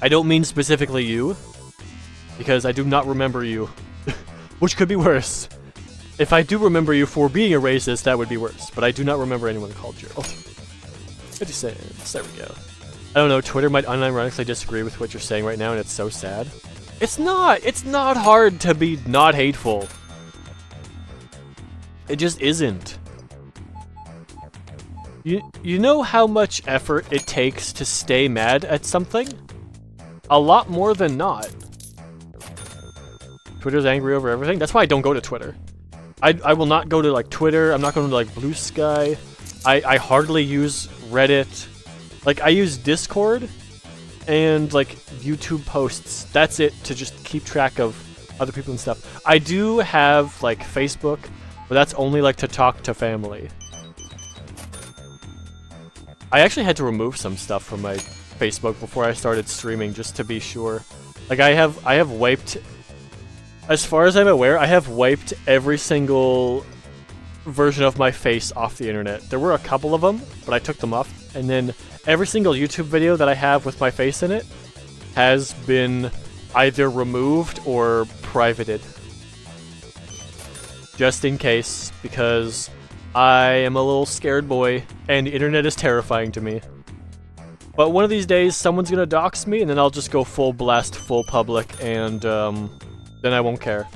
don't mean specifically you, because I do not remember you, which could be worse. If I do remember you for being a racist, that would be worse, but I do not remember anyone called Gerald. 50 cents, there we go. I don't know, Twitter might unironically disagree with what you're saying right now, and it's so sad. It's not hard to be not hateful. It just isn't. You know how much effort it takes to stay mad at something? A lot more than not. Twitter's angry over everything? That's why I don't go to Twitter. I will not go to like Twitter, I'm not going to like Blue Sky. I hardly use Reddit. Like, I use Discord and like YouTube posts. That's it, to just keep track of other people and stuff. I do have like Facebook, but that's only like to talk to family. I actually had to remove some stuff from my Facebook before I started streaming just to be sure. Like, I have wiped, as far as I'm aware, I have wiped every single version of my face off the internet. There were a couple of them, but I took them off, and then every single YouTube video that I have with my face in it has been either removed or privated. Just in case, because I am a little scared boy, and the internet is terrifying to me. But one of these days, someone's gonna dox me, and then I'll just go full blast, full public, and then I won't care.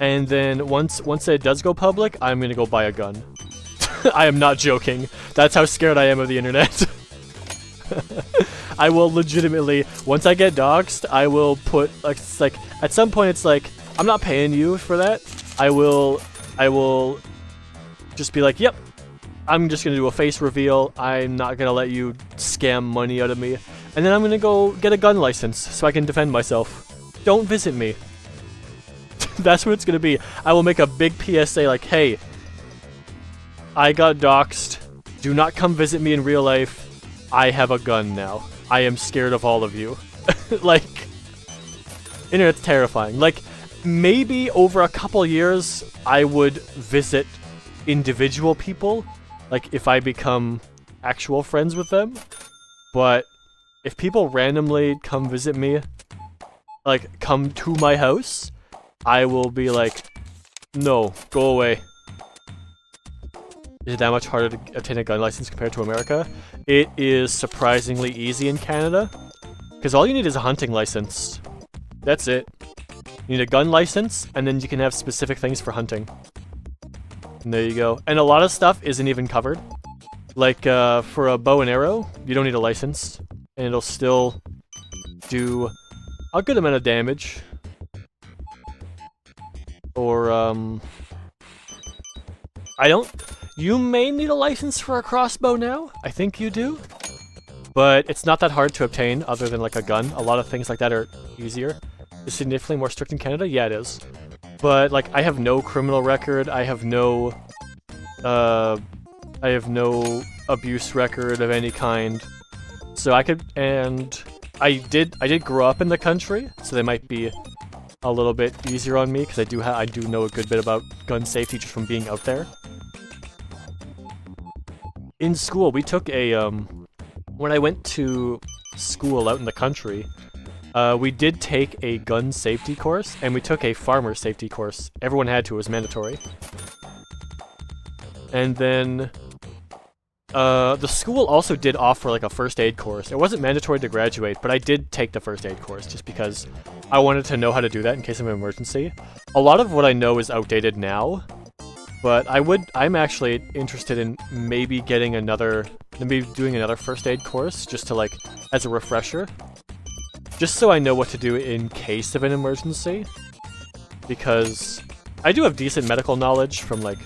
And then once it does go public, I'm gonna go buy a gun. I am not joking. That's how scared I am of the internet. I will legitimately, once I get doxxed, I will put, like, it's like, at some point it's like, I'm not paying you for that. I will just be like, yep, I'm just gonna do a face reveal. I'm not gonna let you scam money out of me. And then I'm gonna go get a gun license so I can defend myself. Don't visit me. That's what it's gonna be. I will make a big PSA like, hey, I got doxxed. Do not come visit me in real life. I have a gun now. I am scared of all of you. Like, internet's terrifying. Like, maybe over a couple years, I would visit individual people. Like, if I become actual friends with them. But if people randomly come visit me, like, come to my house, I will be like, no, go away. Is it that much harder to obtain a gun license compared to America? It is surprisingly easy in Canada, because all you need is a hunting license. That's it. You need a gun license, and then you can have specific things for hunting. And there you go. And a lot of stuff isn't even covered. Like, for a bow and arrow, you don't need a license, and it'll still do a good amount of damage. Or, you may need a license for a crossbow now. I think you do. But it's not that hard to obtain other than like a gun. A lot of things like that are easier. Is it significantly more strict in Canada? Yeah, it is. But like, I have no criminal record. I have no abuse record of any kind. So I could, and I did grow up in the country, so they might be a little bit easier on me because I do know a good bit about gun safety just from being out there. In school, we took a when I went to school out in the country, We did take a gun safety course, and we took a farmer safety course. Everyone had to, it was mandatory. And then the school also did offer like a first aid course. It wasn't mandatory to graduate, but I did take the first aid course just because I wanted to know how to do that in case of an emergency. A lot of what I know is outdated now, but I'm actually interested in maybe doing another first aid course just to like, as a refresher. Just so I know what to do in case of an emergency. Because I do have decent medical knowledge from like,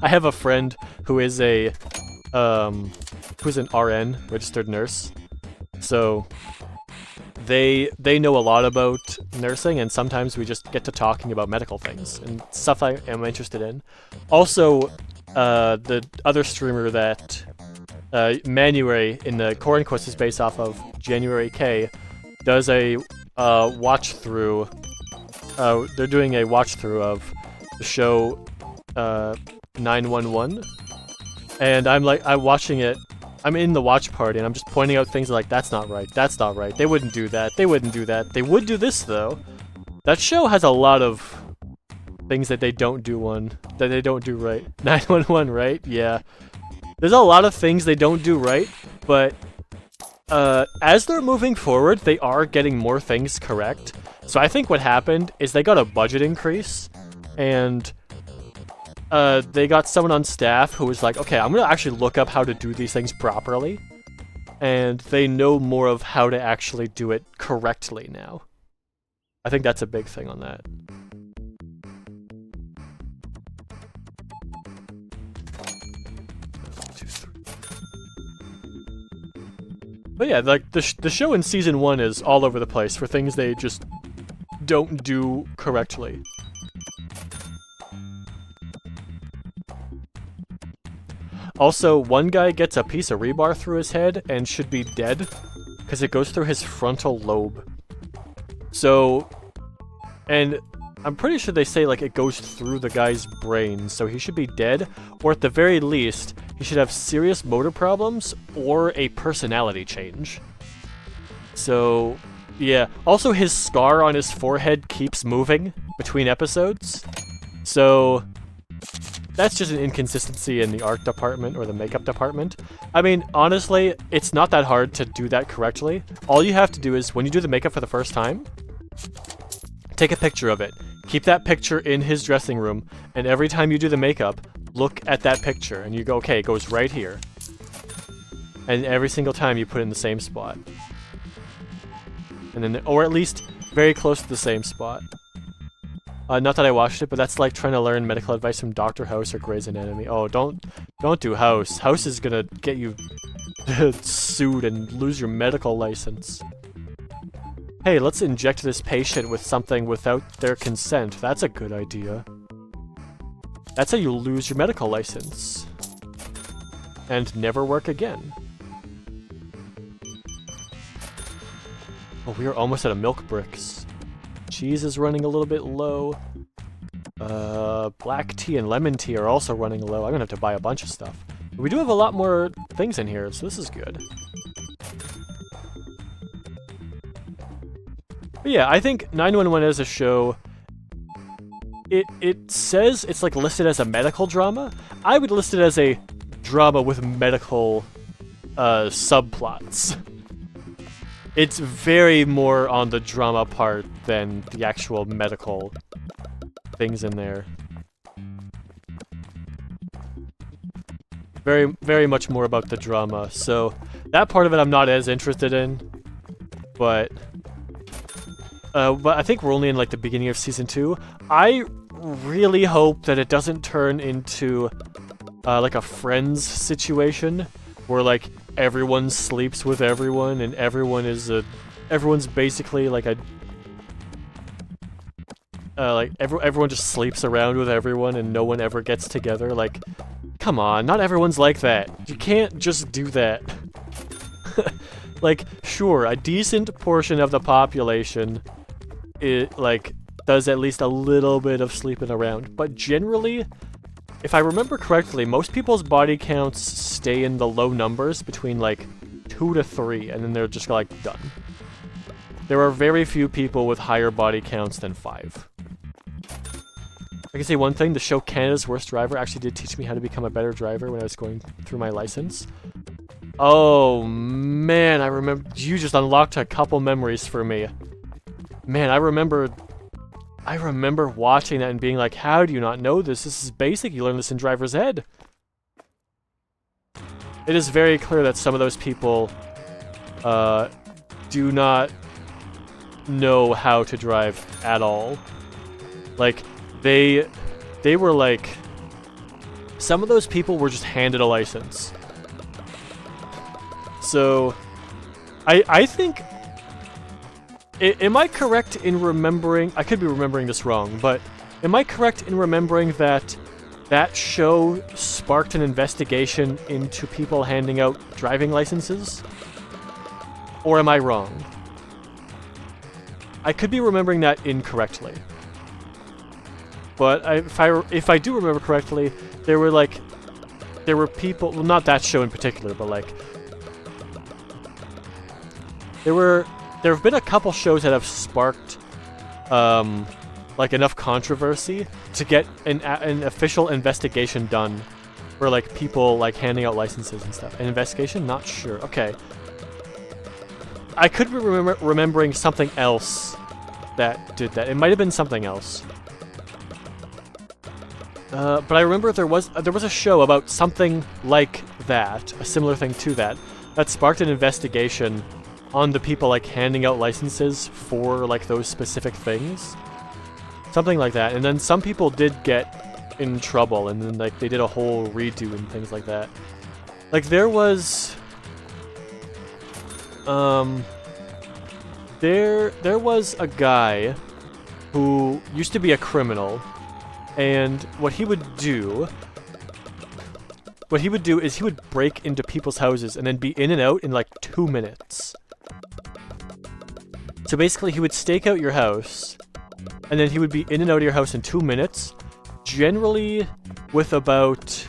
I have a friend who is who's an RN, registered nurse. So they know a lot about nursing, and sometimes we just get to talking about medical things and stuff I am interested in. Also, the other streamer that Manuary in the Corn Quest is based off of, January K, does a watch through. They're doing a watch through of the show 911, and I'm watching it. I'm in the watch party, and I'm just pointing out things like, that's not right, that's not right, they wouldn't do that, they wouldn't do that, they would do this though. That show has a lot of things that they don't do right. 911, right? Yeah. There's a lot of things they don't do right, but as they're moving forward, they are getting more things correct. So I think what happened is they got a budget increase, and they got someone on staff who was like, okay, I'm gonna actually look up how to do these things properly, and they know more of how to actually do it correctly now. I think that's a big thing on that. But yeah, like the show in season 1 is all over the place for things they just don't do correctly. Also, one guy gets a piece of rebar through his head and should be dead because it goes through his frontal lobe. So, and I'm pretty sure they say like it goes through the guy's brain, so he should be dead, or at the very least, he should have serious motor problems or a personality change. So, yeah. Also, his scar on his forehead keeps moving between episodes, so that's just an inconsistency in the art department or the makeup department. I mean, honestly, it's not that hard to do that correctly. All you have to do is, when you do the makeup for the first time, take a picture of it. Keep that picture in his dressing room, and every time you do the makeup, look at that picture, and you go, okay, it goes right here. And every single time you put it in the same spot. And then, or at least very close to the same spot. Not that I watched it, but that's like trying to learn medical advice from Dr. House or Grey's Anatomy. Oh, don't do House. House is gonna get you sued and lose your medical license. Hey, let's inject this patient with something without their consent. That's a good idea. That's how you lose your medical license. And never work again. Oh, we are almost out of milk bricks. Cheese is running a little bit low. Black tea and lemon tea are also running low. I'm gonna have to buy a bunch of stuff. But we do have a lot more things in here, so this is good. But yeah, I think 911 as a show, it says it's like listed as a medical drama. I would list it as a drama with medical subplots. It's very more on the drama part than the actual medical things in there. Very, very much more about the drama, so that part of it I'm not as interested in, but I think we're only in like the beginning of season 2. I really hope that it doesn't turn into like a Friends situation where like everyone sleeps with everyone and everyone's basically like a everyone just sleeps around with everyone and no one ever gets together. Like, come on, not everyone's like that. You can't just do that. Like, sure, a decent portion of the population does at least a little bit of sleeping around, but generally, if I remember correctly, most people's body counts stay in the low numbers between like 2 to 3, and then they're just like done. there are very few people with higher body counts than 5. I can say one thing, the show Canada's Worst Driver actually did teach me how to become a better driver when I was going through my license. Oh man, I remember, you just unlocked a couple memories for me. Man, I remember watching that and being like, how do you not know this? This is basic, you learn this in driver's ed. It is very clear that some of those people do not know how to drive at all. Like, they were like, some of those people were just handed a license. So, I think, am I correct in remembering, I could be remembering this wrong, but am I correct in remembering that that show sparked an investigation into people handing out driving licenses? Or am I wrong? I could be remembering that incorrectly. But if I do remember correctly, there were people, well, not that show in particular, but like, there have been a couple shows that have sparked, like enough controversy to get an official investigation done, for like people like handing out licenses and stuff. An investigation? Not sure. Okay. I could be remembering something else that did that. It might have been something else. But I remember there was a show about something like that, a similar thing to that, that sparked an investigation on the people like handing out licenses for like those specific things. Something like that. And then some people did get in trouble, and then like they did a whole redo and things like that. Like there was there was a guy who used to be a criminal, and what he would do is he would break into people's houses and then be in and out in like 2 minutes. So basically he would stake out your house, and then he would be in and out of your house in 2 minutes, generally with about,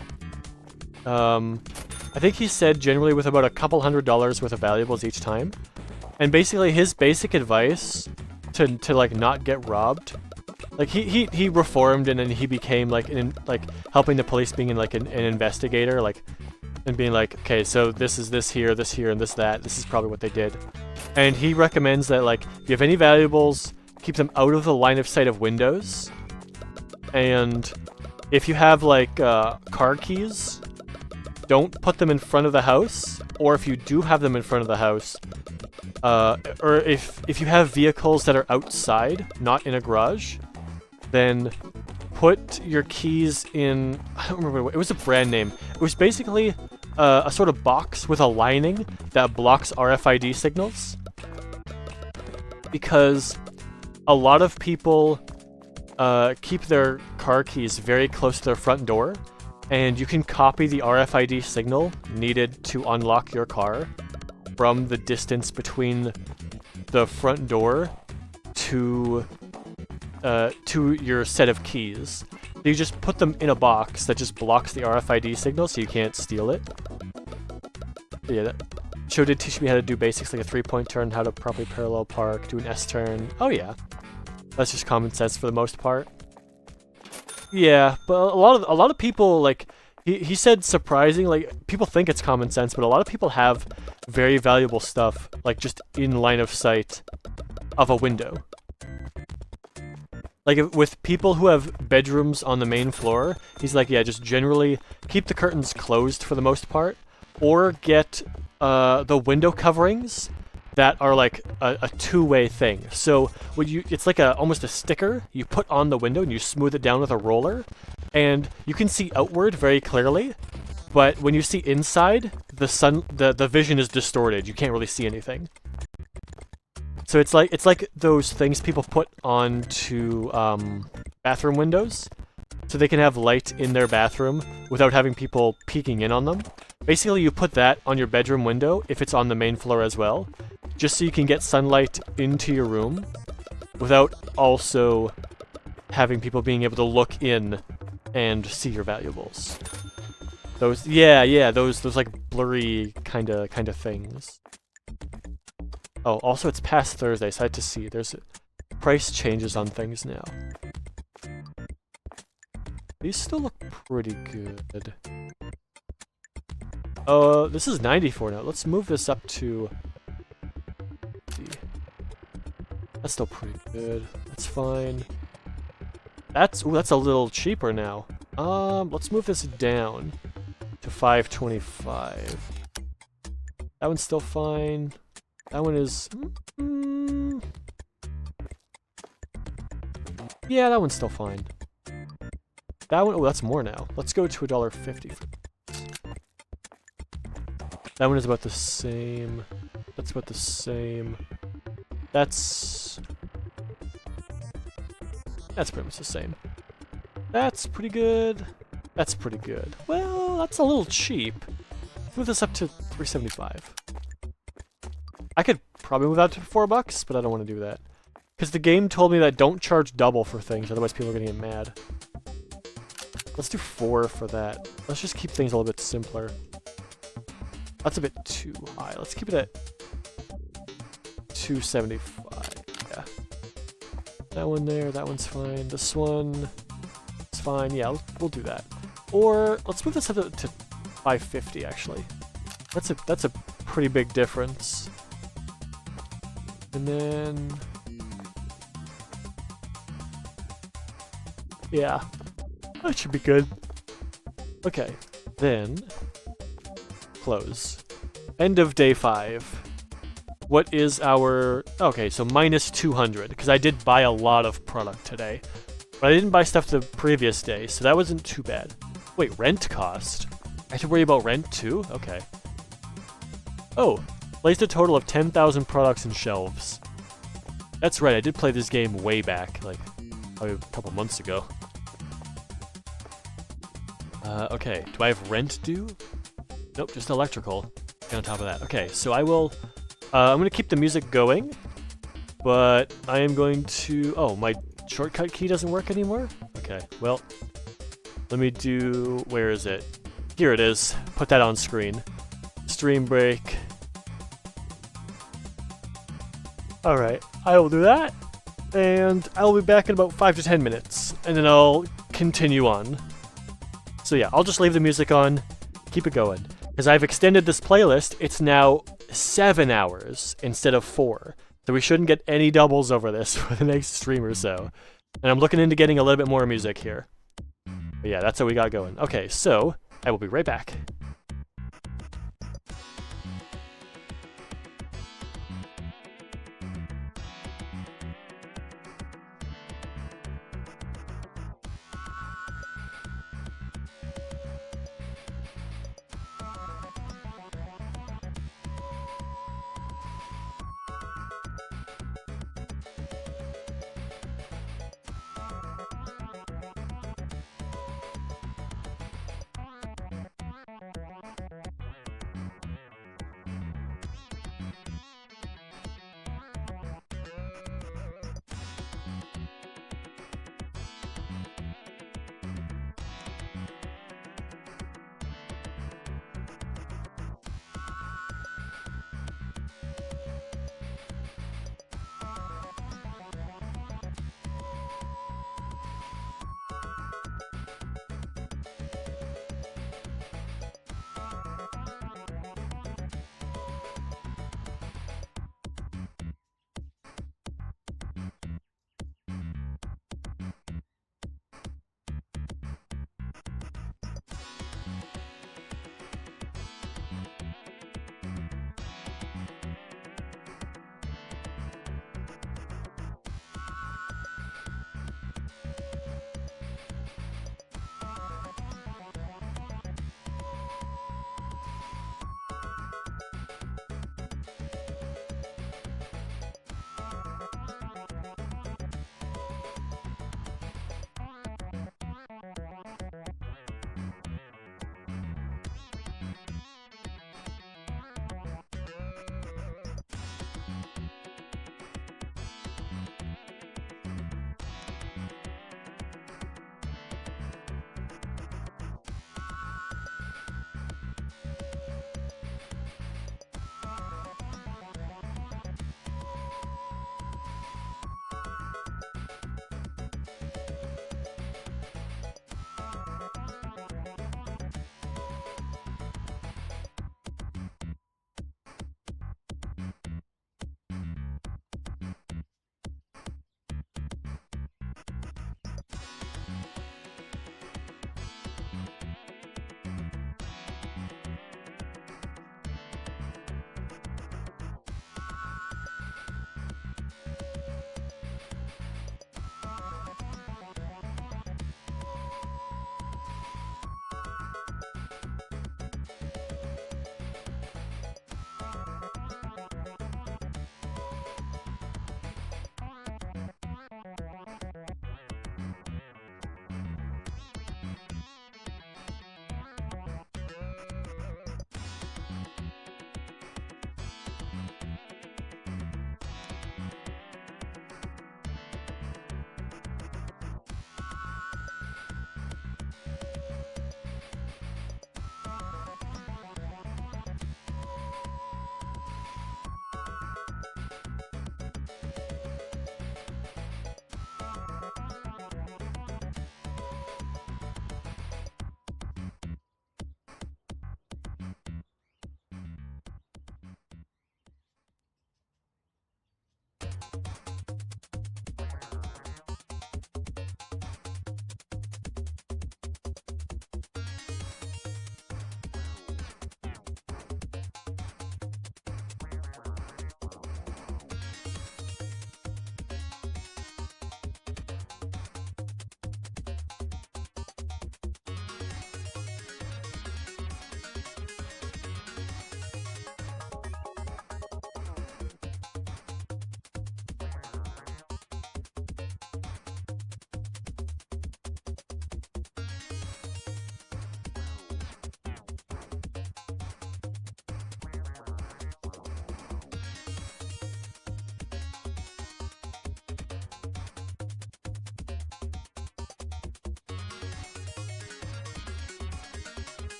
I think he said generally with about a couple $100 worth of valuables each time. And basically his basic advice to like not get robbed, like he reformed, and then he became like helping the police, being like an investigator, like, and being like, okay, so this here, and that. This is probably what they did. And he recommends that like if you have any valuables, keep them out of the line of sight of windows. And if you have like car keys, don't put them in front of the house. Or if you do have them in front of the house, or if you have vehicles that are outside, not in a garage, then put your keys in, I don't remember what, it was a brand name. It was basically a sort of box with a lining that blocks RFID signals. Because a lot of people keep their car keys very close to their front door, and you can copy the RFID signal needed to unlock your car from the distance between the front door to your set of keys. So you just put them in a box that just blocks the RFID signal so you can't steal it. Yeah, that show did teach me how to do basics like a 3-point turn, how to properly parallel park, do an S-turn. Oh yeah. That's just common sense for the most part. Yeah, but a lot of people, like, he said surprising, like, people think it's common sense, but a lot of people have very valuable stuff, like, just in line of sight of a window. Like, with people who have bedrooms on the main floor, he's like, yeah, just generally keep the curtains closed for the most part, or get the window coverings that are like a two-way thing. So it's like almost a sticker you put on the window and you smooth it down with a roller, and you can see outward very clearly, but when you see inside, the vision is distorted. You can't really see anything. So it's like those things people put onto bathroom windows, so they can have light in their bathroom without having people peeking in on them. Basically, you put that on your bedroom window if it's on the main floor as well, just so you can get sunlight into your room without also having people being able to look in and see your valuables. Those like blurry kind of things. Oh, also it's past Thursday, so I had to see. There's price changes on things now. These still look pretty good. This is 94 now. Let's move this up to... That's still pretty good. That's fine. That's a little cheaper now. Let's move this down to 525. That one's still fine. That one is... yeah, that one's still fine. That one... oh, that's more now. Let's go to $1.50 for this. That one is about the same. That's about the same. That's pretty much the same. That's pretty good. That's pretty good. Well, that's a little cheap. Let's move this up to $3.75. I could probably move that to $4, but I don't want to do that. Because the game told me that don't charge double for things, otherwise people are going to get mad. Let's do 4 for that. Let's just keep things a little bit simpler. That's a bit too high. Let's keep it at $2.75. Yeah. That one there, that one's fine. This one, it's fine. Yeah, we'll do that. Or let's move this up to $5.50 actually. That's a pretty big difference. And then yeah, that should be good. Okay, then close. End of day 5. What is our... okay, so minus 200, because I did buy a lot of product today. But I didn't buy stuff the previous day, so that wasn't too bad. Wait, rent cost? I have to worry about rent too? Okay. Oh, placed a total of 10,000 products and shelves. That's right, I did play this game way back, like, probably a couple months ago. Okay, do I have rent due? Nope, just electrical. And on top of that. Okay, so I will... I'm going to keep the music going, but I am going to... oh, my shortcut key doesn't work anymore? Okay, well, let me do... where is it? Here it is. Put that on screen. Stream break. Alright, I will do that, and I will be back in about 5 to 10 minutes, and then I'll continue on. So yeah, I'll just leave the music on, keep it going. Because I've extended this playlist, it's now 7 hours instead of 4. So we shouldn't get any doubles over this for the next stream or so. And I'm looking into getting a little bit more music here. But yeah, that's what we got going. Okay, so I will be right back.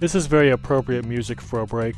This is very appropriate music for a break.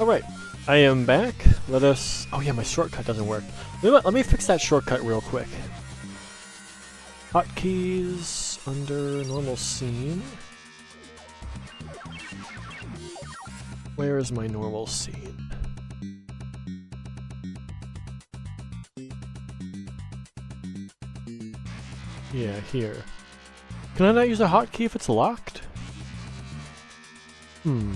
Alright, I am back. Let us... Oh yeah, my shortcut doesn't work. Let me fix that shortcut real quick. Hotkeys under normal scene. Where is my normal scene? Yeah, here. Can I not use a hotkey if it's locked? Hmm.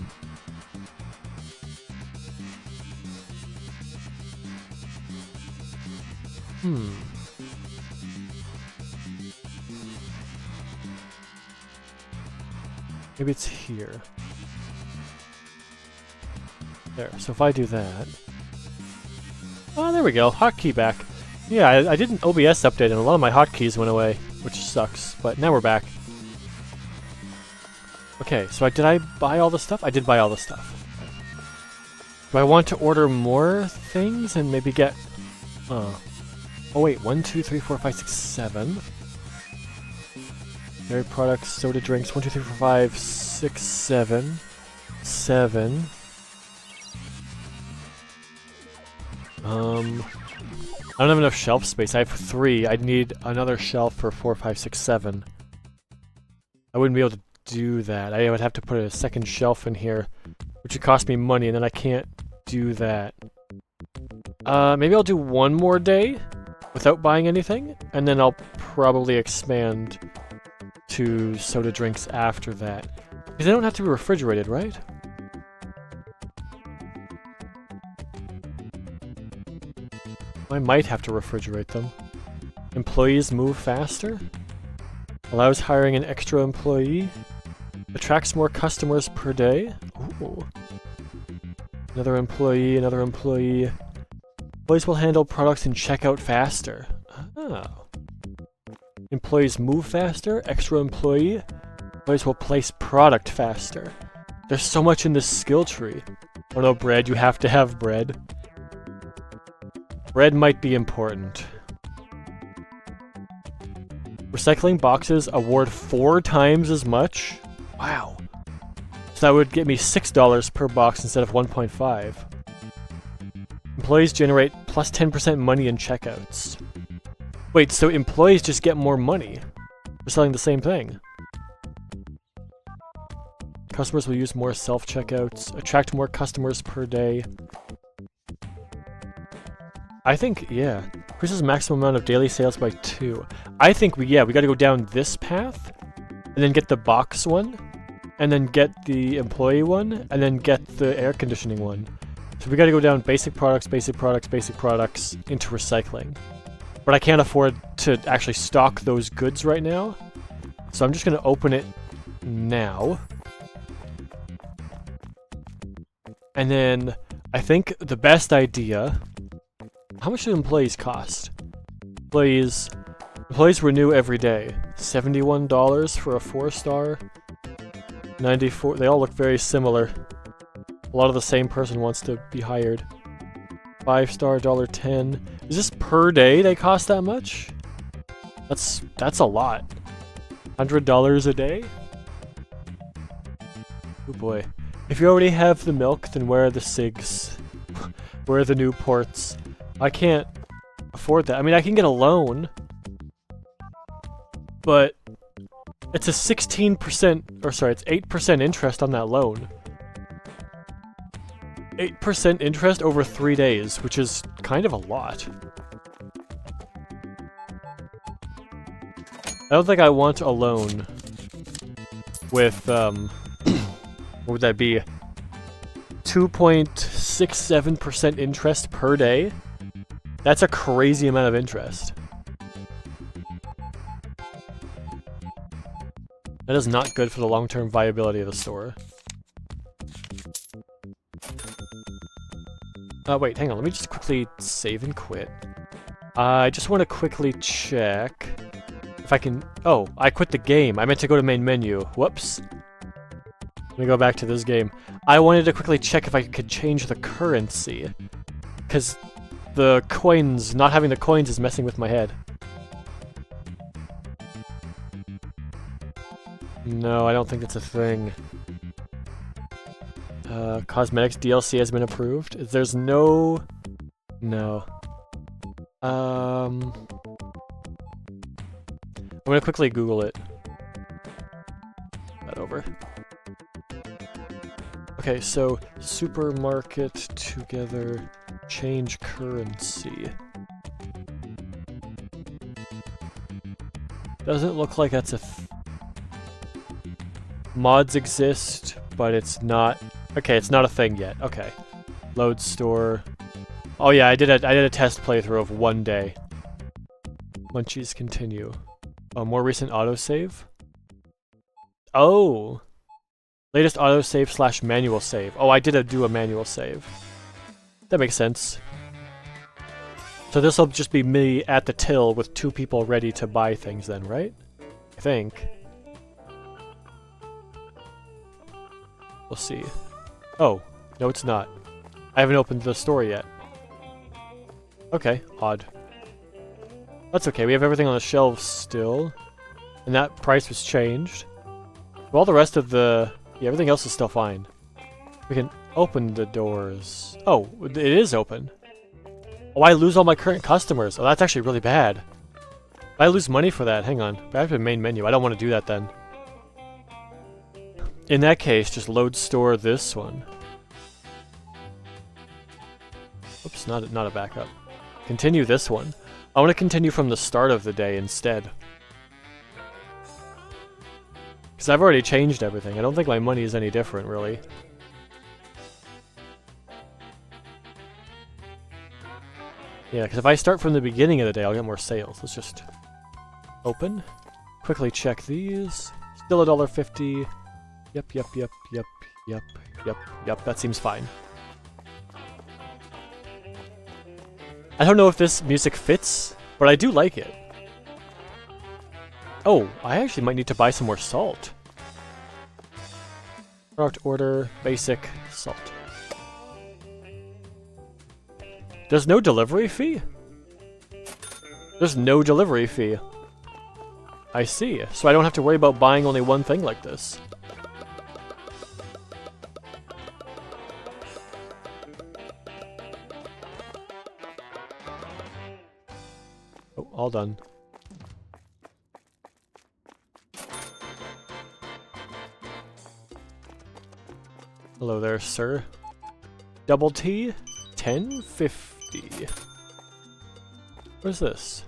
Maybe it's here. There, so if I do that... Oh, there we go, hotkey back. Yeah, I did an OBS update and a lot of my hotkeys went away, which sucks, but now we're back. Okay, so did I buy all the stuff? I did buy all the stuff. Do I want to order more things and maybe get... Oh wait, 1, 2, 3, 4, 5, 6, 7. Dairy products, soda drinks, 1, 2, 3, 4, 5, 6, 7. 7. I don't have enough shelf space. I have 3. I'd need another shelf for 4, 5, 6, 7. I wouldn't be able to do that. I would have to put a second shelf in here, which would cost me money, and then I can't do that. Maybe I'll do one more day without buying anything, and then I'll probably expand to soda drinks after that. Because they don't have to be refrigerated, right? I might have to refrigerate them. Employees move faster? Allows hiring an extra employee? Attracts more customers per day? Ooh. Another employee, another employee. Employees will handle products and check out faster. Oh. Employees move faster? Extra employee? Employees will place product faster. There's so much in this skill tree. Oh no, bread. You have to have bread. Bread might be important. Recycling boxes award 4 times as much? Wow. So that would get me $6 per box instead of 1.5. Employees generate plus 10% money in checkouts. Wait, so employees just get more money for selling the same thing? Customers will use more self-checkouts, attract more customers per day. I think, yeah. Increases maximum amount of daily sales by 2. I think we gotta go down this path, and then get the box one, and then get the employee one, and then get the air conditioning one. So we gotta go down basic products, basic products, basic products, into recycling. But I can't afford to actually stock those goods right now, so I'm just gonna open it now. And then, I think the best idea... How much do employees cost? Employees renew every day. $71 for a 4-star. 94. They all look very similar. A lot of the same person wants to be hired. 5-star, $1.10. Is this per day they cost that much? That's a lot. $100 a day? Oh boy. If you already have the milk, then where are the cigs? Where are the new ports? I can't afford that. I mean, I can get a loan, but it's a 16%, or sorry, it's 8% interest on that loan. 8% interest over 3 days, which is kind of a lot. I don't think I want a loan with, what would that be? 2.67% interest per day? That's a crazy amount of interest. That is not good for the long-term viability of the store. Wait, hang on, let me just quickly save and quit. I just want to quickly check if I can... Oh, I quit the game. I meant to go to main menu. Whoops. Let me go back to this game. I wanted to quickly check if I could change the currency. Because the coins, not having the coins is messing with my head. No, I don't think it's a thing. Cosmetics DLC has been approved. There's no... No. I'm gonna quickly Google it. That over. Okay, so supermarket together, change currency. Doesn't look like that's a mods exist, but it's not. Okay, it's not a thing yet. Okay, load store. Oh yeah, I did a test playthrough of 1 day. Munchies continue. Oh, more recent autosave. Oh, latest autosave / manual save. Oh, I did do a manual save. That makes sense. So this will just be me at the till with 2 people ready to buy things then, right? I think. We'll see. Oh, no it's not. I haven't opened the store yet. Okay, odd. That's okay, we have everything on the shelves still. And that price was changed. All the rest of the... Yeah, everything else is still fine. We can open the doors. Oh, it is open. Oh, I lose all my current customers. Oh, that's actually really bad. I lose money for that. Hang on. Back to the main menu. I don't want to do that then. In that case, just load store this one. Oops, not a backup. Continue this one. I want to continue from the start of the day instead. Because I've already changed everything. I don't think my money is any different, really. Yeah, because if I start from the beginning of the day, I'll get more sales. Let's just open. Quickly check these. Still $1.50. Yep. That seems fine. I don't know if this music fits, but I do like it. Oh, I actually might need to buy some more salt. Product order, basic, salt. There's no delivery fee? There's no delivery fee. I see. So I don't have to worry about buying only one thing like this. Oh, all done. Hello there, sir. Double T, 10.50. What is this?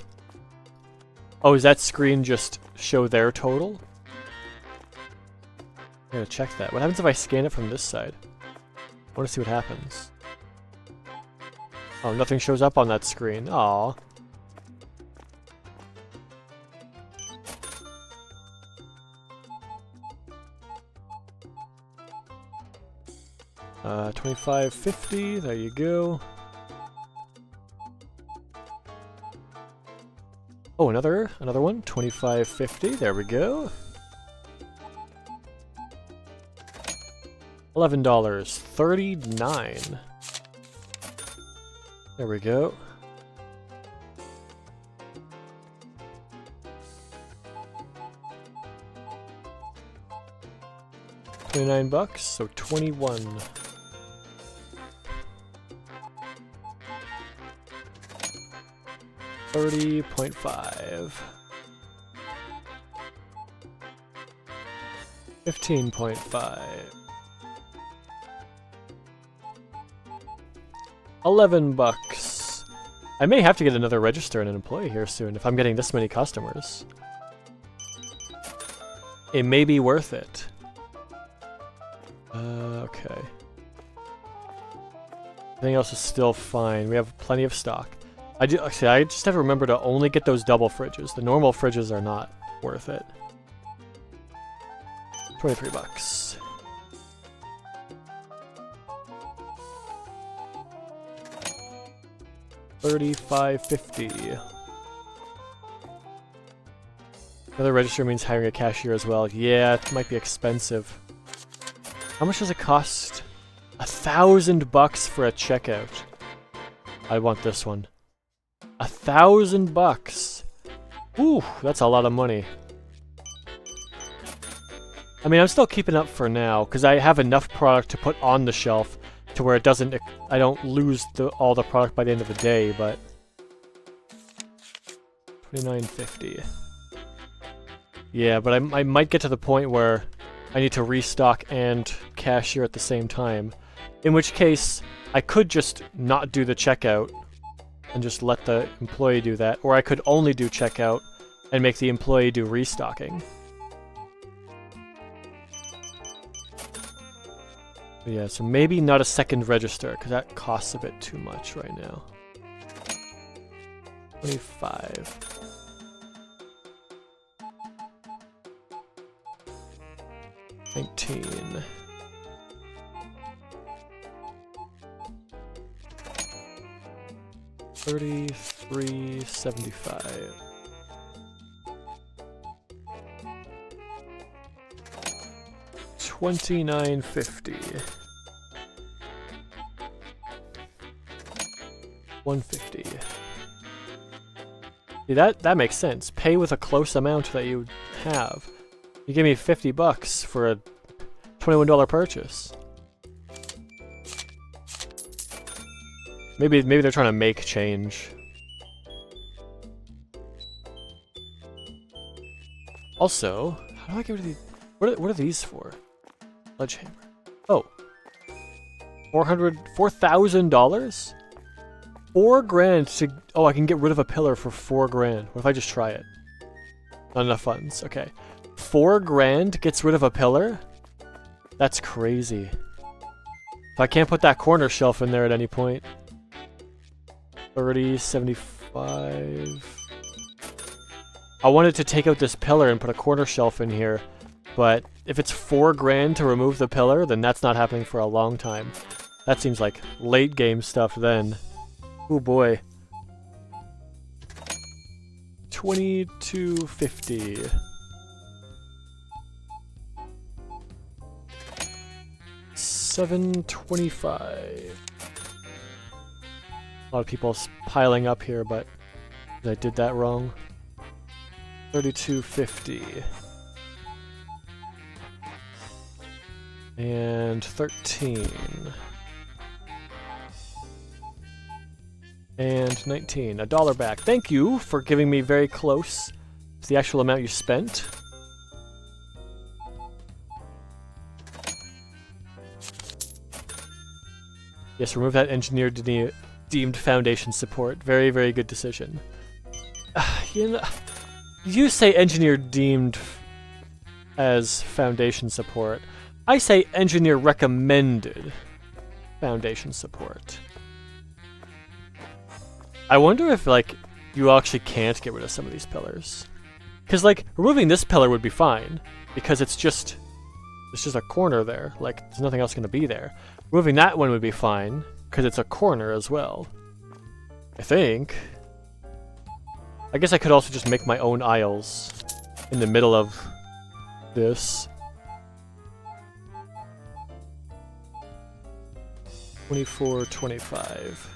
Oh, does that screen just show their total? I gotta check that. What happens if I scan it from this side? I wanna see what happens. Oh, nothing shows up on that screen. Aww. $25.50, there you go. Oh, another one, $25.50, there we go. $11.39. There we go. $29, so 21. $30.5. 15.5. $11. I may have to get another register and an employee here soon if I'm getting this many customers. It may be worth it. Okay. Everything else is still fine. We have plenty of stock. I just have to remember to only get those double fridges. The normal fridges are not worth it. $23. $35.50. Another register means hiring a cashier as well. Yeah, it might be expensive. How much does it cost? $1,000 for a checkout. I want this one. $1,000. Ooh, that's a lot of money. I mean, I'm still keeping up for now, because I have enough product to put on the shelf to where it doesn't... I don't lose all the product by the end of the day, but... $29.50. Yeah, but I might get to the point where I need to restock and cashier at the same time. In which case, I could just not do the checkout and just let the employee do that, or I could only do checkout and make the employee do restocking. But yeah, so maybe not a second register, because that costs a bit too much right now. 25. $19. $33.75. $29.50. $150. See, that makes sense. Pay with a close amount that you have. You give me $50 for a $21 purchase. Maybe they're trying to make change. Also, how do I get rid of these? What are these for? Sledgehammer. Oh. $4,000? $4,000 to... Oh, I can get rid of a pillar for $4,000. What if I just try it? Not enough funds. Okay. $4,000 gets rid of a pillar? That's crazy. If I can't put that corner shelf in there at any point. 30, 75... I wanted to take out this pillar and put a corner shelf in here, but if it's $4,000 to remove the pillar, then that's not happening for a long time. That seems like late game stuff then. Oh boy. $22.50. $7.25. A lot of people piling up here, but I did that wrong. $32.50. And 13. And 19. $1 back. Thank you for giving me very close to the actual amount you spent. Yes, remove that engineer deemed foundation support. Very, very good decision. You know, you say engineer deemed as foundation support. I say engineer recommended foundation support. I wonder if, like, you actually can't get rid of some of these pillars. Because, like, removing this pillar would be fine, because it's just a corner there. Like, there's nothing else going to be there. Removing that one would be fine, because it's a corner as well. I think. I guess I could also just make my own aisles in the middle of this. 24.25.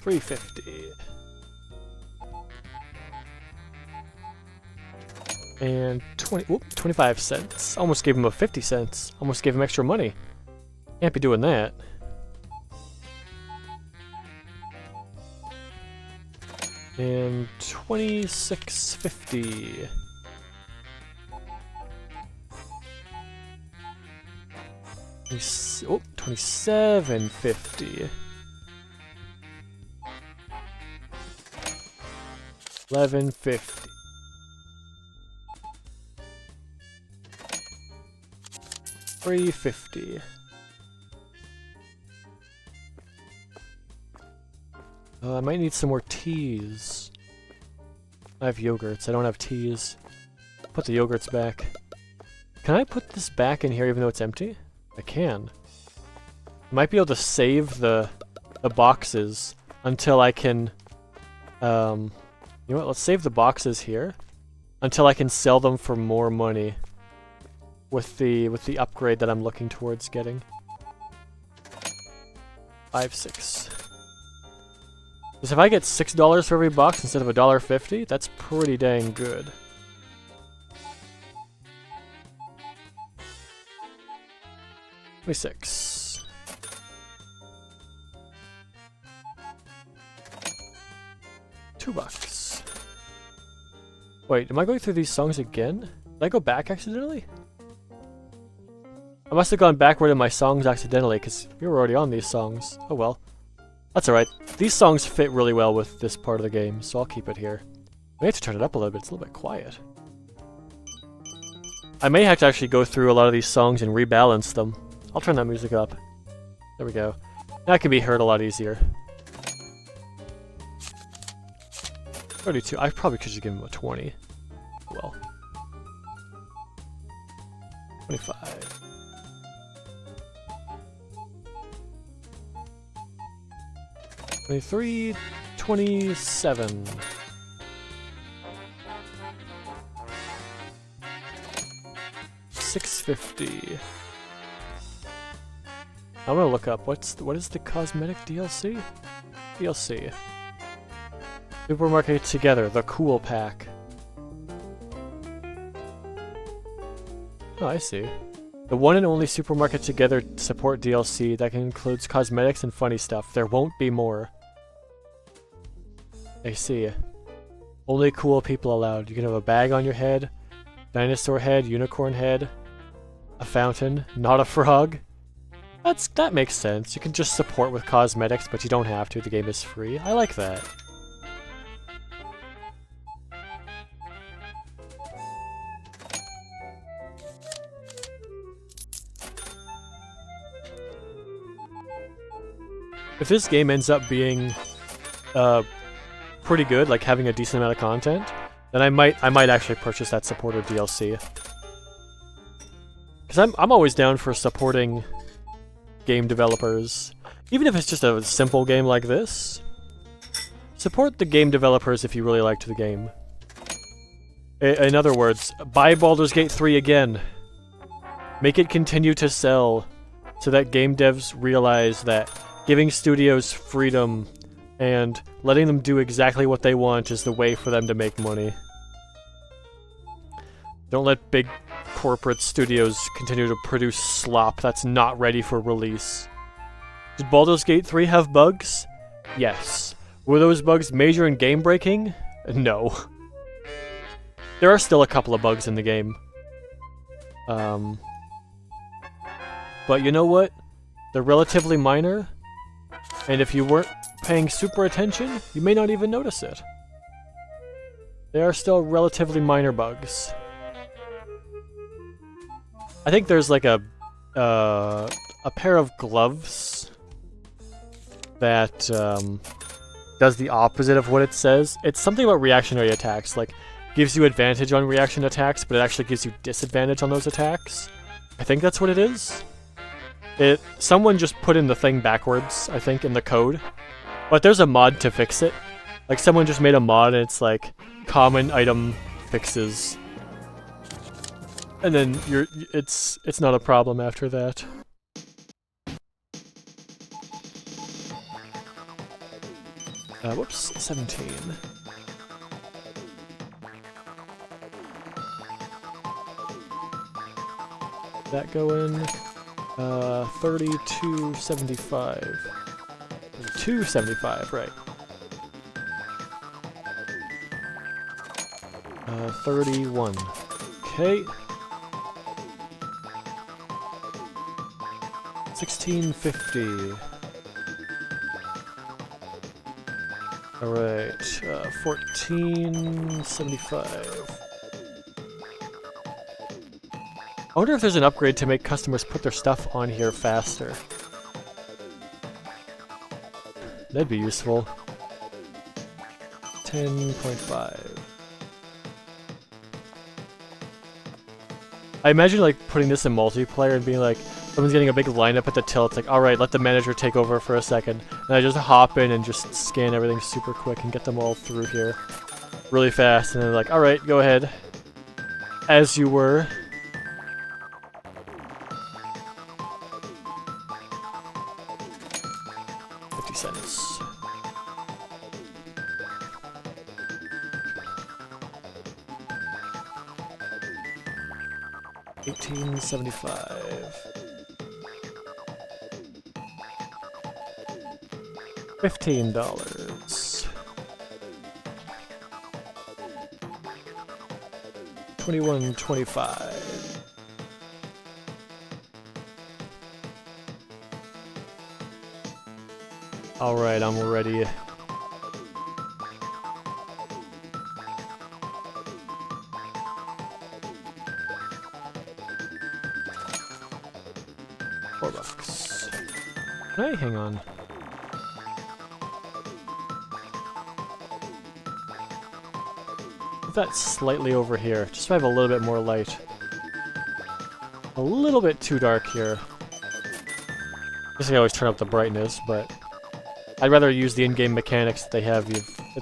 $3.50. And 25 cents. Almost gave him a 50 cents. Almost gave him extra money. Can't be doing that. And $26.50. Oh, $27.50. $11.50. $3.50. I might need some more teas. I have yogurts. I don't have teas. Put the yogurts back. Can I put this back in here even though it's empty? I can. I might be able to save the boxes until I can... you know what? Let's save the boxes here until I can sell them for more money with the upgrade that I'm looking towards getting. 5, 6. Because if I get $6 for every box instead of $1.50, that's pretty dang good. $26. $2. Wait, am I going through these songs again? Did I go back accidentally? I must have gone backward in my songs accidentally, because we were already on these songs. Oh well. That's alright. These songs fit really well with this part of the game, so I'll keep it here. I may have to turn it up a little bit, it's a little bit quiet. I may have to actually go through a lot of these songs and rebalance them. I'll turn that music up. There we go. That can be heard a lot easier. 32. I probably could just give him a 20. Well. 25. 23, 27. $6.50. I'm gonna look up what is the cosmetic DLC? DLC. Supermarket Together, the cool pack. Oh, I see. The one and only Supermarket Together support DLC that includes cosmetics and funny stuff. There won't be more. I see. Only cool people allowed. You can have a bag on your head, dinosaur head, unicorn head, a fountain, not a frog. That makes sense. You can just support with cosmetics, but you don't have to. The game is free. I like that. If this game ends up being pretty good, like having a decent amount of content, then I might actually purchase that supporter DLC. Because I'm always down for supporting game developers, even if it's just a simple game like this. Support the game developers if you really liked the game. In other words, buy Baldur's Gate 3 again. Make it continue to sell, so that game devs realize that giving studios freedom and letting them do exactly what they want is the way for them to make money. Don't let big corporate studios continue to produce slop that's not ready for release. Did Baldur's Gate 3 have bugs? Yes. Were those bugs major and game-breaking? No. There are still a couple of bugs in the game. But you know what? They're relatively minor, and if you weren't paying super attention, you may not even notice it. They are still relatively minor bugs. I think there's like a pair of gloves that does the opposite of what it says. It's something about reactionary attacks, like gives you advantage on reaction attacks, but it actually gives you disadvantage on those attacks. I think that's what it is. Someone just put in the thing backwards, I think, in the code. But there's a mod to fix it. Like, someone just made a mod and it's like, common item fixes. And then it's not a problem after that. Whoops, 17. That go in. 32.75. 2.75, right. 31. Okay. 16.50. Alright, 14.75. I wonder if there's an upgrade to make customers put their stuff on here faster. That'd be useful. 10.5. I imagine like putting this in multiplayer and being like, someone's getting a big lineup at the till, it's like, alright, let the manager take over for a second. And I just hop in and just scan everything super quick and get them all through here really fast. And then like, alright, go ahead. As you were. $0.50. $18.75. $15. $21.25. Alright, I'm ready. $4. Hey, hang on. Put that slightly over here, just so I have a little bit more light. A little bit too dark here. I guess I always turn up the brightness, but I'd rather use the in-game mechanics that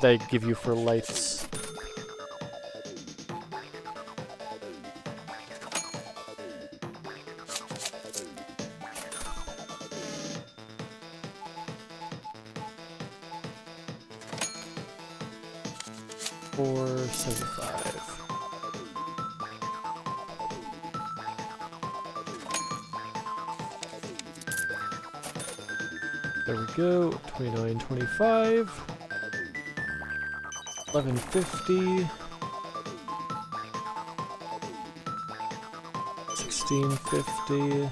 they give you for lights. $4.75. There we go. $29.25. $11.50. $16.50.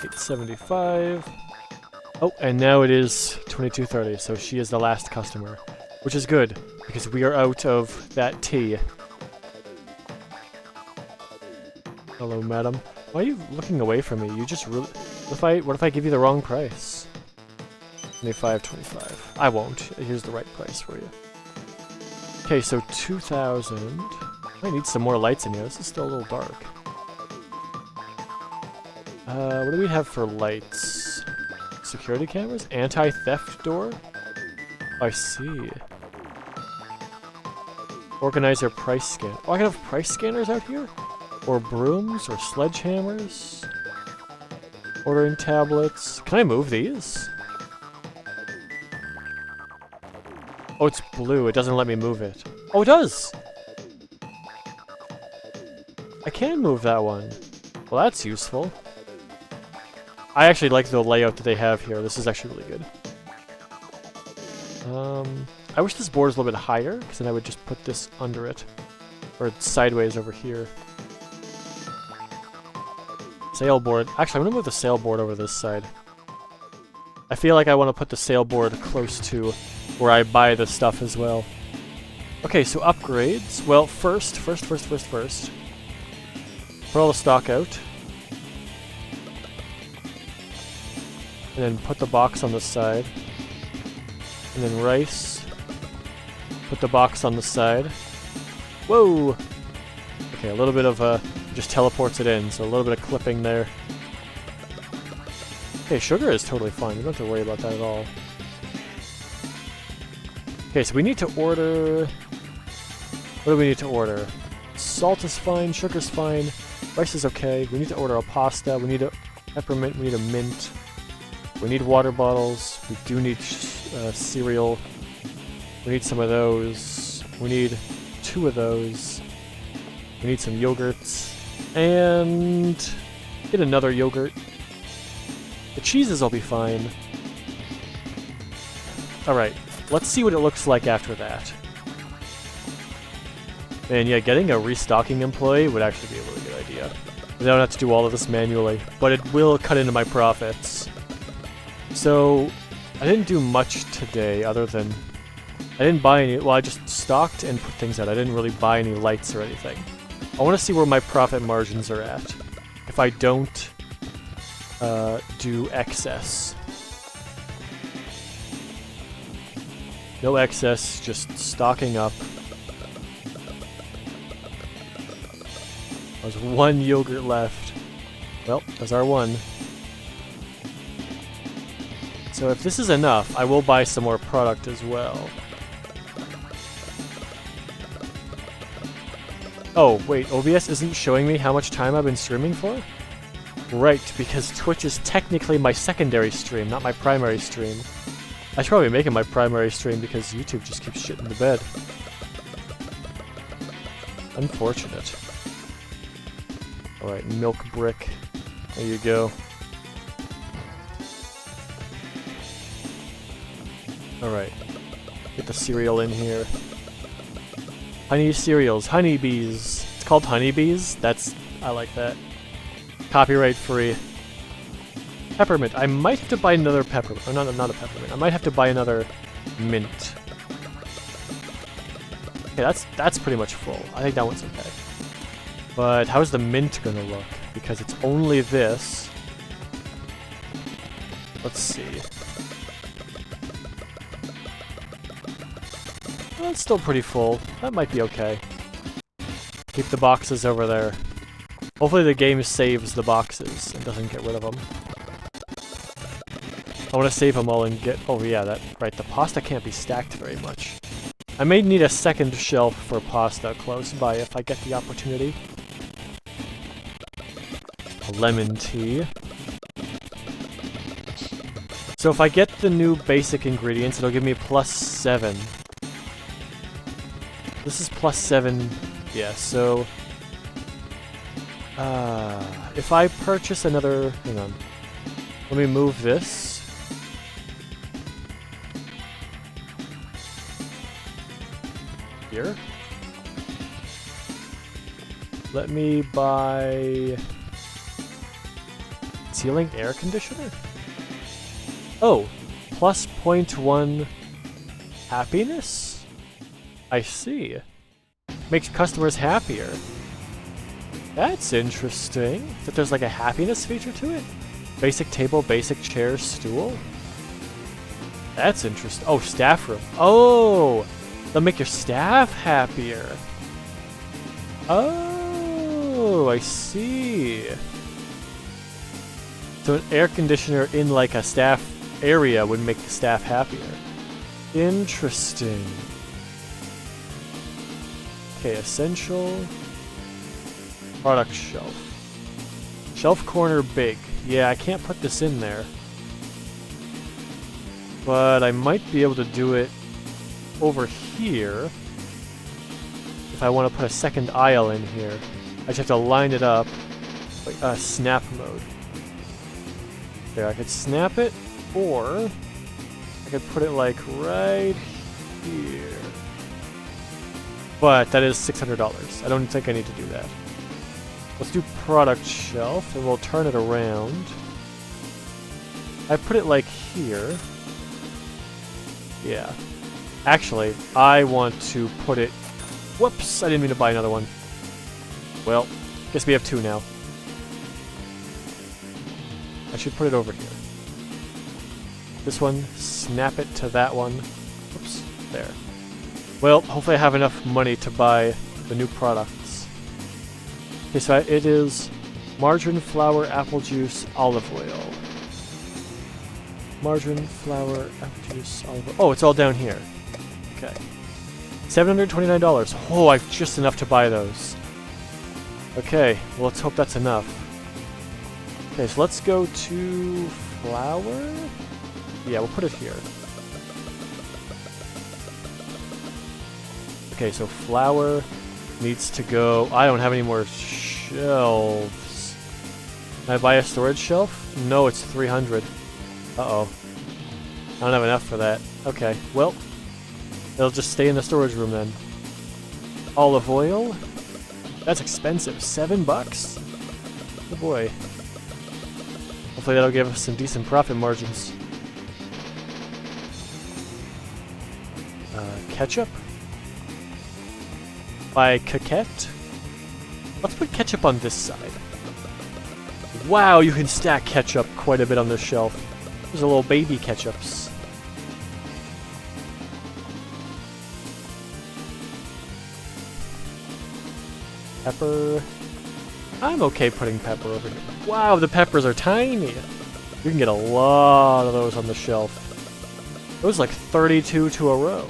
$8.75. Oh, and now it is $22.30, so she is the last customer, which is good because we are out of that tea. Hello, madam. Why are you looking away from me? You just really... What if I give you the wrong price? $25.25. I won't. Here's the right price for you. Okay, so 2,000. I need some more lights in here. This is still a little dark. What do we have for lights? Security cameras? Anti-theft door? I see. Organizer price scan. Oh, I can have price scanners out here? Or brooms, or sledgehammers. Ordering tablets. Can I move these? Oh, it's blue. It doesn't let me move it. Oh, it does! I can move that one. Well, that's useful. I actually like the layout that they have here. This is actually really good. I wish this board was a little bit higher, because then I would just put this under it. Or sideways over here. Sailboard. Actually, I'm going to move the sailboard over this side. I feel like I want to put the sailboard close to where I buy the stuff as well. Okay, so upgrades. Well, first. Put all the stock out. And then put the box on the side. And then rice. Put the box on the side. Whoa! Okay, a little bit of just teleports it in, so a little bit of clipping there. Okay, sugar is totally fine. You don't have to worry about that at all. Okay, so we need to order... What do we need to order? Salt is fine, sugar's fine, rice is okay. We need to order a pasta, we need a peppermint, we need a mint. We need water bottles, we do need cereal. We need some of those. We need 2 of those. We need some yogurts. And get another yogurt. The cheeses will be fine. Alright, let's see what it looks like after that. And yeah, getting a restocking employee would actually be a really good idea. I don't have to do all of this manually, but it will cut into my profits. So, I didn't do much today other than... I didn't buy any... Well, I just stocked and put things out. I didn't really buy any lights or anything. I want to see where my profit margins are at. If I don't do excess. No excess, just stocking up. There's 1 yogurt left. Well, there's our 1. So if this is enough, I will buy some more product as well. Oh, wait, OBS isn't showing me how much time I've been streaming for? Right, because Twitch is technically my secondary stream, not my primary stream. I should probably make it my primary stream because YouTube just keeps shitting the bed. Unfortunate. Alright, milk brick. There you go. Alright. Get the cereal in here. Honey cereals, honeybees. It's called honeybees? I like that. Copyright free. Peppermint. I might have to buy another peppermint. Or not a peppermint. I might have to buy another mint. Okay, that's pretty much full. I think that one's okay. But how's the mint gonna look? Because it's only this. Let's see. Well, it's still pretty full. That might be okay. Keep the boxes over there. Hopefully the game saves the boxes and doesn't get rid of them. I want to save them all and get... Oh yeah, right, the pasta can't be stacked very much. I may need a second shelf for pasta close by if I get the opportunity. Lemon tea. So if I get the new basic ingredients, it'll give me +7. This is +7. Yeah, so... if I purchase another... Hang on. Let me move this. Here. Let me buy... Ceiling air conditioner? Oh, plus 0.1 happiness? I see. Makes customers happier. That's interesting. That there's like a happiness feature to it? Basic table, basic chair, stool? That's interesting. Oh, staff room. Oh! They'll make your staff happier. Oh, I see. So an air conditioner in like a staff area would make the staff happier. Interesting. Okay, essential. Product shelf. Shelf corner big. Yeah, I can't put this in there. But I might be able to do it over here. If I want to put a second aisle in here. I just have to line it up. Like snap mode. There, I could snap it, or I could put it like right here. But that is $600. I don't think I need to do that. Let's do product shelf, and we'll turn it around. I put it like here. Yeah. Actually, I want to put it... Whoops! I didn't mean to buy another one. Well, guess we have two now. I should put it over here. This one, snap it to that one. Oops, there. Well, hopefully I have enough money to buy the new products. Okay, so it is margarine, flour, apple juice, olive oil. Margarine, flour, apple juice, olive oil. Oh, it's all down here. Okay. $729. Oh, I've just enough to buy those. Okay, well, let's hope that's enough. Okay, so let's go to flour. Yeah, we'll put it here. Okay, so flour needs to go... I don't have any more shelves. Can I buy a storage shelf? No, it's 300. Uh-oh. I don't have enough for that. Okay, well, it'll just stay in the storage room then. Olive oil? That's expensive. $7? Oh boy. Hopefully that'll give us some decent profit margins. Ketchup? By Coquette? Let's put ketchup on this side. Wow, you can stack ketchup quite a bit on this shelf. There's a little baby ketchups. Pepper. I'm okay putting pepper over here. Wow, the peppers are tiny. You can get a lot of those on the shelf. Those like 32 to a row.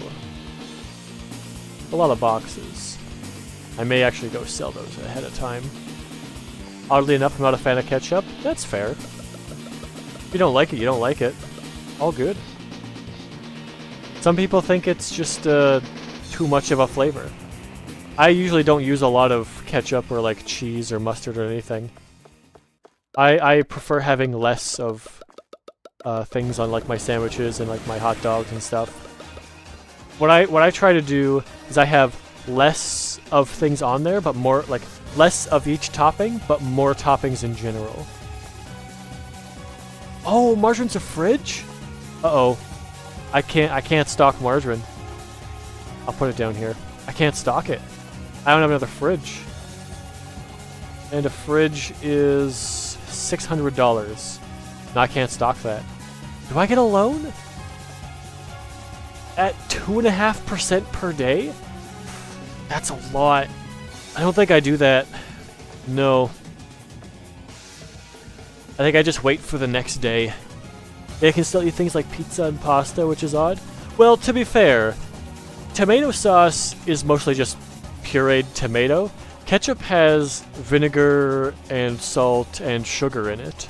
A lot of boxes. I may actually go sell those ahead of time. Oddly enough, I'm not a fan of ketchup. That's fair. If you don't like it, you don't like it. All good. Some people think it's just too much of a flavor. I usually don't use a lot of ketchup or like cheese or mustard or anything. I prefer having less of things on like my sandwiches and like my hot dogs and stuff. What I try to do is I have less of things on there, but more like less of each topping, but more toppings in general. Oh, margarine's a fridge? Uh-oh. I can't stock margarine. I'll put it down here. I can't stock it. I don't have another fridge. And a fridge is $600. No, I can't stock that. Do I get a loan? At 2.5% per day? That's a lot. I don't think I do that. No. I think I just wait for the next day. They can still eat things like pizza and pasta, which is odd. Well, to be fair, tomato sauce is mostly just pureed tomato. Ketchup has vinegar and salt and sugar in it.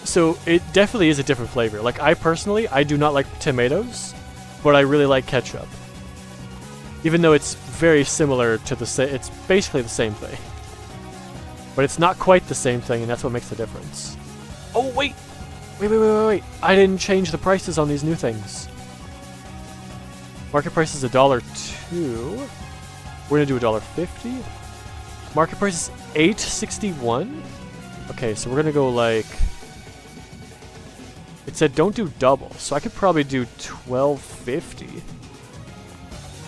So it definitely is a different flavor. Like I do not like tomatoes, but I really like ketchup. Even though it's very similar to it's basically the same thing. But it's not quite the same thing, and that's what makes the difference. Oh, wait! Wait. I didn't change the prices on these new things. Market price is $1.02. We're gonna do $1.50. Market price is $8.61. Okay, so we're gonna go like... It said don't do double, so I could probably do $12.50.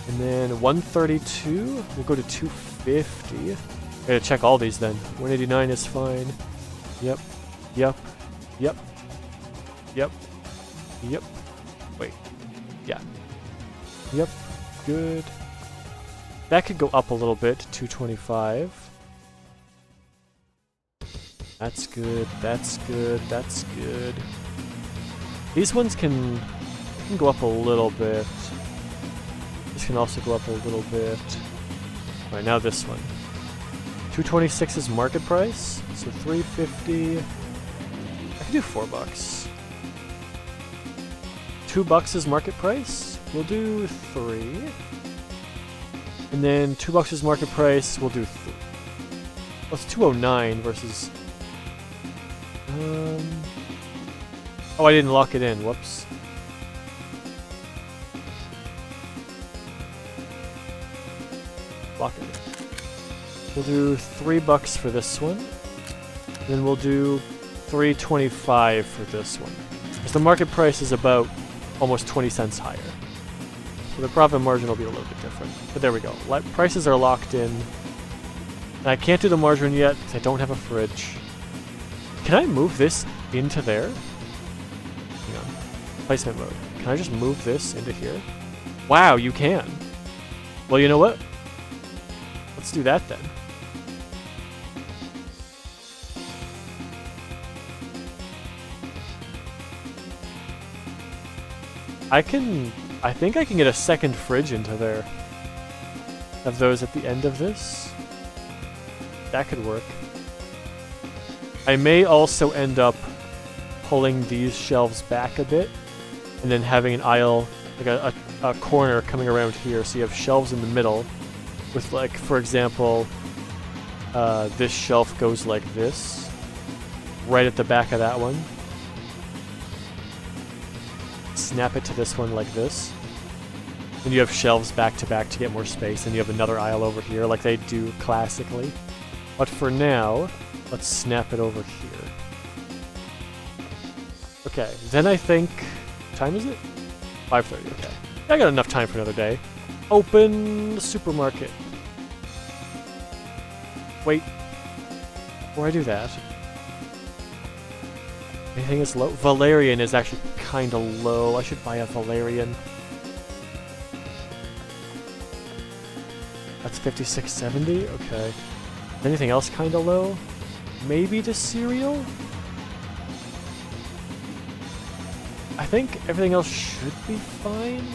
And then $1.32, we'll go to $2.50. I gotta check all these then. $1.89 is fine. Yep. Wait. Yeah. Yep. Good. That could go up a little bit to $2.25. That's good. That's good. These ones can go up a little bit. This can also go up a little bit. Alright, now this one. $2.26 is market price, so $3.50. I can do $4. $2 is market price. We'll do 3. And then $2 is market price. We'll do 3. Well, it's $2.09 versus. Oh, I didn't lock it in. Whoops. Lock it in. We'll do $3 for this one. Then we'll do $3.25 for this one. Because the market price is about almost 20 cents higher. So the profit margin will be a little bit different. But there we go. Prices are locked in. And I can't do the margarine yet because I don't have a fridge. Can I move this into there? Hang on. Placement mode. Can I just move this into here? Wow, you can. Well, you know what? Let's do that then. I think I can get a second fridge into there. Have those at the end of this. That could work. I may also end up pulling these shelves back a bit and then having an aisle, like a corner coming around here, so you have shelves in the middle with, like, for example, this shelf goes like this, right at the back of that one. Snap it to this one like this. And you have shelves back to back to get more space, and you have another aisle over here like they do classically. But for now, let's snap it over here. Okay, then I think... What time is it? 5:30, okay. I got enough time for another day. Open the supermarket. Wait. Before I do that... Anything is low? Valerian is actually kind of low. I should buy a Valerian. That's $56.70? Okay. Anything else kind of low? Maybe the cereal? I think everything else should be fine.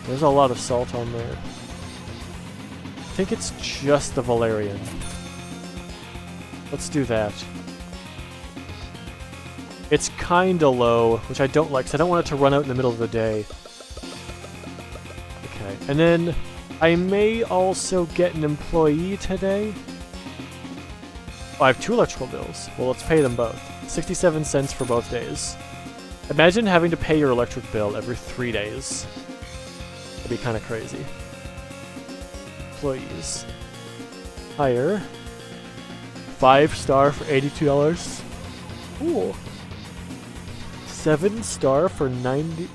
There's a lot of salt on there. I think it's just the Valerian. Let's do that. It's kinda low, which I don't like, because I don't want it to run out in the middle of the day. Okay, and then I may also get an employee today. Oh, I have 2 electrical bills. Well, let's pay them both. 67 cents for both days. Imagine having to pay your electric bill every 3 days. That'd be kind of crazy. Employees. Hire. 5-star for $82. Cool. 7-star for 90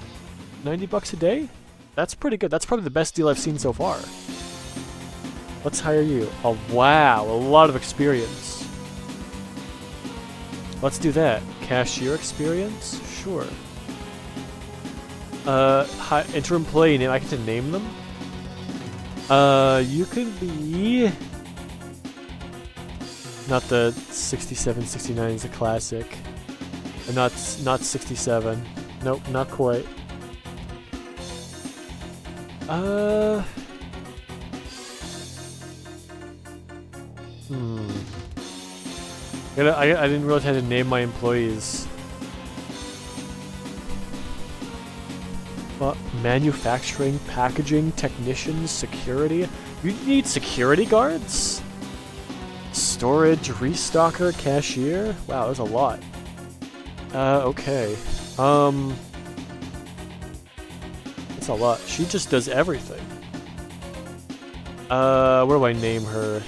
bucks a day? That's pretty good. That's probably the best deal I've seen so far. Let's hire you. Oh, wow. A lot of experience. Let's do that. Cashier experience? Sure. Enter employee name. I get to name them? You can be... Not the 67, 69 is a classic. Not 67. Nope, not quite. I didn't realize I had to name my employees. Manufacturing, packaging, technicians, security. You need security guards? Storage, restocker, cashier? Wow, there's a lot. Okay. That's a lot. She just does everything. What do I name her?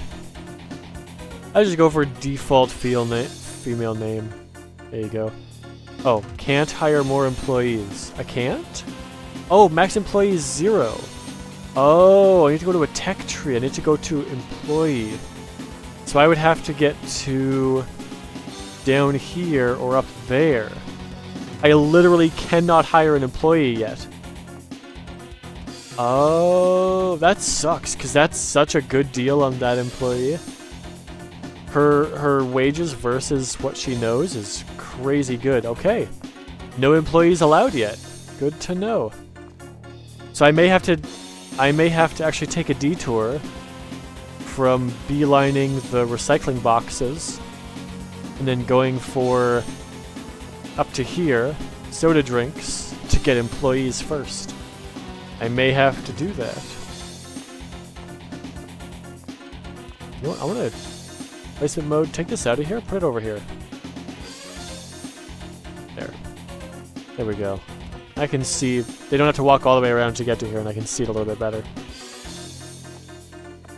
I just go for default female name. There you go. Oh, can't hire more employees. I can't? Oh, max employees 0. Oh, I need to go to a tech tree. I need to go to employee. So I would have to get to down here or up there. I literally cannot hire an employee yet. Oh, that sucks, because that's such a good deal on that employee. Her wages versus what she knows is crazy good. Okay. No employees allowed yet. Good to know. So I may have to actually take a detour from beelining the recycling boxes and then going for up to here, soda drinks, to get employees first. I may have to do that. You know what? I want to placement mode, take this out of here, put it over here. There. There we go. I can see, they don't have to walk all the way around to get to here, and I can see it a little bit better.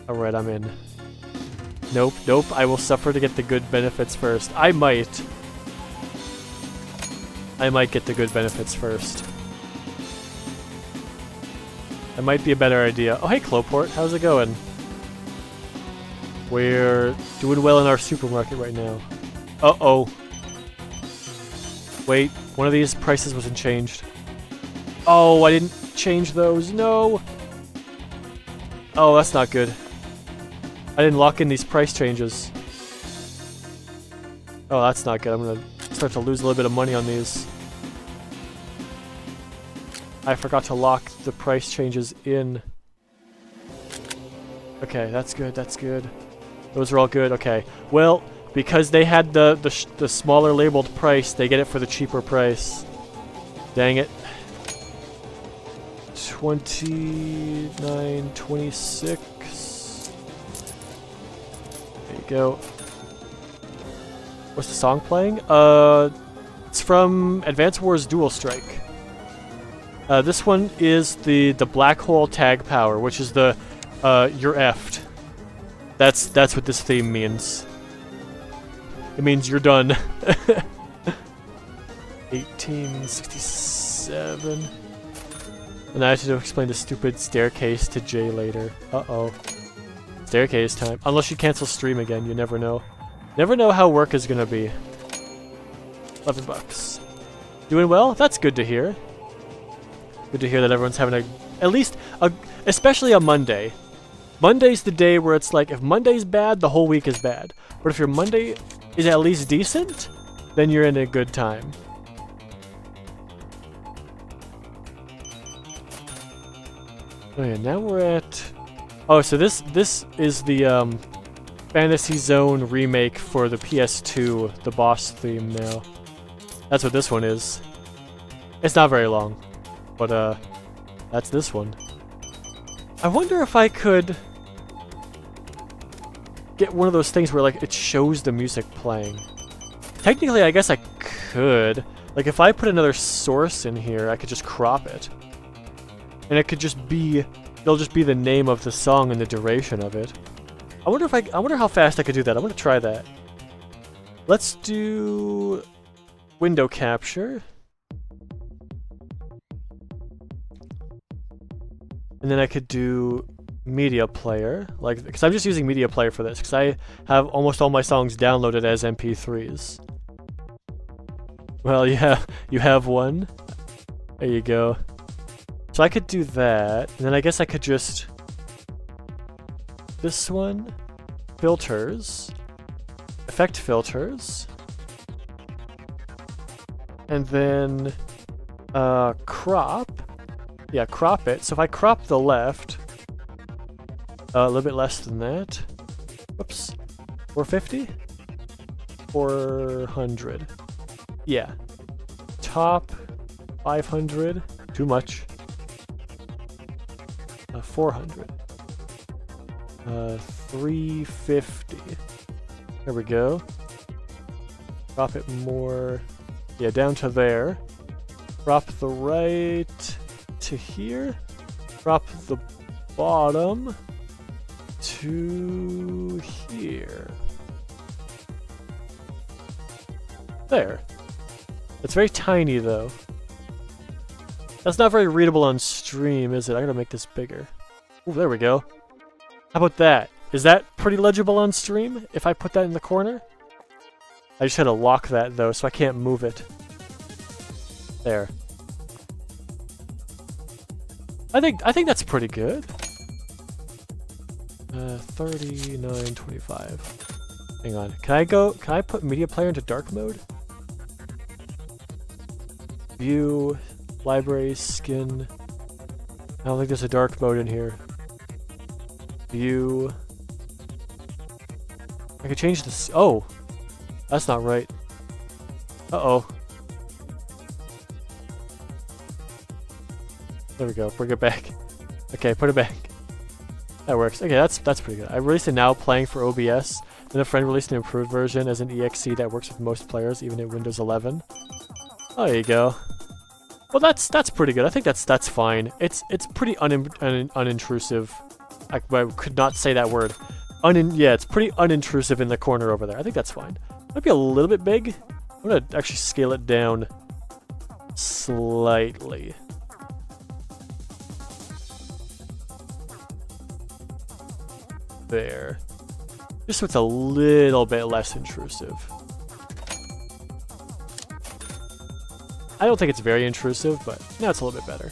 Alright, I'm in. Nope, nope, I will suffer to get the good benefits first. I might get the good benefits first. That might be a better idea. Oh, hey, Cloport, how's it going? We're doing well in our supermarket right now. Uh-oh. Wait, one of these prices wasn't changed. Oh, I didn't change those. No! Oh, that's not good. I didn't lock in these price changes. Oh, that's not good. I'm gonna start to lose a little bit of money on these. I forgot to lock the price changes in. Okay, that's good, that's good. Those are all good, okay. Well, because they had the smaller labeled price, they get it for the cheaper price. Dang it. 29, 26. There you go. What's the song playing? It's from Advance Wars Dual Strike. This one is the black hole tag power, which is the you're effed. That's what this theme means. It means you're done. 1867. And I have to explain the stupid staircase to Jay later. Uh-oh. Staircase time. Unless you cancel stream again, you never know. Never know how work is gonna be. 11 bucks. Doing well? That's good to hear. Good to hear that everyone's having especially a Monday. Monday's the day where it's like, if Monday's bad, the whole week is bad. But if your Monday is at least decent, then you're in a good time. Oh yeah, now we're at... Oh, so this is the Fantasy Zone remake for the PS2, the boss theme now. That's what this one is. It's not very long, but that's this one. I wonder if I could get one of those things where like it shows the music playing. Technically, I guess I could. Like if I put another source in here, I could just crop it. And it could just be, it'll just be the name of the song and the duration of it. I wonder how fast I could do that. I'm gonna try that. Let's do window capture. And then I could do media player, like, because I'm just using media player for this, because I have almost all my songs downloaded as MP3s. Well, yeah, you have one. There you go. So I could do that, and then I guess I could just... This one, filters, effect filters, and then crop. Yeah, crop it. So if I crop the left, a little bit less than that. Whoops. 450? 400. Yeah. Top 500. Too much. 400. 350. There we go. Crop it more. Yeah, down to there. Crop the right to here. Crop the bottom to here. There. It's very tiny though. That's not very readable on stream, is it? I gotta make this bigger. Ooh, there we go. How about that? Is that pretty legible on stream if I put that in the corner? I just gotta lock that though, so I can't move it. There. I think that's pretty good. 39.25. Hang on. Can I put media player into dark mode? View, library, skin. I don't think there's a dark mode in here. View. I could change this. Oh, that's not right. Uh-oh. There we go. Bring it back. Okay, put it back. That works. Okay, that's pretty good. I released it now playing for OBS. Then a friend released an improved version as an EXE that works with most players, even in Windows 11. Oh, there you go. Well, that's pretty good. I think that's fine. It's pretty unintrusive. I could not say that word. Yeah, it's pretty unintrusive in the corner over there. I think that's fine. Might be a little bit big. I'm gonna actually scale it down slightly. There. Just so it's a little bit less intrusive. I don't think it's very intrusive, but now it's a little bit better.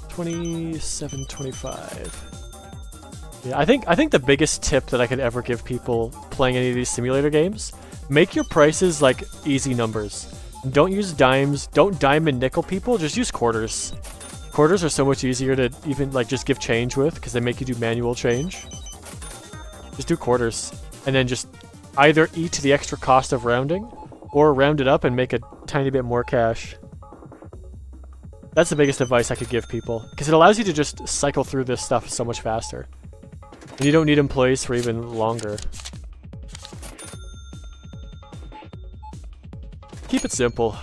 27.25. Yeah, I think the biggest tip that I could ever give people playing any of these simulator games, make your prices like easy numbers. Don't use dimes, don't dime and nickel people, just use quarters. Quarters are so much easier to even like just give change with because they make you do manual change. Just do quarters and then just either eat the extra cost of rounding or round it up and make a tiny bit more cash. That's the biggest advice I could give people because it allows you to just cycle through this stuff so much faster. And you don't need employees for even longer. Keep it simple.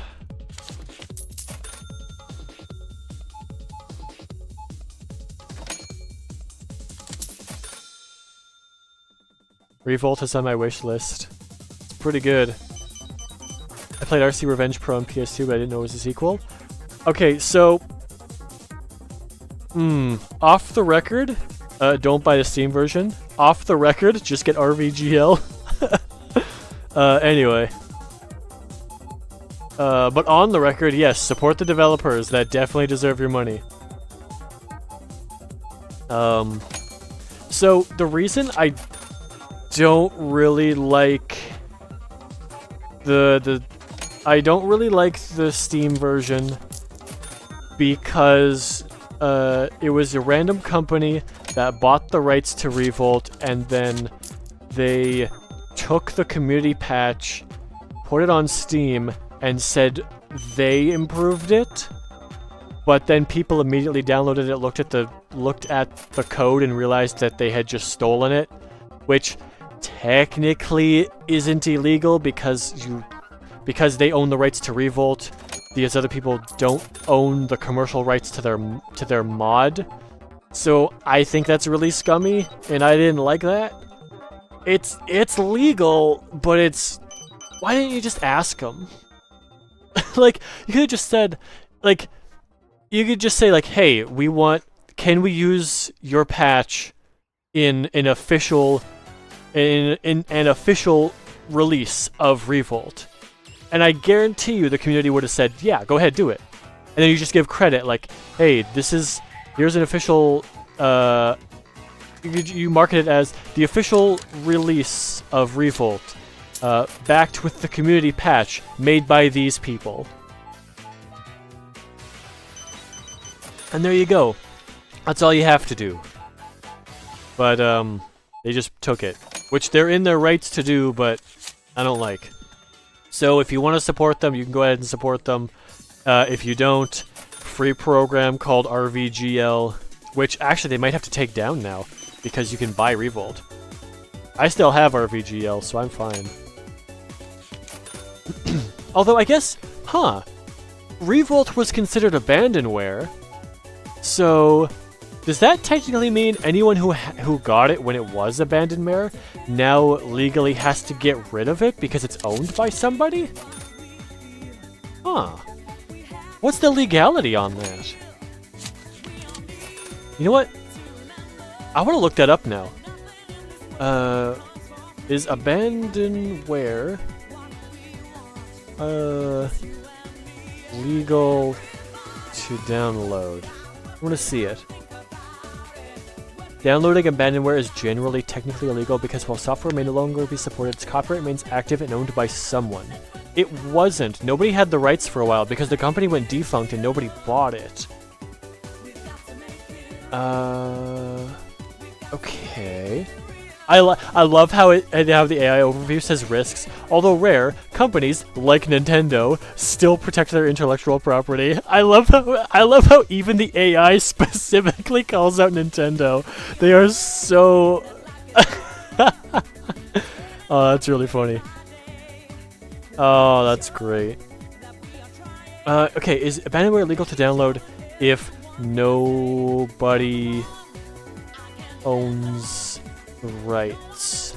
Revolt is on my wish list. It's pretty good. I played RC Revenge Pro on PS2, but I didn't know it was a sequel. Okay, so... off the record, don't buy the Steam version. Off the record, just get RVGL. Anyway. But on the record, yes, support the developers that definitely deserve your money. So, the reason I don't really like I don't really like the Steam version because it was a random company that bought the rights to Revolt and then they took the community patch, put it on Steam and said they improved it, but then people immediately downloaded it, looked at the code and realized that they had just stolen it, which technically isn't illegal because they own the rights to Revolt. These other people don't own the commercial rights to their mod. So I think that's really scummy, and I didn't like that. It's legal, but why didn't you just ask them? Like, you could have just said, like, you could just say, like, hey, can we use your patch in an official release of Revolt? And I guarantee you the community would have said, yeah, go ahead, do it. And then you just give credit, like, hey, here's an official, you market it as the official release of Revolt, backed with the community patch made by these people. And there you go. That's all you have to do. But, they just took it. Which they're in their rights to do, but I don't like. So if you want to support them, you can go ahead and support them. If you don't, free program called RVGL, which actually they might have to take down now, because you can buy Revolt. I still have RVGL, so I'm fine. Although I guess, Revolt was considered abandonware, so does that technically mean anyone who got it when it was abandonware now legally has to get rid of it because it's owned by somebody? Huh. What's the legality on that? You know what? I want to look that up now. Is abandonware legal to download? I want to see it. Downloading abandonware is generally technically illegal because while software may no longer be supported, its copyright remains active and owned by someone. It wasn't. Nobody had the rights for a while because the company went defunct and nobody bought it. Okay. I love how the AI overview says risks. Although rare, companies like Nintendo still protect their intellectual property. I love how even the AI specifically calls out Nintendo. They are so. Oh, that's really funny. Oh, that's great. Okay, is abandonware legal to download if nobody owns the rights?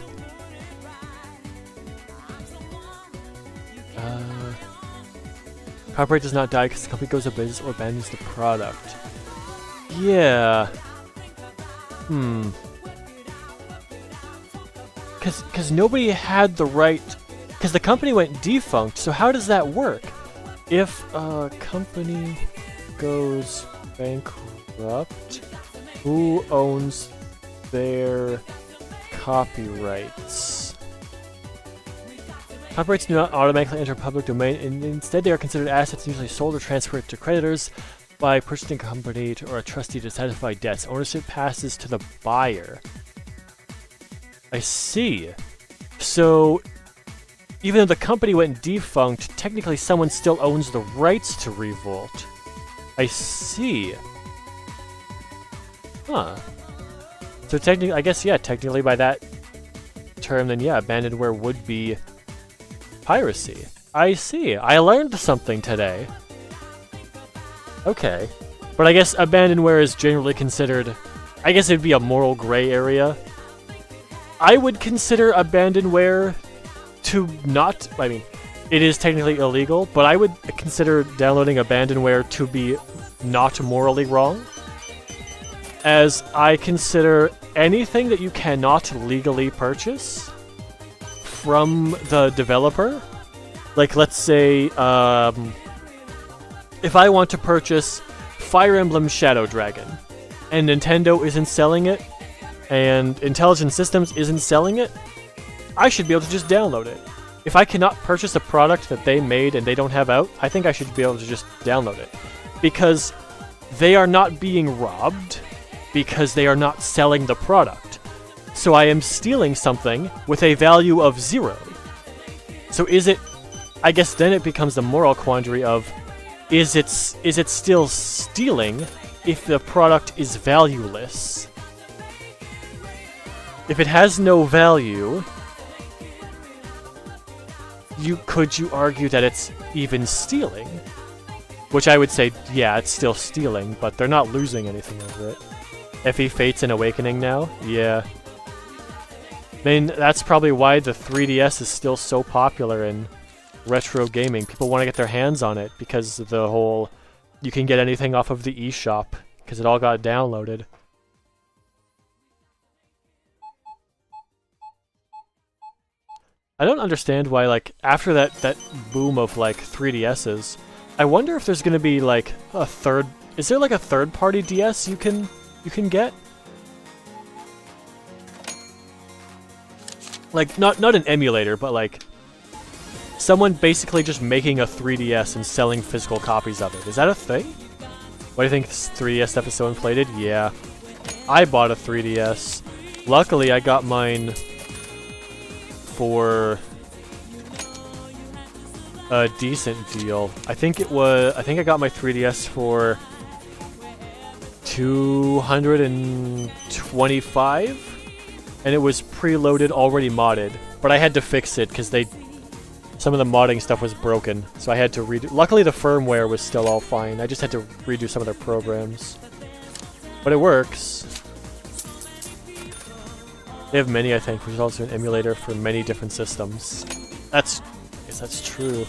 Copyright does not die because the company goes out of business or abandons the product. Yeah. Because nobody had the right. Because the company went defunct, so how does that work? If a company goes bankrupt, who owns their copyrights? Copyrights do not automatically enter public domain, and instead they are considered assets usually sold or transferred to creditors by purchasing a company or a trustee to satisfy debts. Ownership passes to the buyer. I see. So, even though the company went defunct, technically someone still owns the rights to Revolt. I see. Huh. So technically, I guess, yeah, technically by that term, then yeah, abandonware would be piracy. I see. I learned something today. Okay. But I guess abandonware is generally considered, I guess it'd be a moral gray area. I would consider abandonware to not, I mean, it is technically illegal, but I would consider downloading abandonware to be not morally wrong, as I consider anything that you cannot legally purchase from the developer, like let's say, if I want to purchase Fire Emblem Shadow Dragon, and Nintendo isn't selling it, and Intelligent Systems isn't selling it, I should be able to just download it. If I cannot purchase a product that they made and they don't have out, I think I should be able to just download it. Because they are not being robbed, because they are not selling the product. So I am stealing something with a value of 0. So is it I guess then it becomes the moral quandary of, is it still stealing if the product is valueless? If it has no value, could you argue that it's even stealing? Which I would say, yeah, it's still stealing, but they're not losing anything over it. FE Fates and Awakening now? Yeah. I mean, that's probably why the 3DS is still so popular in retro gaming. People want to get their hands on it because of the whole, you can get anything off of the eShop, because it all got downloaded. I don't understand why, like, after that boom of, like, 3DSs, I wonder if there's gonna be, like, a third... Is there, like, a third-party DS you can get? Like, not an emulator, but, like, someone basically just making a 3DS and selling physical copies of it. Is that a thing? What do you think, this 3DS stuff is so inflated? Yeah. I bought a 3DS. Luckily, I got mine for a decent deal. I think I got my 3DS for $225, and it was preloaded, already modded. But I had to fix it because some of the modding stuff was broken, so I had to redo. Luckily, the firmware was still all fine. I just had to redo some of their programs, but it works. They have many, I think, which is also an emulator for many different systems. I guess that's true.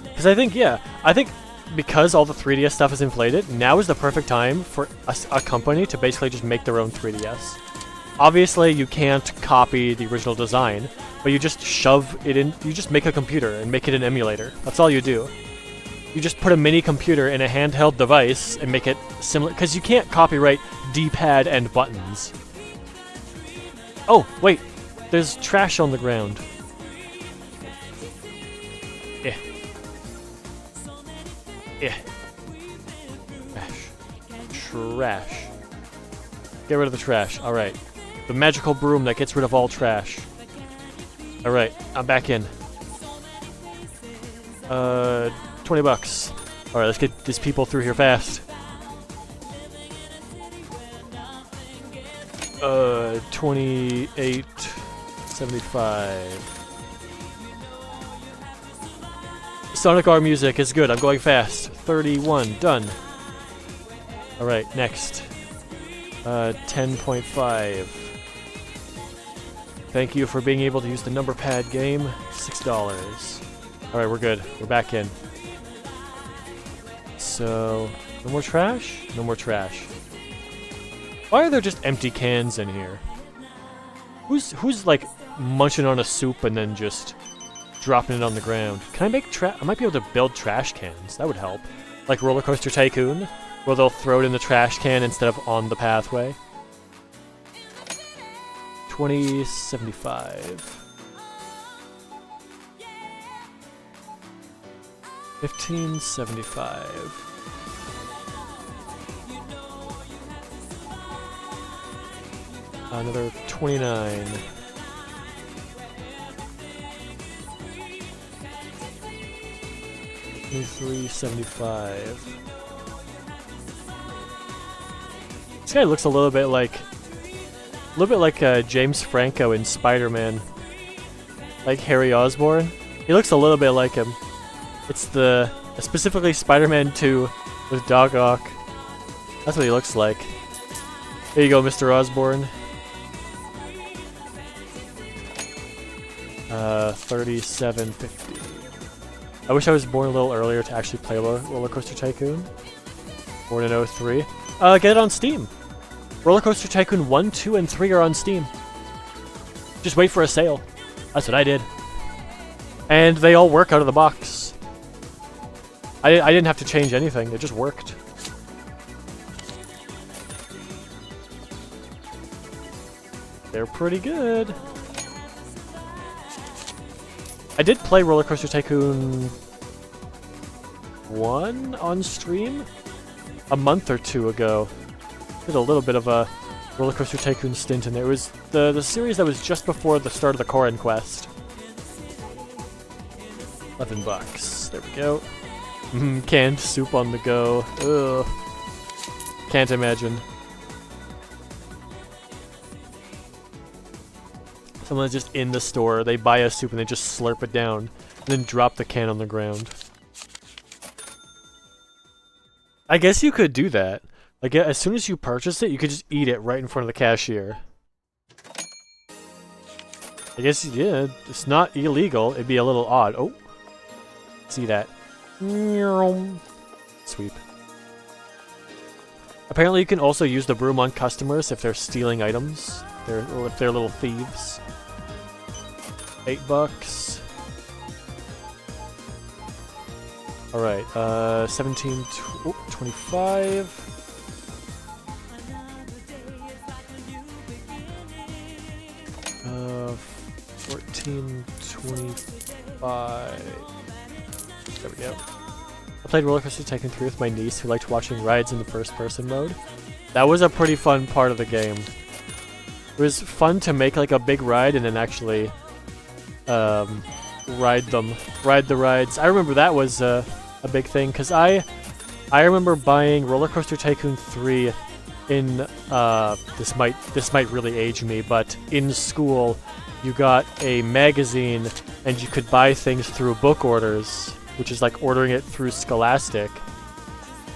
Because I think because all the 3DS stuff is inflated, now is the perfect time for a company to basically just make their own 3DS. Obviously, you can't copy the original design, but you just shove it in, you just make a computer and make it an emulator. That's all you do. You just put a mini computer in a handheld device and make it similar, because you can't copyright D-pad and buttons. Oh, wait, there's trash on the ground. Yeah. Yeah. Trash. Get rid of the trash. Alright. The magical broom that gets rid of all trash. Alright, I'm back in. 20 bucks. Alright, let's get these people through here fast. 28.75. Sonic R music is good. I'm going fast. 31. Done. Alright, next. 10.5. Thank you for being able to use the number pad game. $6. Alright, we're good. We're back in. So, no more trash? No more trash. Why are there just empty cans in here? Who's like munching on a soup and then just dropping it on the ground? Can I make I might be able to build trash cans. That would help. Like Roller Coaster Tycoon, where they'll throw it in the trash can instead of on the pathway. 20.75. 15.75. Another 29. $23.75. This guy looks a little bit like James Franco in Spider-Man, like Harry Osborn. He looks a little bit like him. It's specifically Spider-Man 2 with Doc Ock. That's what he looks like. There you go, Mr. Osborn. 37.50. I wish I was born a little earlier to actually play Roller Coaster Tycoon. Born in 03. Get it on Steam. Roller Coaster Tycoon 1, 2, and 3 are on Steam. Just wait for a sale. That's what I did. And they all work out of the box. I didn't have to change anything. It just worked. They're pretty good. I did play Roller Coaster Tycoon 1 on stream a month or two ago. Did a little bit of a Roller Coaster Tycoon stint in there. It was the series that was just before the start of the Korin Quest. $11. There we go. Canned soup on the go. Ugh. Can't imagine. Someone's just in the store, they buy a soup and they just slurp it down, and then drop the can on the ground. I guess you could do that. Like, as soon as you purchase it, you could just eat it right in front of the cashier. I guess, yeah, it's not illegal. It'd be a little odd. Oh. See that. Sweep. Apparently you can also use the broom on customers if they're stealing items. Or if they're little thieves. $8. Alright, 25. 14.25. There we go. I played Roller Coaster Tycoon 3 with my niece who liked watching rides in the first-person mode. That was a pretty fun part of the game. It was fun to make like a big ride and then actually ride the rides. I remember that was a big thing because I remember buying Roller Coaster Tycoon 3 in this might really age me, but in school you got a magazine and you could buy things through book orders, which is like ordering it through Scholastic,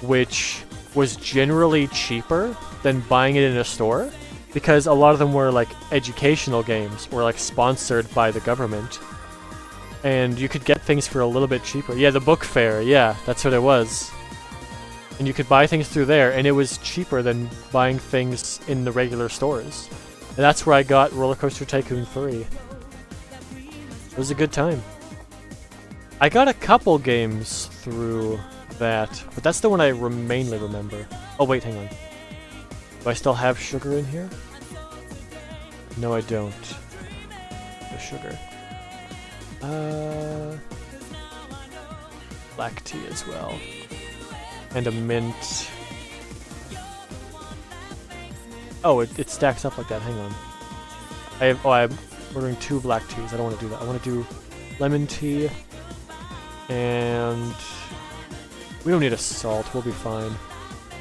which was generally cheaper than buying it in a store because a lot of them were like educational games or like sponsored by the government. And you could get things for a little bit cheaper. Yeah, the book fair, yeah, that's what it was. And you could buy things through there, and it was cheaper than buying things in the regular stores. And that's where I got Roller Coaster Tycoon 3. It was a good time. I got a couple games through that, but that's the one I mainly remember. Oh wait, hang on. Do I still have sugar in here? No, I don't. No sugar. Black tea as well. And a mint. Oh, it stacks up like that. Hang on. I'm ordering 2 black teas. I don't want to do that. I want to do lemon tea. And we don't need a salt. We'll be fine.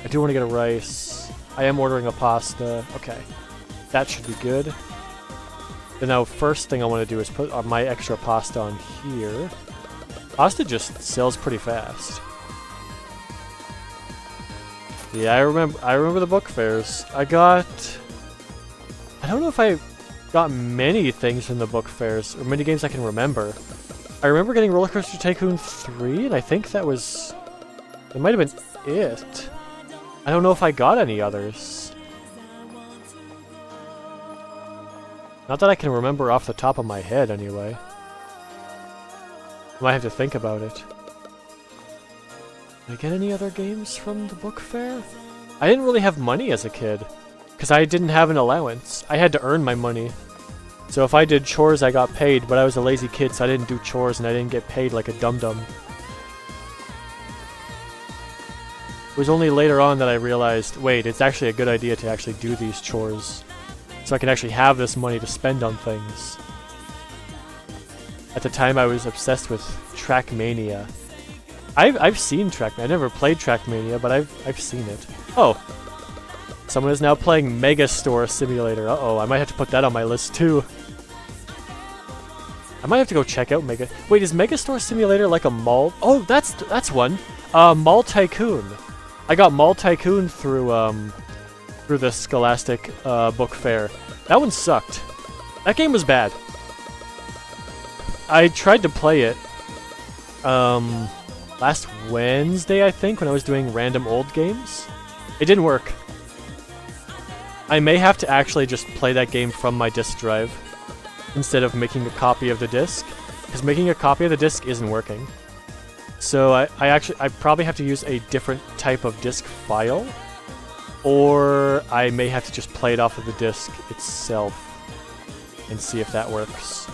I do want to get a rice. I am ordering a pasta. Okay. That should be good. Then now, first thing I want to do is put my extra pasta on here. Pasta just sells pretty fast. Yeah, I remember the book fairs. I don't know if I got many things from the book fairs, or many games I can remember. I remember getting Roller Coaster Tycoon 3, and I think that might have been it. I don't know if I got any others. Not that I can remember off the top of my head, anyway. I might have to think about it. Did I get any other games from the book fair? I didn't really have money as a kid, because I didn't have an allowance. I had to earn my money. So if I did chores, I got paid, but I was a lazy kid, so I didn't do chores and I didn't get paid like a dum-dum. It was only later on that I realized, wait, it's actually a good idea to actually do these chores, so I can actually have this money to spend on things. At the time, I was obsessed with Trackmania. I've seen Trackmania. I never played Trackmania, but I've seen it. Oh! Someone is now playing Megastore Simulator. Uh-oh, I might have to put that on my list too. I might have to go check out Mega... Wait, is Megastore Simulator like a mall? Oh, that's one! Mall Tycoon. I got Mall Tycoon through the Scholastic book fair. That one sucked. That game was bad. I tried to play it last Wednesday, I think, when I was doing random old games. It didn't work. I may have to actually just play that game from my disk drive instead of making a copy of the disc, because making a copy of the disc isn't working. So I probably have to use a different type of disc file, or I may have to just play it off of the disc itself and see if that works.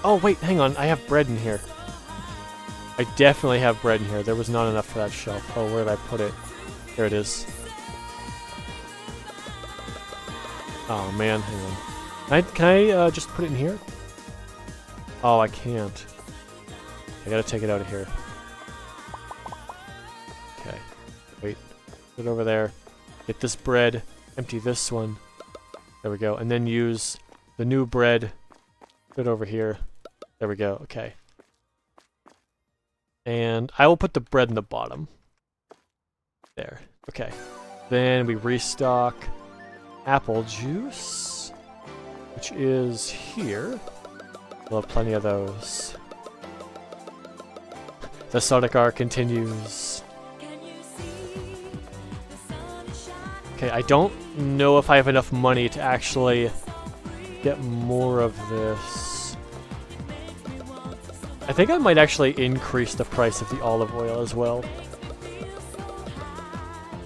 Oh wait, hang on, I have bread in here. I definitely have bread in here. There was not enough for that shelf. Oh, where did I put it? There it is. Oh man, hang on. Can I just put it in here? Oh, I can't. I gotta take it out of here. Okay. Wait. Put it over there. Get this bread. Empty this one. There we go. And then use the new bread. Put it over here. There we go. Okay. And I will put the bread in the bottom. There. Okay. Then we restock apple juice, which is here. We'll have plenty of those. The Sonic R continues. Okay, I don't know if I have enough money to actually get more of this. I think I might actually increase the price of the olive oil as well.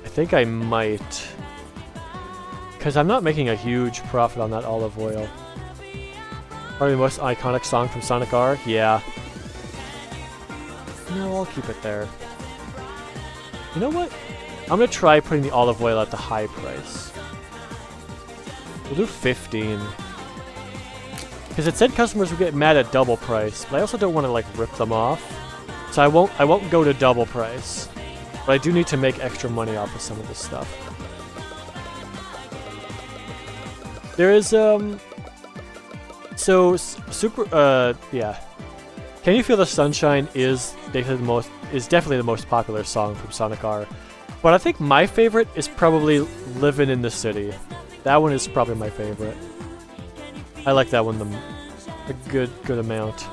I think I might. Because I'm not making a huge profit on that olive oil. Probably the most iconic song from Sonic R? Yeah. No, I'll keep it there. You know what? I'm gonna try putting the olive oil at the high price. We'll do 15. Because it said customers would get mad at double price, but I also don't want to like rip them off. So I won't go to double price. But I do need to make extra money off of some of this stuff. There is so yeah. Can You Feel the Sunshine is definitely the most popular song from Sonic R. But I think my favorite is probably Livin' in the City. That one is probably my favorite. I like that one a good amount.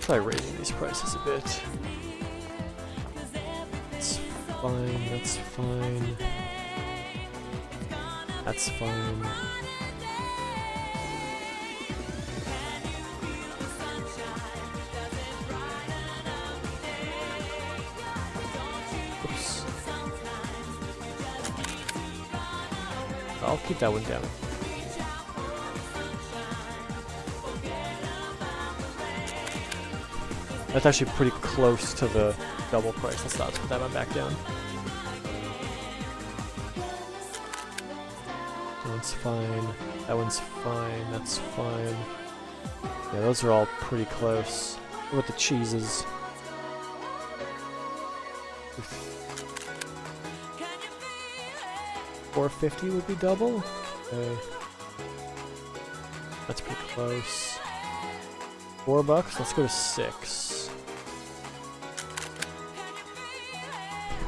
Try raising these prices a bit. That's fine, that's fine. That's fine. Oops. I'll keep that one down. That's actually pretty close to the double price. Let's put that one back down. That one's fine. That one's fine. That's fine. Yeah, those are all pretty close. What about the cheeses? $4.50 would be double? Okay. That's pretty close. $4? Let's go to 6.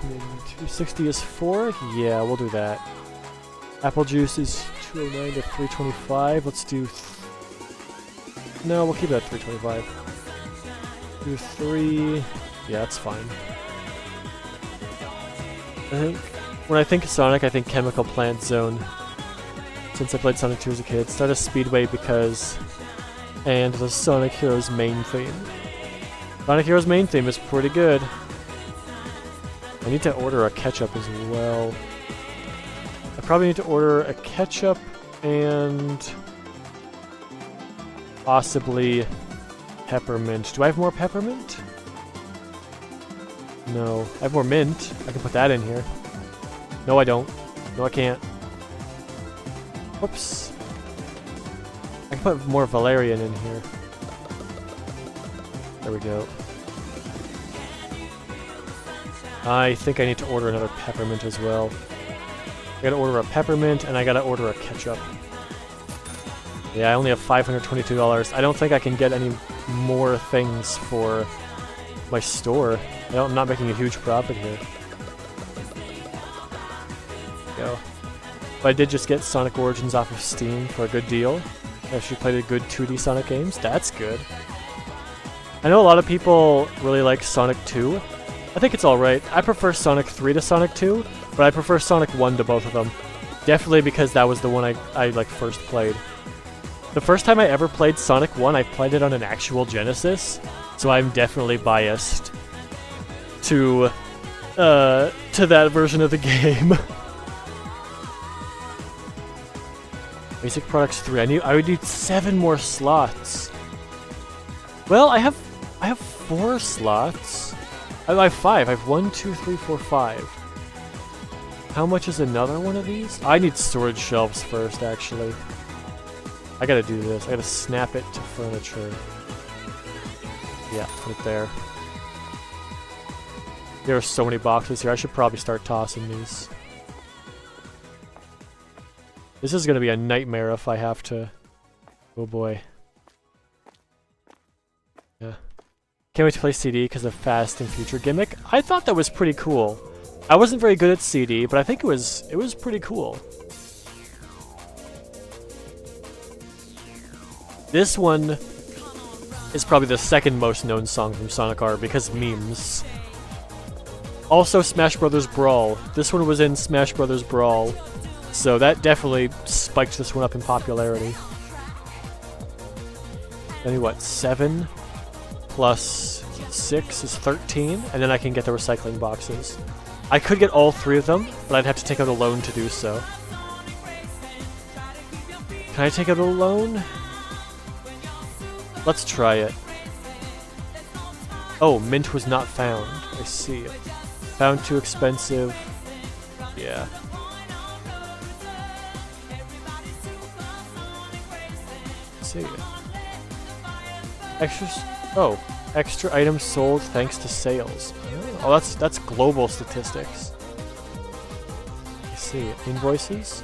And then 260 is 4? Yeah, we'll do that. Apple juice is 209 to 325. Let's do... No, we'll keep it at 325. Do 3... Yeah, that's fine. I think... When I think of Sonic, I think Chemical Plant Zone. Since I played Sonic 2 as a kid. Start a Speedway because... And the Sonic Heroes main theme. Sonic Heroes main theme is pretty good. I need to order a ketchup as well. I probably need to order a ketchup and... possibly peppermint. Do I have more peppermint? No. I have more mint. I can put that in here. No, I don't. No, I can't. Whoops. I can put more valerian in here. There we go. I think I need to order another peppermint as well. I gotta order a peppermint and I gotta order a ketchup. Yeah, I only have $522. I don't think I can get any more things for my store. I'm not making a huge profit here. Go. But I did just get Sonic Origins off of Steam for a good deal. I actually played a good 2D Sonic games. That's good. I know a lot of people really like Sonic 2. I think it's alright. I prefer Sonic 3 to Sonic 2, but I prefer Sonic 1 to both of them. Definitely because that was the one I like first played. The first time I ever played Sonic 1, I played it on an actual Genesis, so I'm definitely biased to that version of the game. Basic Products 3. I would need 7 more slots. Well, I have 4 slots. I have 5. I have 1, 2, 3, 4, 5. How much is another one of these? I need storage shelves first, actually. I gotta do this. I gotta snap it to furniture. Yeah, put it there. There are so many boxes here. I should probably start tossing these. This is gonna be a nightmare if I have to... Oh boy. Yeah. Can't wait to play CD because of Fast and Future gimmick. I thought that was pretty cool. I wasn't very good at CD, but I think it was pretty cool. This one is probably the second most known song from Sonic R because memes. Also Smash Brothers Brawl. This one was in Smash Brothers Brawl, so that definitely spiked this one up in popularity. Then what, 7 plus 6 is 13, and then I can get the recycling boxes. I could get all 3 of them, but I'd have to take out a loan to do so. Can I take out a loan? Let's try it. Oh, mint was not found. I see. Found too expensive. Yeah. Let's see. Extra items sold thanks to sales. Oh, that's global statistics. Let's see. Invoices.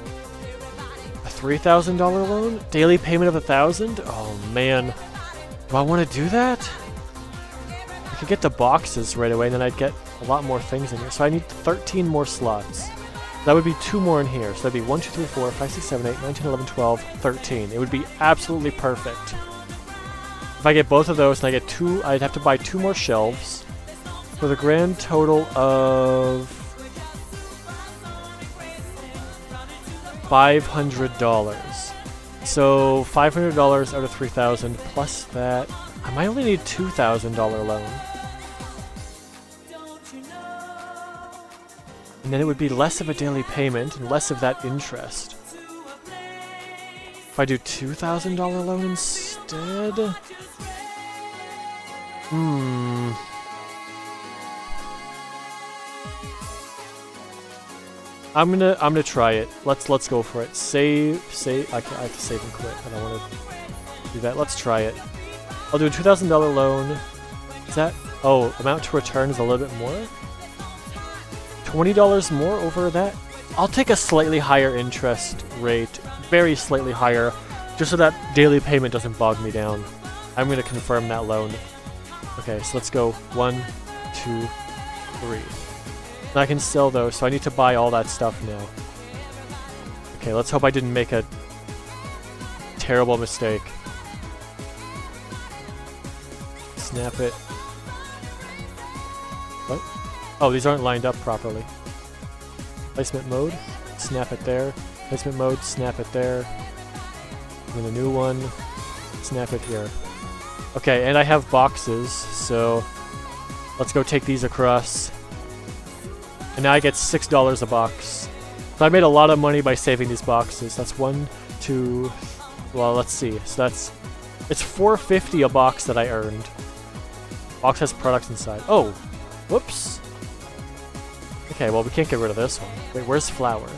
A $3,000 loan? Daily payment of $1,000? Oh man. Do I want to do that? I could get the boxes right away and then I'd get a lot more things in here. So I need 13 more slots. That would be 2 more in here. So that'd be 1, 2, 3, 4, 5, 6, 7, 8, 9, 10, 11, 12, 13. It would be absolutely perfect. If I get both of those and I get 2, I'd have to buy 2 more shelves for the grand total of $500. So $500 out of $3,000 plus that. I might only need $2,000 loan. And then it would be less of a daily payment and less of that interest. If I do $2,000 loan instead? I'm gonna try it. Let's go for it. Save. I have to save and quit. I don't want to do that. Let's try it. I'll do a $2,000 loan. Is that? Oh, amount to return is a little bit more. $20 more over that. I'll take a slightly higher interest rate, very slightly higher, just so that daily payment doesn't bog me down. I'm gonna confirm that loan. Okay, so let's go 1, 2, 3. And I can sell those, so I need to buy all that stuff now. Okay, let's hope I didn't make a terrible mistake. Snap it. What? Oh, these aren't lined up properly. Placement mode, snap it there. Placement mode, snap it there. And then a new one, snap it here. Okay, and I have boxes, so let's go take these across. And now I get $6 a box. So I made a lot of money by saving these boxes. That's 1, 2, well, let's see. So it's $4.50 a box that I earned. Box has products inside. Oh, whoops. Okay, well, we can't get rid of this one. Wait, where's flour?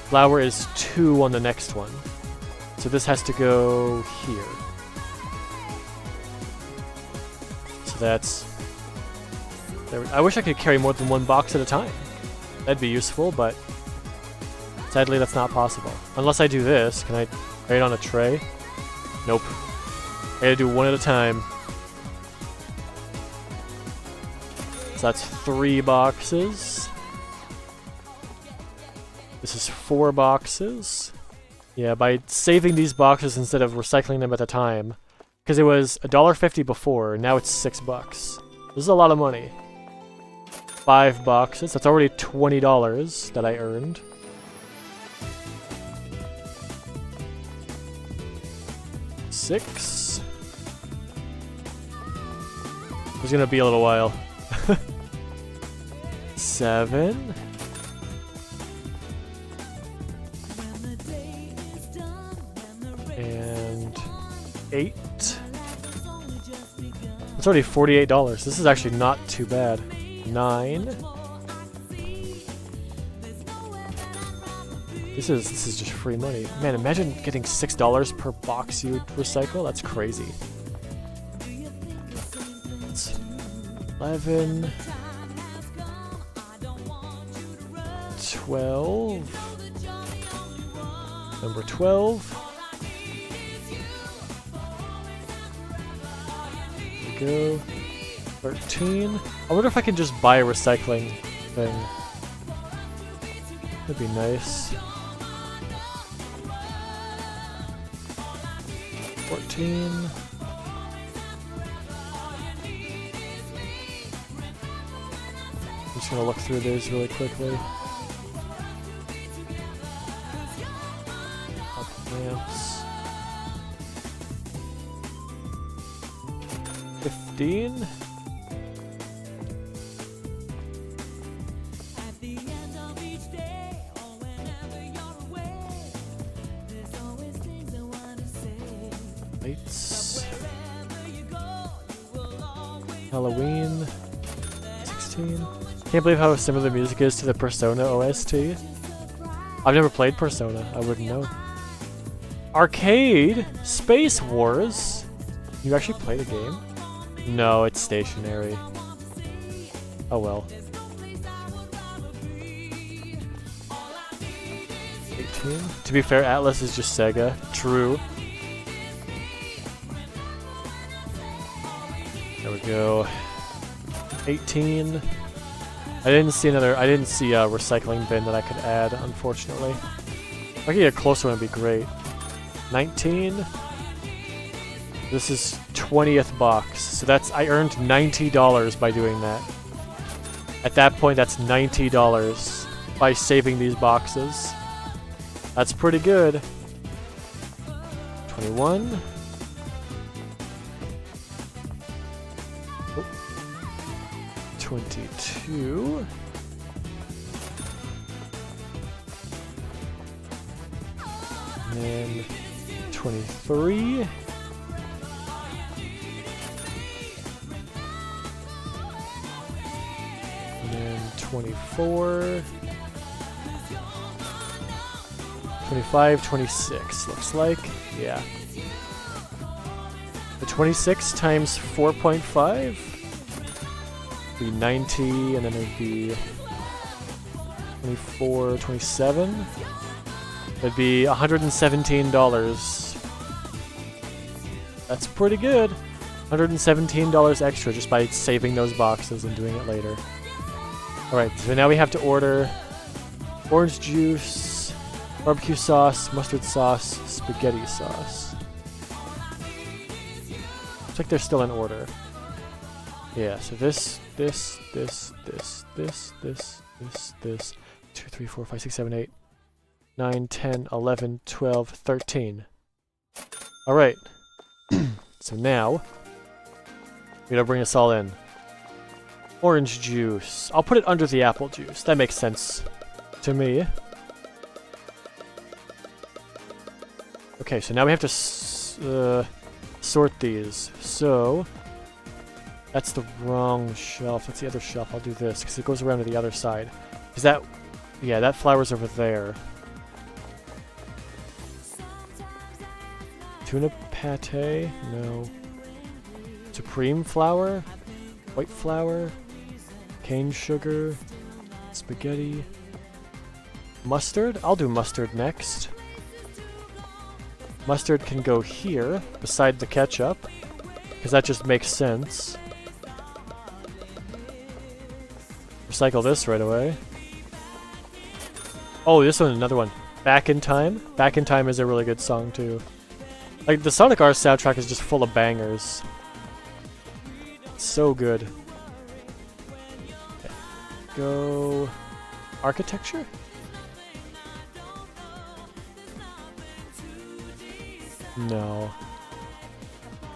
Flour is 2 on the next one. So this has to go here. So that's... There, I wish I could carry more than 1 box at a time. That'd be useful, but sadly that's not possible. Unless I do this. Can I lay it on a tray? Nope. I gotta do 1 at a time. So that's 3 boxes. This is 4 boxes. Yeah, by saving these boxes instead of recycling them at the time, because it was $1.50 before, now it's $6. This is a lot of money. 5 boxes. That's already $20 that I earned. $6. It's gonna be a little while. 7. And 8. It's already $48. This is actually not too bad. 9. This is just free money. Man, imagine getting $6 per box you recycle. That's crazy. It's 11, 12, number 12. There we go. 13. I wonder if I can just buy a recycling thing. That'd be nice. 14. I'm just gonna look through these really quickly. Plants. 15. Lights. Halloween. 16. Can't believe how similar the music is to the Persona OST. I've never played Persona. I wouldn't know. Arcade? Space Wars? You actually play the game? No, it's stationary. Oh well. 18. To be fair, Atlas is just Sega. True. There we go. 18. I didn't see a recycling bin that I could add, unfortunately. If I could get a closer one, it'd be great. 19. This is 20th box, so I earned $90 by doing that. At that point, that's $90 by saving these boxes. That's pretty good. 21. Oh. 22. And then 23. And then 24. 25, 26, looks like. Yeah. The 26 times 4.5 would be 90, and then it would be 24, 27. It'd be $117. That's pretty good. $117 extra just by saving those boxes and doing it later. Alright, so now we have to order orange juice, barbecue sauce, mustard sauce, spaghetti sauce. Looks like they're still in order. Yeah, so this, 2, 3, 4, 5, 6, 7, 8, 9, 10, 11, 12, 13. Alright. So now, we gotta bring this all in. Orange juice. I'll put it under the apple juice. That makes sense to me. Okay, so now we have to sort these. So, that's the wrong shelf. That's the other shelf. I'll do this, because it goes around to the other side. Is that... Yeah, that flower's over there. Tuna pate? No. Supreme flour? White flour? Cane sugar? Spaghetti? Mustard? I'll do mustard next. Mustard can go here, beside the ketchup, because that just makes sense. Recycle this right away. Oh, this one, another one. Back in Time? Back in Time is a really good song, too. Like, the Sonic R soundtrack is just full of bangers. It's so good. Okay. Go... Architecture? No.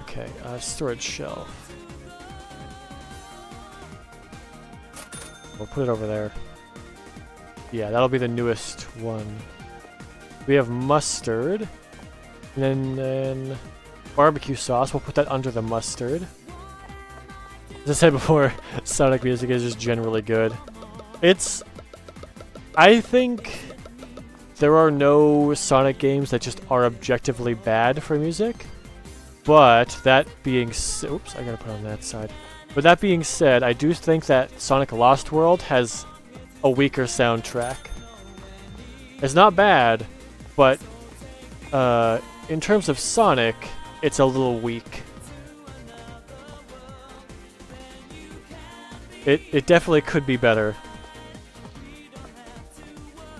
Okay, storage shelf. We'll put it over there. Yeah, that'll be the newest one. We have mustard. And then barbecue sauce. We'll put that under the mustard. As I said before, Sonic music is just generally good. It's... I think... there are no Sonic games that just are objectively bad for music. But that being said, oops, I gotta put it on that side. But that being said, I do think that Sonic Lost World has a weaker soundtrack. It's not bad, but in terms of Sonic, it's a little weak. It definitely could be better.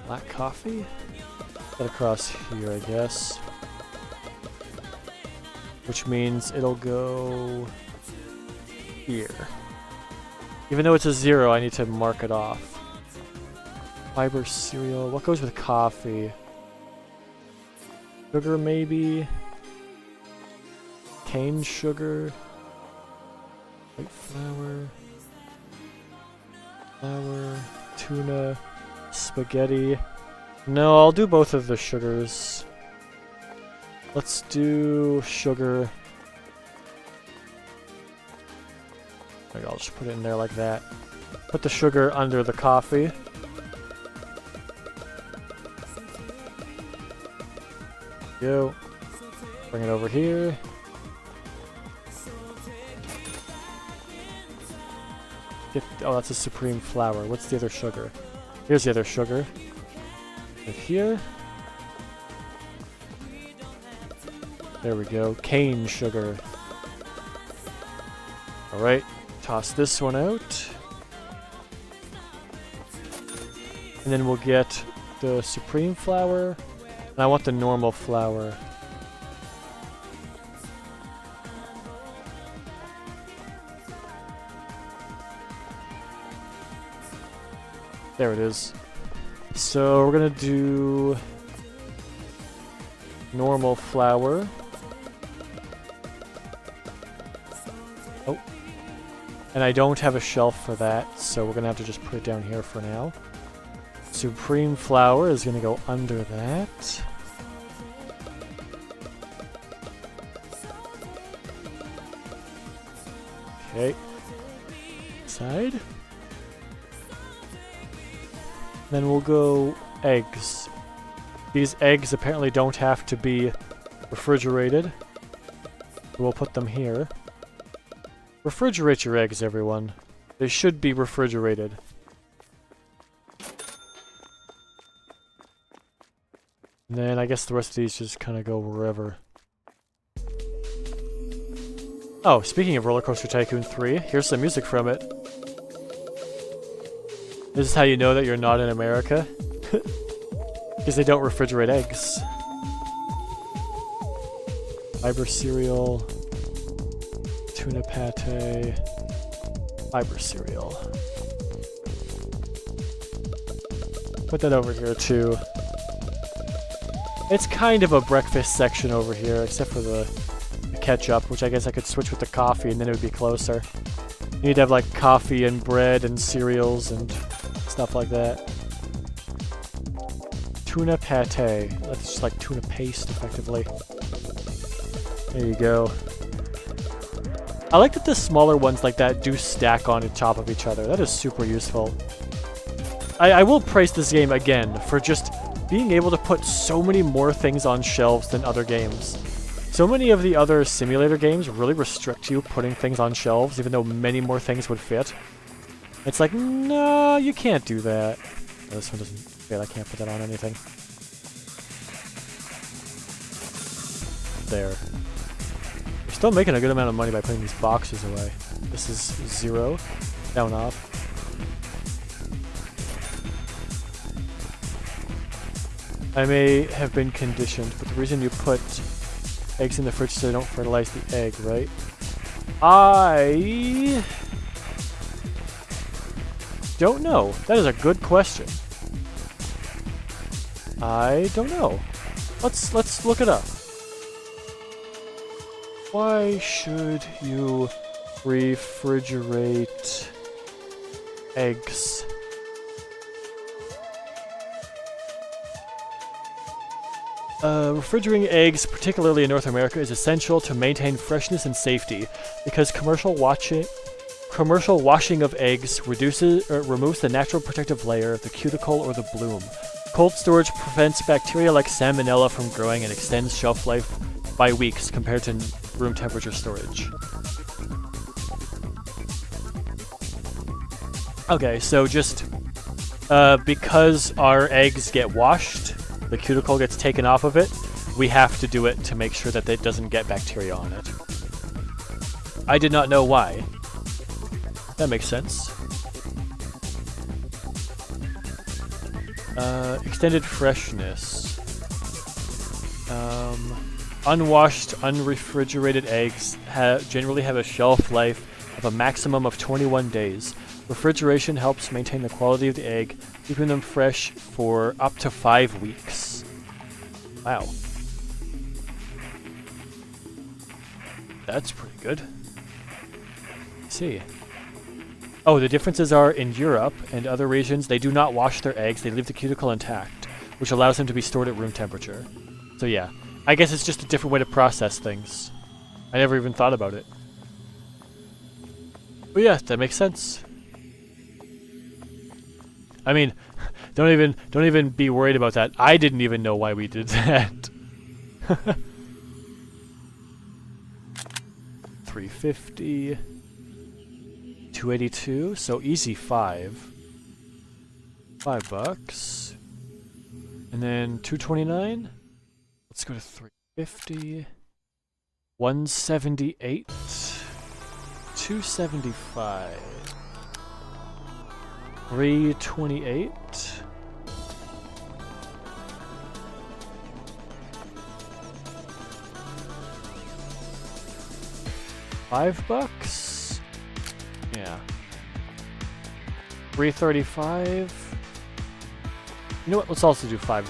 Black coffee? Get across here, I guess. Which means it'll go here. Even though it's a 0, I need to mark it off. Fiber cereal. What goes with coffee? Sugar, maybe? Cane sugar? White flour? Flour? Tuna? Spaghetti? No, I'll do both of the sugars. Let's do sugar. Maybe I'll just put it in there like that. Put the sugar under the coffee. Go. Bring it over here. Oh, that's a supreme flour. What's the other sugar? Here's the other sugar. Right here. There we go. Cane sugar. Alright. Toss this one out. And then we'll get the supreme flour. And I want the normal flour. There it is. So we're gonna do normal flour. Oh. And I don't have a shelf for that, so we're gonna have to just put it down here for now. Supreme flour is gonna go under that. Okay. Side. Then we'll go eggs. These eggs apparently don't have to be refrigerated. So we'll put them here. Refrigerate your eggs, everyone. They should be refrigerated. And then I guess the rest of these just kind of go wherever. Oh, speaking of Roller Coaster Tycoon 3, here's some music from it. This is how you know that you're not in America. Because they don't refrigerate eggs. Fiber cereal. Tuna pate. Fiber cereal. Put that over here too. It's kind of a breakfast section over here, except for the ketchup, which I guess I could switch with the coffee and then it would be closer. You need to have like coffee and bread and cereals and stuff like that. Tuna pate. That's just like tuna paste, effectively. There you go. I like that the smaller ones like that do stack on top of each other. That is super useful. I will praise this game again for just being able to put so many more things on shelves than other games. So many of the other simulator games really restrict you putting things on shelves, even though many more things would fit. It's like, no, you can't do that. Oh, this one doesn't fit. I can't put that on anything. There. We're still making a good amount of money by putting these boxes away. This is 0. Down off. I may have been conditioned, but the reason you put eggs in the fridge so they don't fertilize the egg, right? I don't know. That is a good question. I don't know. Let's look it up. Why should you refrigerate eggs? Refrigerating eggs, particularly in North America, is essential to maintain freshness and safety because commercial commercial washing of eggs removes the natural protective layer of the cuticle or the bloom. Cold storage prevents bacteria like salmonella from growing and extends shelf life by weeks compared to room temperature storage. Okay, so just because our eggs get washed, the cuticle gets taken off of it, we have to do it to make sure that it doesn't get bacteria on it. I did not know why. That makes sense. Extended freshness. Unwashed, unrefrigerated eggs generally have a shelf life of a maximum of 21 days. Refrigeration helps maintain the quality of the egg, keeping them fresh for up to 5 weeks. Wow. That's pretty good. Let's see. Oh, the differences are in Europe and other regions, they do not wash their eggs, they leave the cuticle intact, which allows them to be stored at room temperature. So yeah, I guess it's just a different way to process things. I never even thought about it. But yeah, that makes sense. I mean, don't even be worried about that. I didn't even know why we did that. 350. 282, so easy 5. $5. And then 229. Let's go to 350. 178. 275. 328. $5. Yeah. 335. You know what? Let's also do $5.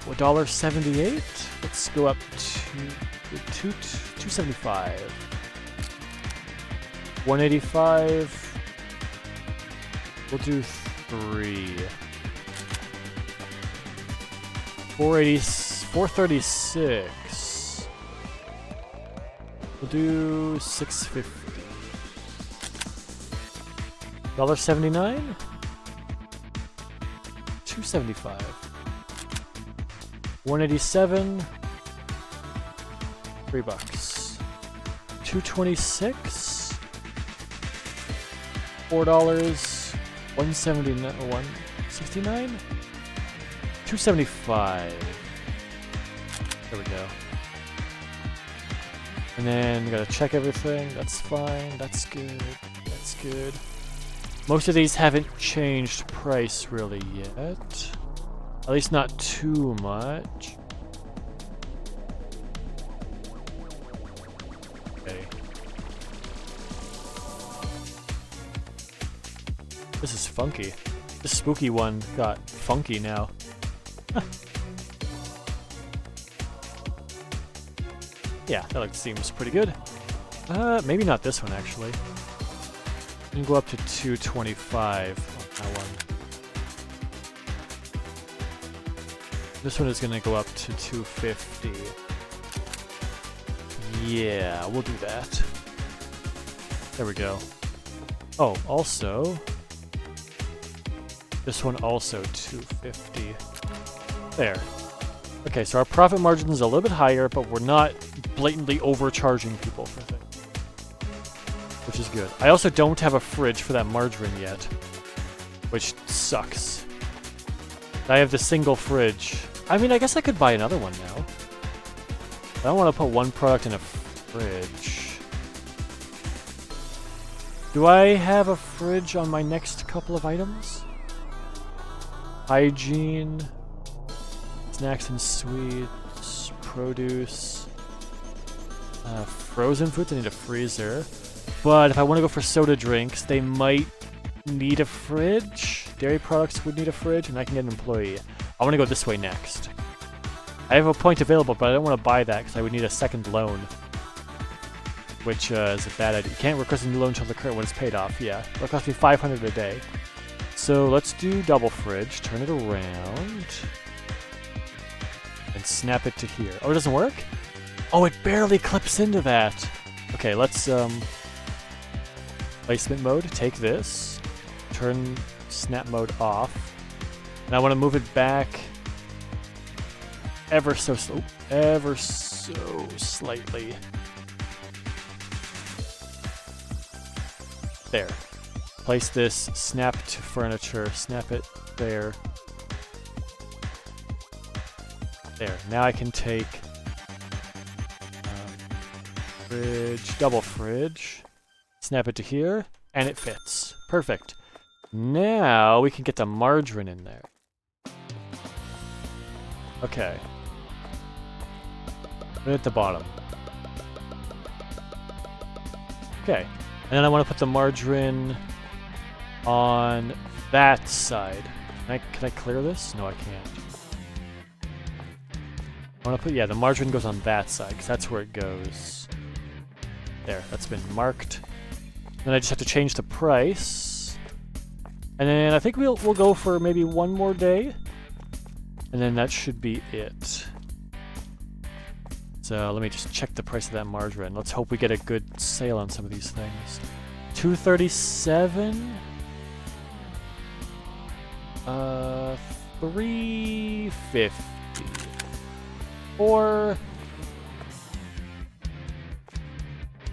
$1.78. Let's go up to 275. 185. We'll do 3. 436. We'll do 650. $1.79. 275. 187. $3. 226. $4. 179. 169. 275. There we go. And then we gotta check everything. That's fine. That's good. That's good. Most of these haven't changed price really yet. At least not too much. Okay. This is funky. This spooky one got funky now. Yeah, that seems pretty good. Maybe not this one, actually. We can go up to 225 on that one. This one is going to go up to 250. Yeah, we'll do that. There we go. Oh, also... this one also 250. There. Okay, so our profit margin is a little bit higher, but we're not blatantly overcharging people for things, which is good. I also don't have a fridge for that margarine yet, which sucks. I have the single fridge. I mean, I guess I could buy another one now. I don't want to put one product in a fridge. Do I have a fridge on my next couple of items? Hygiene, snacks and sweets, produce, frozen foods. I need a freezer. But if I want to go for soda drinks, they might need a fridge. Dairy products would need a fridge, and I can get an employee. I want to go this way next. I have a point available, but I don't want to buy that because I would need a second loan, which is a bad idea. You can't request a new loan until the current one is paid off. Yeah, it'll cost me $500 a day. So let's do double fridge. Turn it around and snap it to here. Oh, it doesn't work? Oh, it barely clips into that. Okay, let's placement mode. Take this. Turn snap mode off. And I want to move it back ever so slightly. There. Place this snap to furniture. Snap it there. There. Now I can take fridge, double fridge. Snap it to here, and it fits. Perfect. Now we can get the margarine in there. Okay. Put it at the bottom. Okay. And then I want to put the margarine on that side. Can I clear this? No, I can't. I want to put, yeah, the margarine goes on that side, because that's where it goes. There, that's been marked. Then I just have to change the price. And then I think we'll go for maybe one more day. And then that should be it. So let me just check the price of that margarine. Let's hope we get a good sale on some of these things. $2.37. $3.50. Or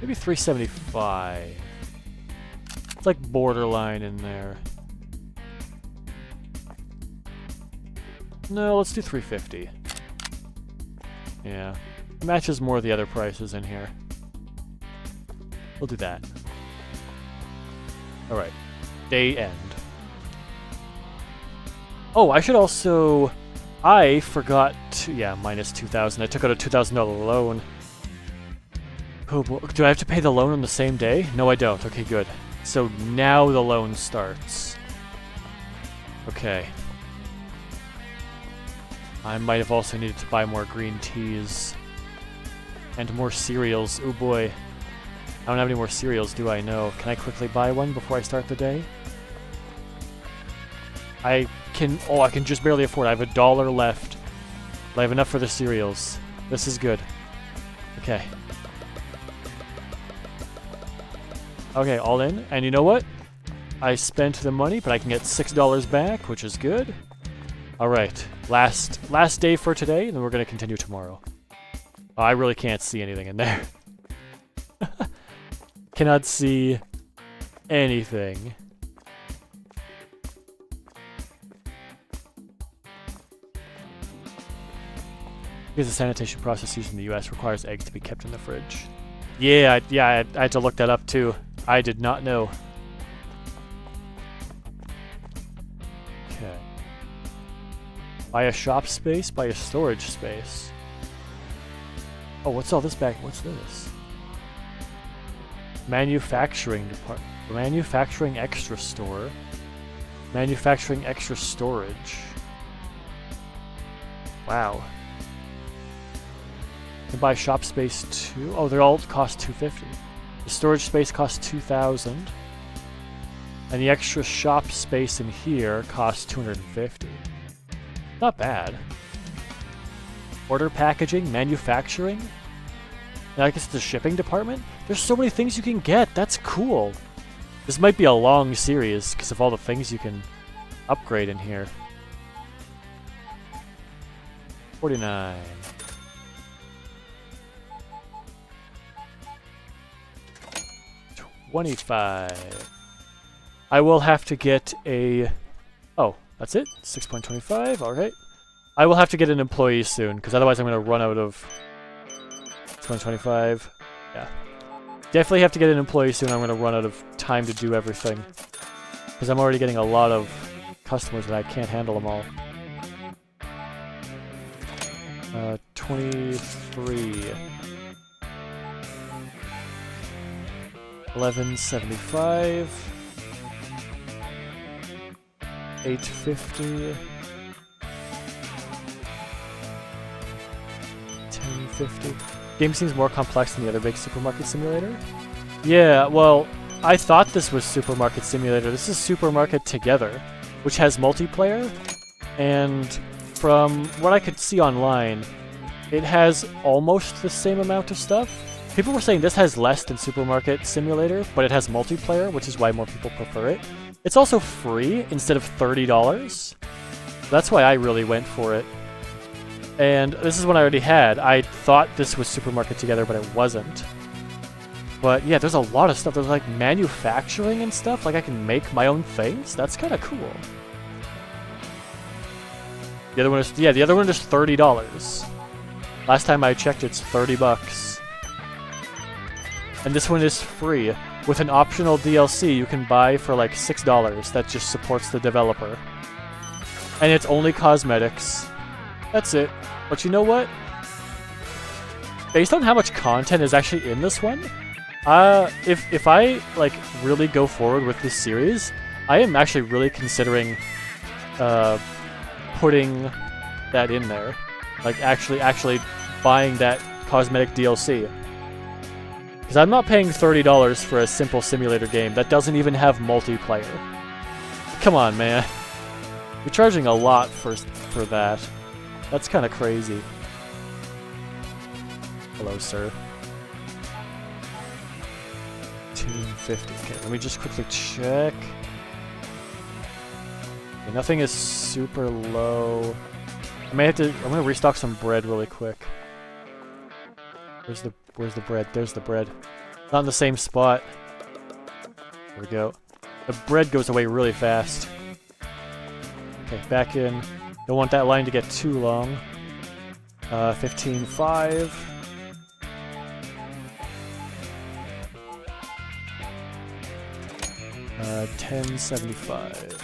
maybe $3.75. It's like borderline in there. No, let's do $3.50. Yeah. Matches more of the other prices in here. We'll do that. Alright. Day end. Oh, I should also... I forgot to... Yeah, minus $2,000. I took out a $2,000 loan. Oh boy. Do I have to pay the loan on the same day? No, I don't. Okay, good. So now the loan starts. Okay. I might have also needed to buy more green teas. And more cereals. Oh boy. I don't have any more cereals, do I? No. Can I quickly buy one before I start the day? I can just barely afford it. I have $1 left. But I have enough for the cereals. This is good. Okay. Okay, all in. And you know what? I spent the money, but I can get $6 back, which is good. Alright. Last day for today, and then we're going to continue tomorrow. Oh, I really can't see anything in there. Cannot see anything. Because the sanitation process used in the US requires eggs to be kept in the fridge. Yeah, I had to look that up too. I did not know. Okay. Buy a shop space, buy a storage space. Oh, what's all this back? What's this? Manufacturing department. Manufacturing extra store. Manufacturing extra storage. Wow. You can buy shop space too. Oh, they all cost $250. The storage space costs $2,000. And the extra shop space in here costs $250. Not bad. Order packaging, manufacturing. Now I guess the shipping department. There's so many things you can get. That's cool. This might be a long series because of all the things you can upgrade in here. 49. $25. I will have to get a... Oh, that's it? 6.25, alright. I will have to get an employee soon, because otherwise I'm going to run out of... 6.25. Yeah. Definitely have to get an employee soon. I'm going to run out of time to do everything. Because I'm already getting a lot of customers and I can't handle them all. 23. 11.75. 8.50. 10.50. Game seems more complex than the other big Supermarket Simulator. Yeah, well, I thought this was Supermarket Simulator. This is Supermarket Together, which has multiplayer. And from what I could see online, it has almost the same amount of stuff. People were saying this has less than Supermarket Simulator, but it has multiplayer, which is why more people prefer it. It's also free instead of $30. That's why I really went for it. And this is one I already had. I thought this was Supermarket Together, but it wasn't. But yeah, there's a lot of stuff. There's like manufacturing and stuff. Like I can make my own things. That's kind of cool. The other one is, yeah, the other one is $30. Last time I checked, it's $30. And this one is free, with an optional DLC you can buy for like $6 that just supports the developer. And it's only cosmetics. That's it. But you know what? Based on how much content is actually in this one, if I like really go forward with this series, I am actually really considering putting that in there. Like actually buying that cosmetic DLC. Because I'm not paying $30 for a simple simulator game that doesn't even have multiplayer. Come on, man. You're charging a lot for that. That's kind of crazy. Hello, sir. $2.50. Okay, let me just quickly check. Okay, nothing is super low. I may have to. I'm gonna restock some bread really quick. Where's the bread? There's the bread. Not in the same spot. There we go. The bread goes away really fast. Okay, back in. Don't want that line to get too long. 15.5. $10.75.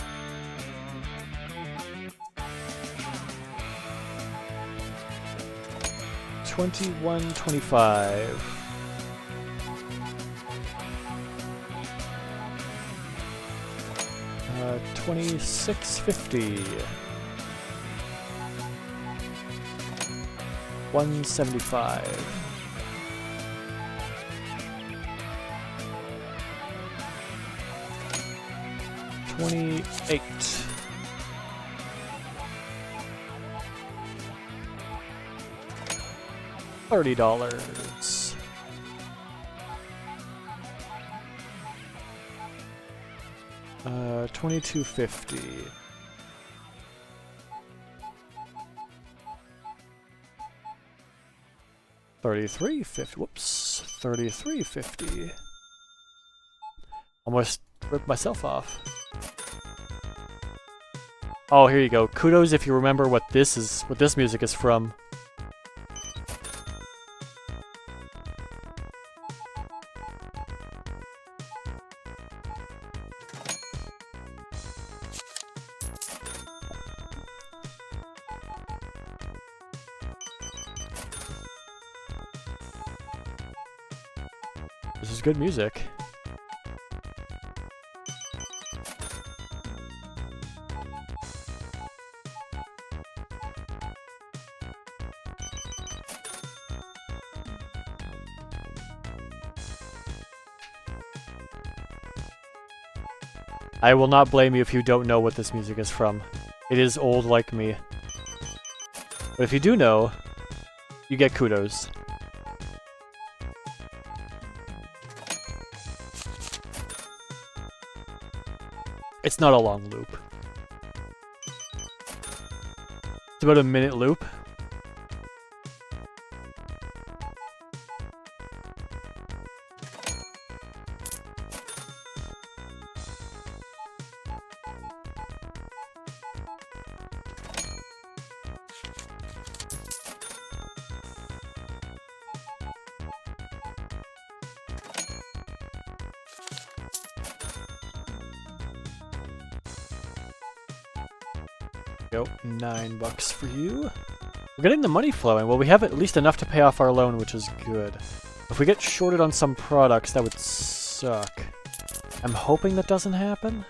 $21.25. $26.50. $1.75. $28. $30. $22.50. $33.50. Whoops. $33.50. Almost ripped myself off. Oh, here you go. Kudos if you remember what this music is from. This is good music. I will not blame you if you don't know what this music is from. It is old like me. But if you do know, you get kudos. It's not a long loop. It's about a minute loop. Go, $9 for you. We're getting the money flowing. Well, we have at least enough to pay off our loan, which is good. If we get shorted on some products, that would suck. I'm hoping that doesn't happen.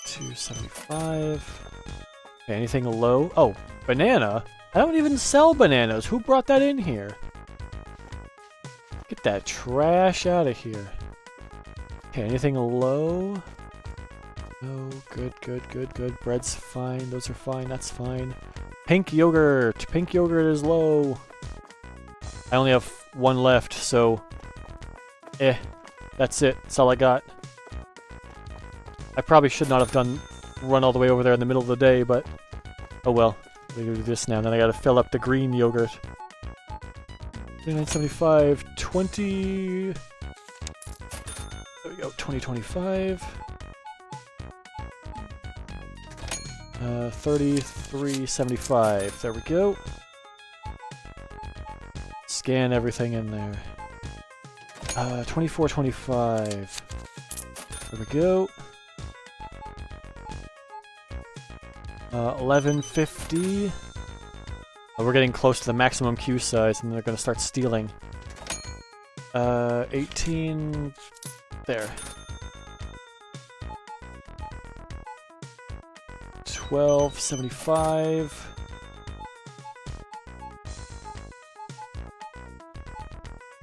$2.75. Okay, anything low? Oh, banana? I don't even sell bananas. Who brought that in here? Get that trash out of here. Okay, anything low? Oh, good, good, good, good. Bread's fine. Those are fine. That's fine. Pink yogurt. Pink yogurt is low. I only have one left, so... That's it. That's all I got. I probably should not have run all the way over there in the middle of the day, but... Oh well. I'm gonna do this now, and then I gotta fill up the green yogurt. 29.75, 20... There we go, 20.25. 33.75. There we go. Scan everything in there. 24.25. There we go. 11.50. Oh, we're getting close to the maximum queue size, and they're gonna start stealing. 18. There. 12.75.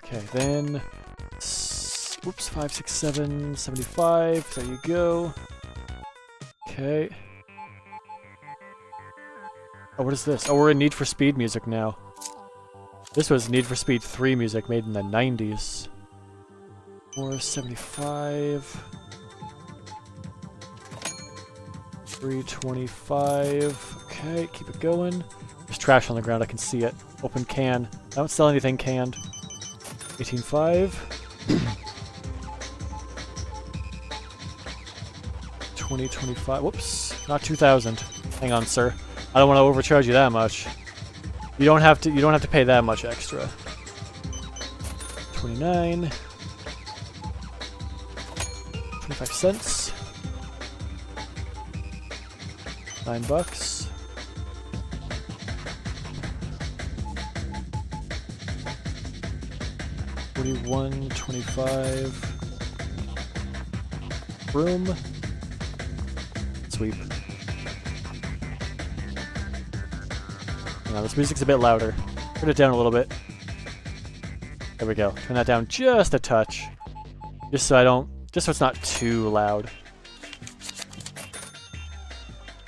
Okay, then. Oops, 5, 6, 7, 75. There you go. Okay. Oh, what is this? Oh, we're in Need for Speed music now. This was Need for Speed 3 music made in the 90s. 475. 325. Okay, keep it going. There's trash on the ground, I can see it. Open can. I don't sell anything canned. 18.5. 2025. Whoops. Not 2,000. Hang on, sir. I don't want to overcharge you that much. You don't have to pay that much extra. 29. 25 cents. $9. $41.25. Room. Sweep. Now this music's a bit louder. Turn it down a little bit. There we go. Turn that down just a touch. Just so it's not too loud.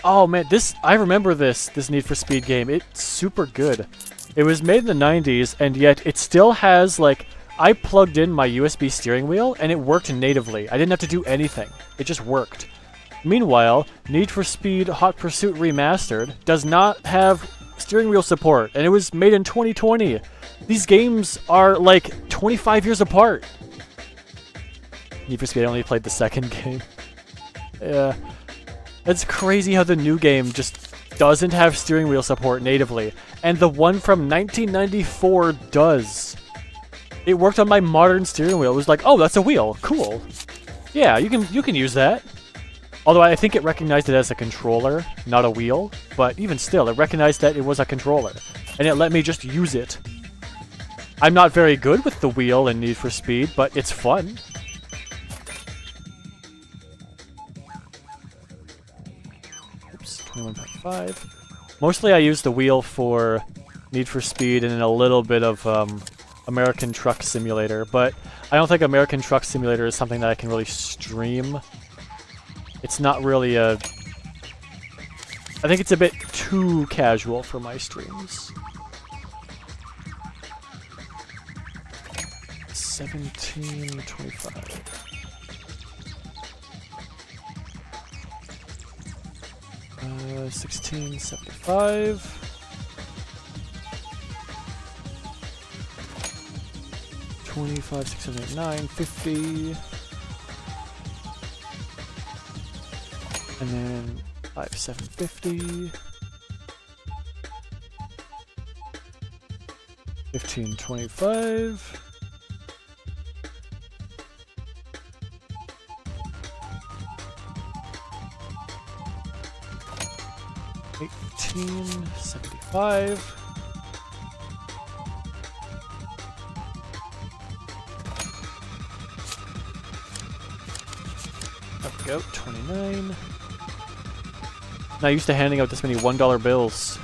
Oh man, I remember this Need for Speed game. It's super good. It was made in the 90s, and yet it still has, like, I plugged in my USB steering wheel, and it worked natively. I didn't have to do anything. It just worked. Meanwhile, Need for Speed Hot Pursuit Remastered does not have steering wheel support, and it was made in 2020. These games are, like, 25 years apart. Need for Speed, I only played the second game. Yeah. It's crazy how the new game just doesn't have steering wheel support natively, and the one from 1994 does. It worked on my modern steering wheel. It was like, oh, that's a wheel. Cool. Yeah, you can use that. Although I think it recognized it as a controller, not a wheel. But even still, it recognized that it was a controller, and it let me just use it. I'm not very good with the wheel in Need for Speed, but it's fun. Oops, 21.5. Mostly I use the wheel for Need for Speed and then a little bit of American Truck Simulator, but I don't think American Truck Simulator is something that I can really stream. It's not really I think it's a bit too casual for my streams. 17.25. Uh, 16.75. 25, 6, 7, 8, 9, 50. And then 5, 7, 50. 15.25. 18.75. There we go, 29. Not used to handing out this many $1 bills.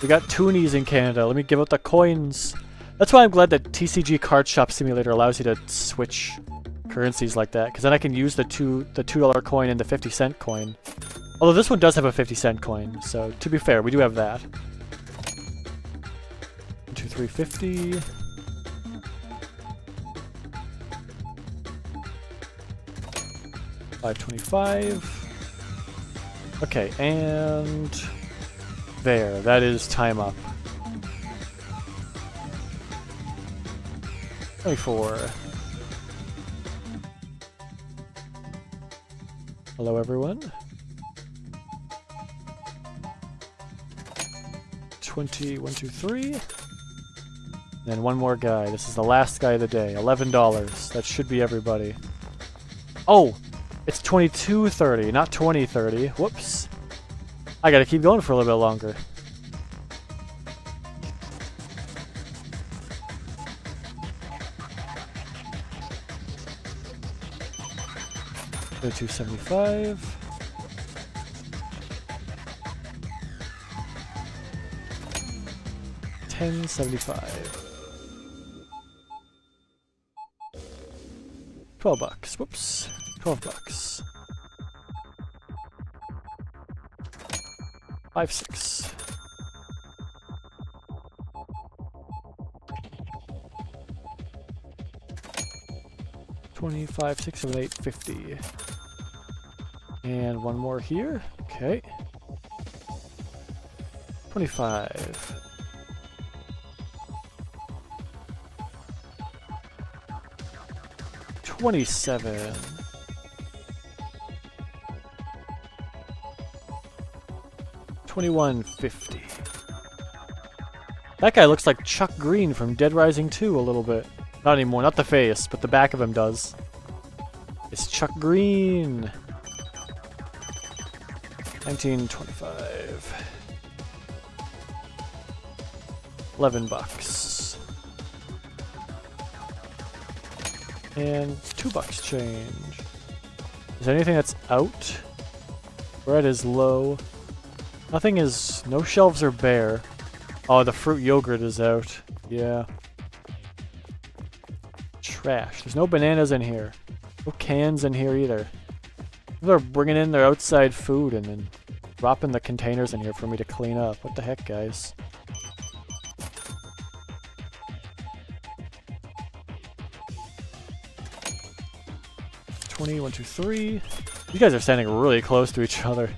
We got toonies in Canada. Let me give out the coins. That's why I'm glad that TCG Card Shop Simulator allows you to switch currencies like that, because then I can use the $2 coin and the 50-cent coin. Although this one does have a 50-cent coin, so to be fair, we do have that. 1, 2, 3, 50. $5.25. Okay, and there. That is time up. 24. Hello, everyone. 20, 1, 2, 3. Then one more guy. This is the last guy of the day. $11. That should be everybody. Oh! It's 22.30, not 20.30. Whoops. I gotta keep going for a little bit longer. $2.75. $10.75. $12. Whoops. $12. 5, 6. $25, 6, 7, 8, 50. And one more here. Okay. 25. $27. $21.50. That guy looks like Chuck Green from Dead Rising 2 a little bit. Not anymore, not the face, but the back of him does. It's Chuck Green. $19.25. $11. And $2 change. Is there anything that's out? Bread is low. Nothing is... no shelves are bare. Oh, the fruit yogurt is out. Yeah. Trash. There's no bananas in here. No cans in here either. People are bringing in their outside food and then dropping the containers in here for me to clean up. What the heck, guys? $20, 1, 2, 3. You guys are standing really close to each other.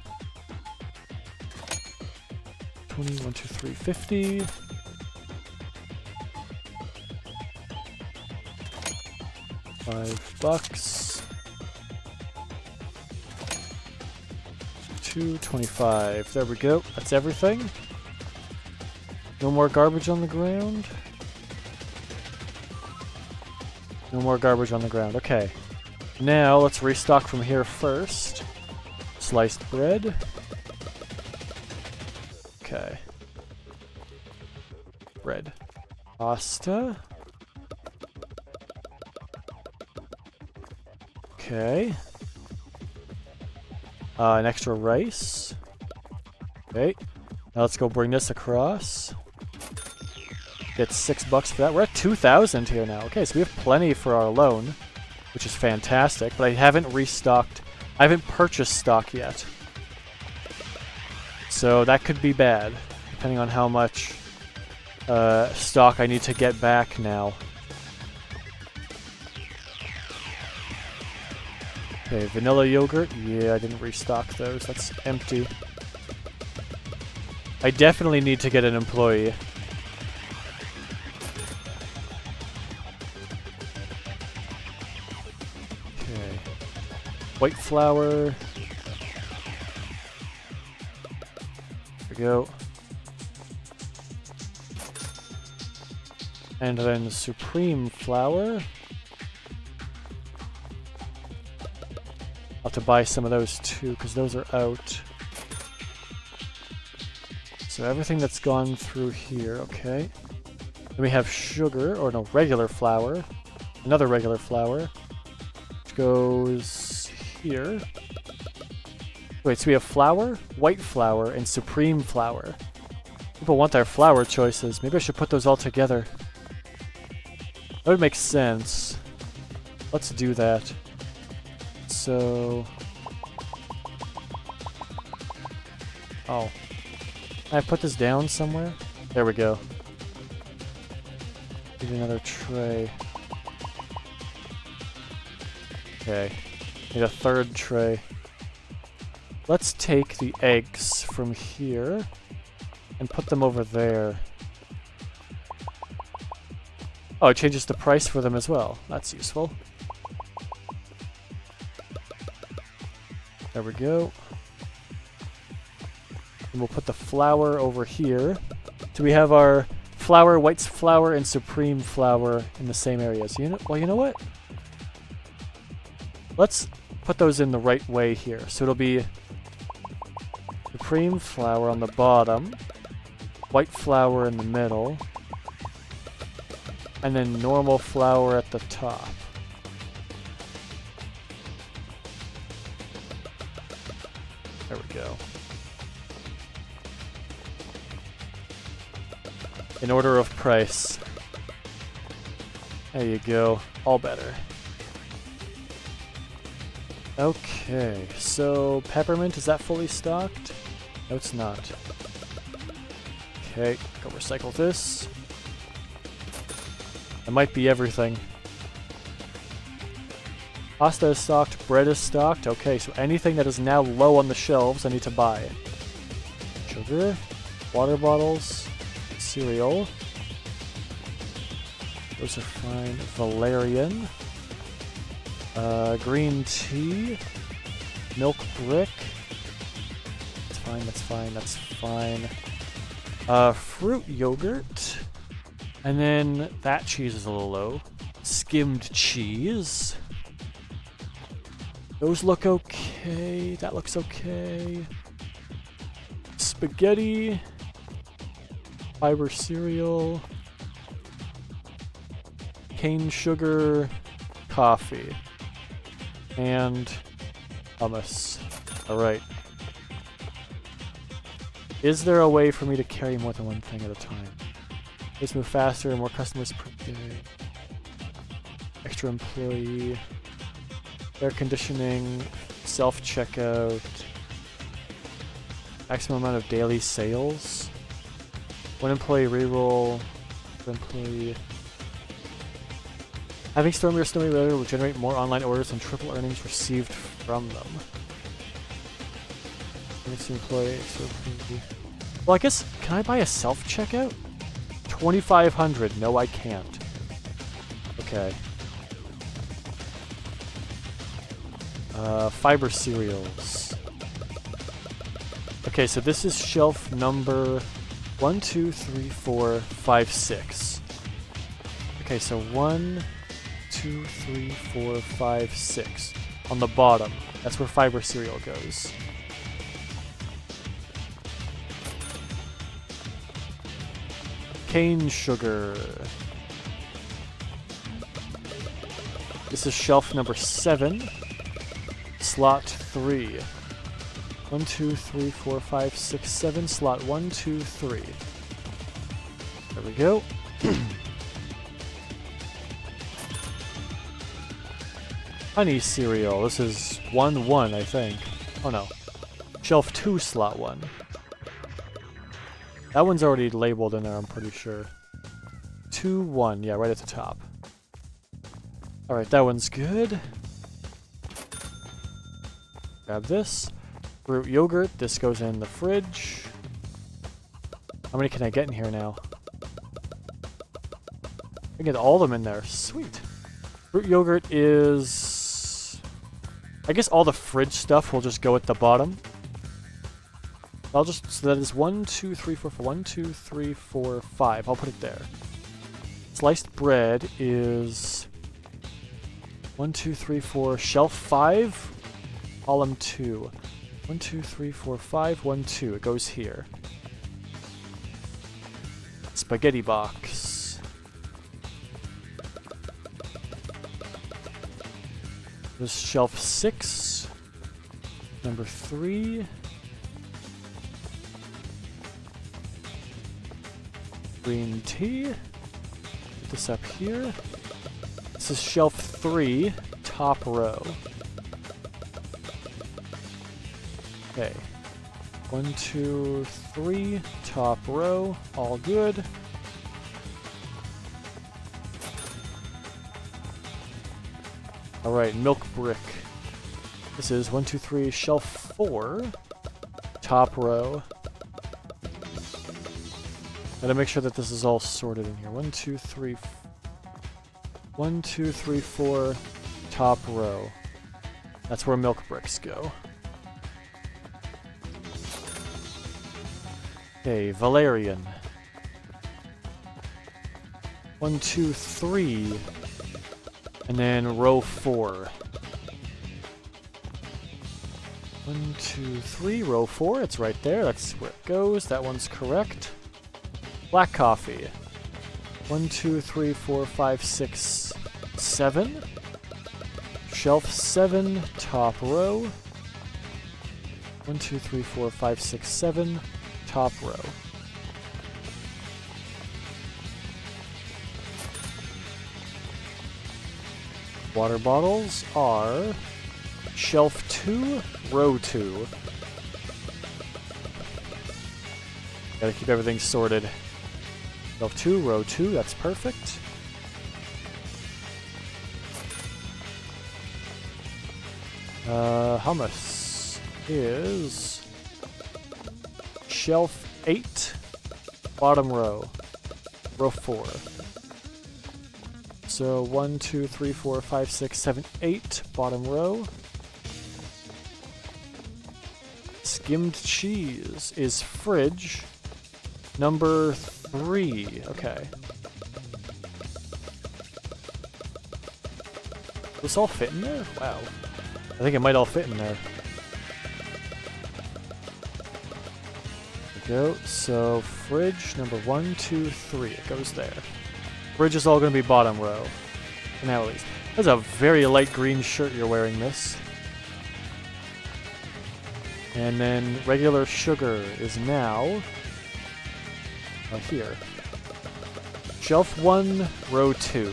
20, 1, 2, 3, 50. $5. $2.25. There we go. That's everything. No more garbage on the ground. No more garbage on the ground. Okay. Now let's restock from here first. Sliced bread. Okay. Bread. Pasta. Okay. An extra rice. Okay. Now let's go bring this across. Get $6 for that. We're at 2,000 here now. Okay, so we have plenty for our loan, which is fantastic, but I haven't restocked. I haven't purchased stock yet. So that could be bad, depending on how much stock I need to get back now. Okay, vanilla yogurt. Yeah, I didn't restock those. That's empty. I definitely need to get an employee. Okay. White flour. There we go. And then supreme flour. I'll have to buy some of those too, because those are out. So everything that's gone through here, okay. Then we have sugar, or no, regular flour. Another regular flour. Which goes here. Wait, so we have flour, white flour, and supreme flour. People want their flour choices. Maybe I should put those all together. That would make sense. Let's do that. So... Oh. Can I put this down somewhere? There we go. Need another tray. Okay. Need a third tray. Let's take the eggs from here and put them over there. Oh, it changes the price for them as well. That's useful. There we go. And we'll put the flour over here. So we have our flour, white flour, and supreme flour in the same areas. Well, you know what? Let's put those in the right way here. So it'll be supreme flour on the bottom, white flour in the middle, and then normal flour at the top. There we go. In order of price. There you go. All better. Okay, so peppermint, is that fully stocked? No, it's not. Okay, go recycle this. It might be everything. Pasta is stocked, bread is stocked. Okay, so anything that is now low on the shelves I need to buy. Sugar, water bottles, cereal. Those are fine. Valerian. Green tea. Milk brick. That's fine, that's fine, that's fine. Fruit yogurt. And then that cheese is a little low. Skimmed cheese. Those look okay. That looks okay. Spaghetti. Fiber cereal. Cane sugar. Coffee. And hummus. Alright. Is there a way for me to carry more than one thing at a time? Let's move faster and more customers per day. Extra employee. Air conditioning. Self-checkout. Maximum amount of daily sales. One employee reroll. One employee. Having stormy or snowy weather will generate more online orders and triple earnings received from them. Employee. Well, I guess, can I buy a self-checkout? 2,500. No, I can't. Okay. Fiber cereals. Okay, so this is shelf number 1, 2, 3, 4, 5, 6. Okay, so 1, 2, 3, 4, 5, 6. On the bottom. That's where fiber cereal goes. Cane sugar. This is shelf number 7. Slot 3. 1, 2, 3, 4, 5, 6, 7. Slot 1, 2, 3. There we go. Honey cereal. This is 1, 1, I think. Oh no. Shelf 2, slot 1. That one's already labeled in there, I'm pretty sure. 2, 1. Yeah, right at the top. Alright, that one's good. Grab this. Fruit yogurt. This goes in the fridge. How many can I get in here now? I can get all of them in there. Sweet. Fruit yogurt is... I guess all the fridge stuff will just go at the bottom. I'll just... So that is 1, 2, 3, 4, 4. 1, 2, 3, 4, 5. I'll put it there. Sliced bread is... 1, 2, 3, 4. Shelf 5. Column 2. 1, 2, 3, 4, 5. 1, 2. It goes here. Spaghetti box. This is shelf 6. Number 3. Green tea. Put this up here. This is shelf 3, top row. Okay. 1, 2, 3, top row, all good. Alright, milk brick. This is 1, 2, 3, shelf 4, top row. Gotta make sure that this is all sorted in here. 1, 2, 3, 1, 2, 3, 4, top row. That's where milk bricks go. Okay, Valerian. 1, 2, 3. And then row 4. 1, 2, 3, row 4. It's right there. That's where it goes. That one's correct. Black coffee. 1, 2, 3, 4, 5, 6, 7. Shelf 7, top row. 1, 2, 3, 4, 5, 6, 7. Top row. Water bottles are shelf 2, row 2. Gotta keep everything sorted. Shelf 2, row 2, that's perfect. Hummus is shelf 8, bottom row, row 4. So 1, 2, 3, 4, 5, 6, 7, 8, bottom row. Skimmed cheese is fridge number 3. Okay. Does this all fit in there? Wow. I think it might all fit in there. There we go. So fridge number 1, 2, 3. It goes there. Fridge is all going to be bottom row. For now at least. That's a very light green shirt you're wearing, miss. And then regular sugar is now here. Shelf 1, row 2.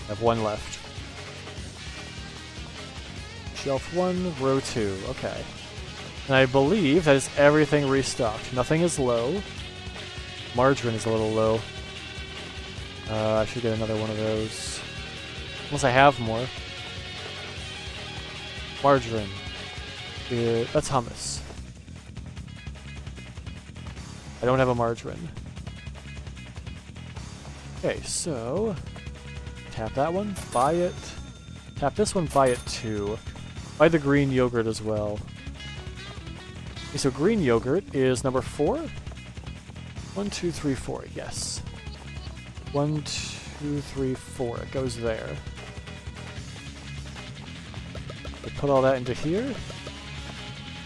I have one left. Shelf 1, row 2. Okay. And I believe that is everything restocked. Nothing is low. Margarine is a little low. I should get another one of those. Unless I have more. Margarine. That's hummus. I don't have a margarine. Okay, so... tap that one, buy it. Tap this one, buy it too. Buy the green yogurt as well. Okay, so green yogurt is number 4? 1, 2, 3, 4, yes. 1, 2, 3, 4, it goes there. I put all that into here. And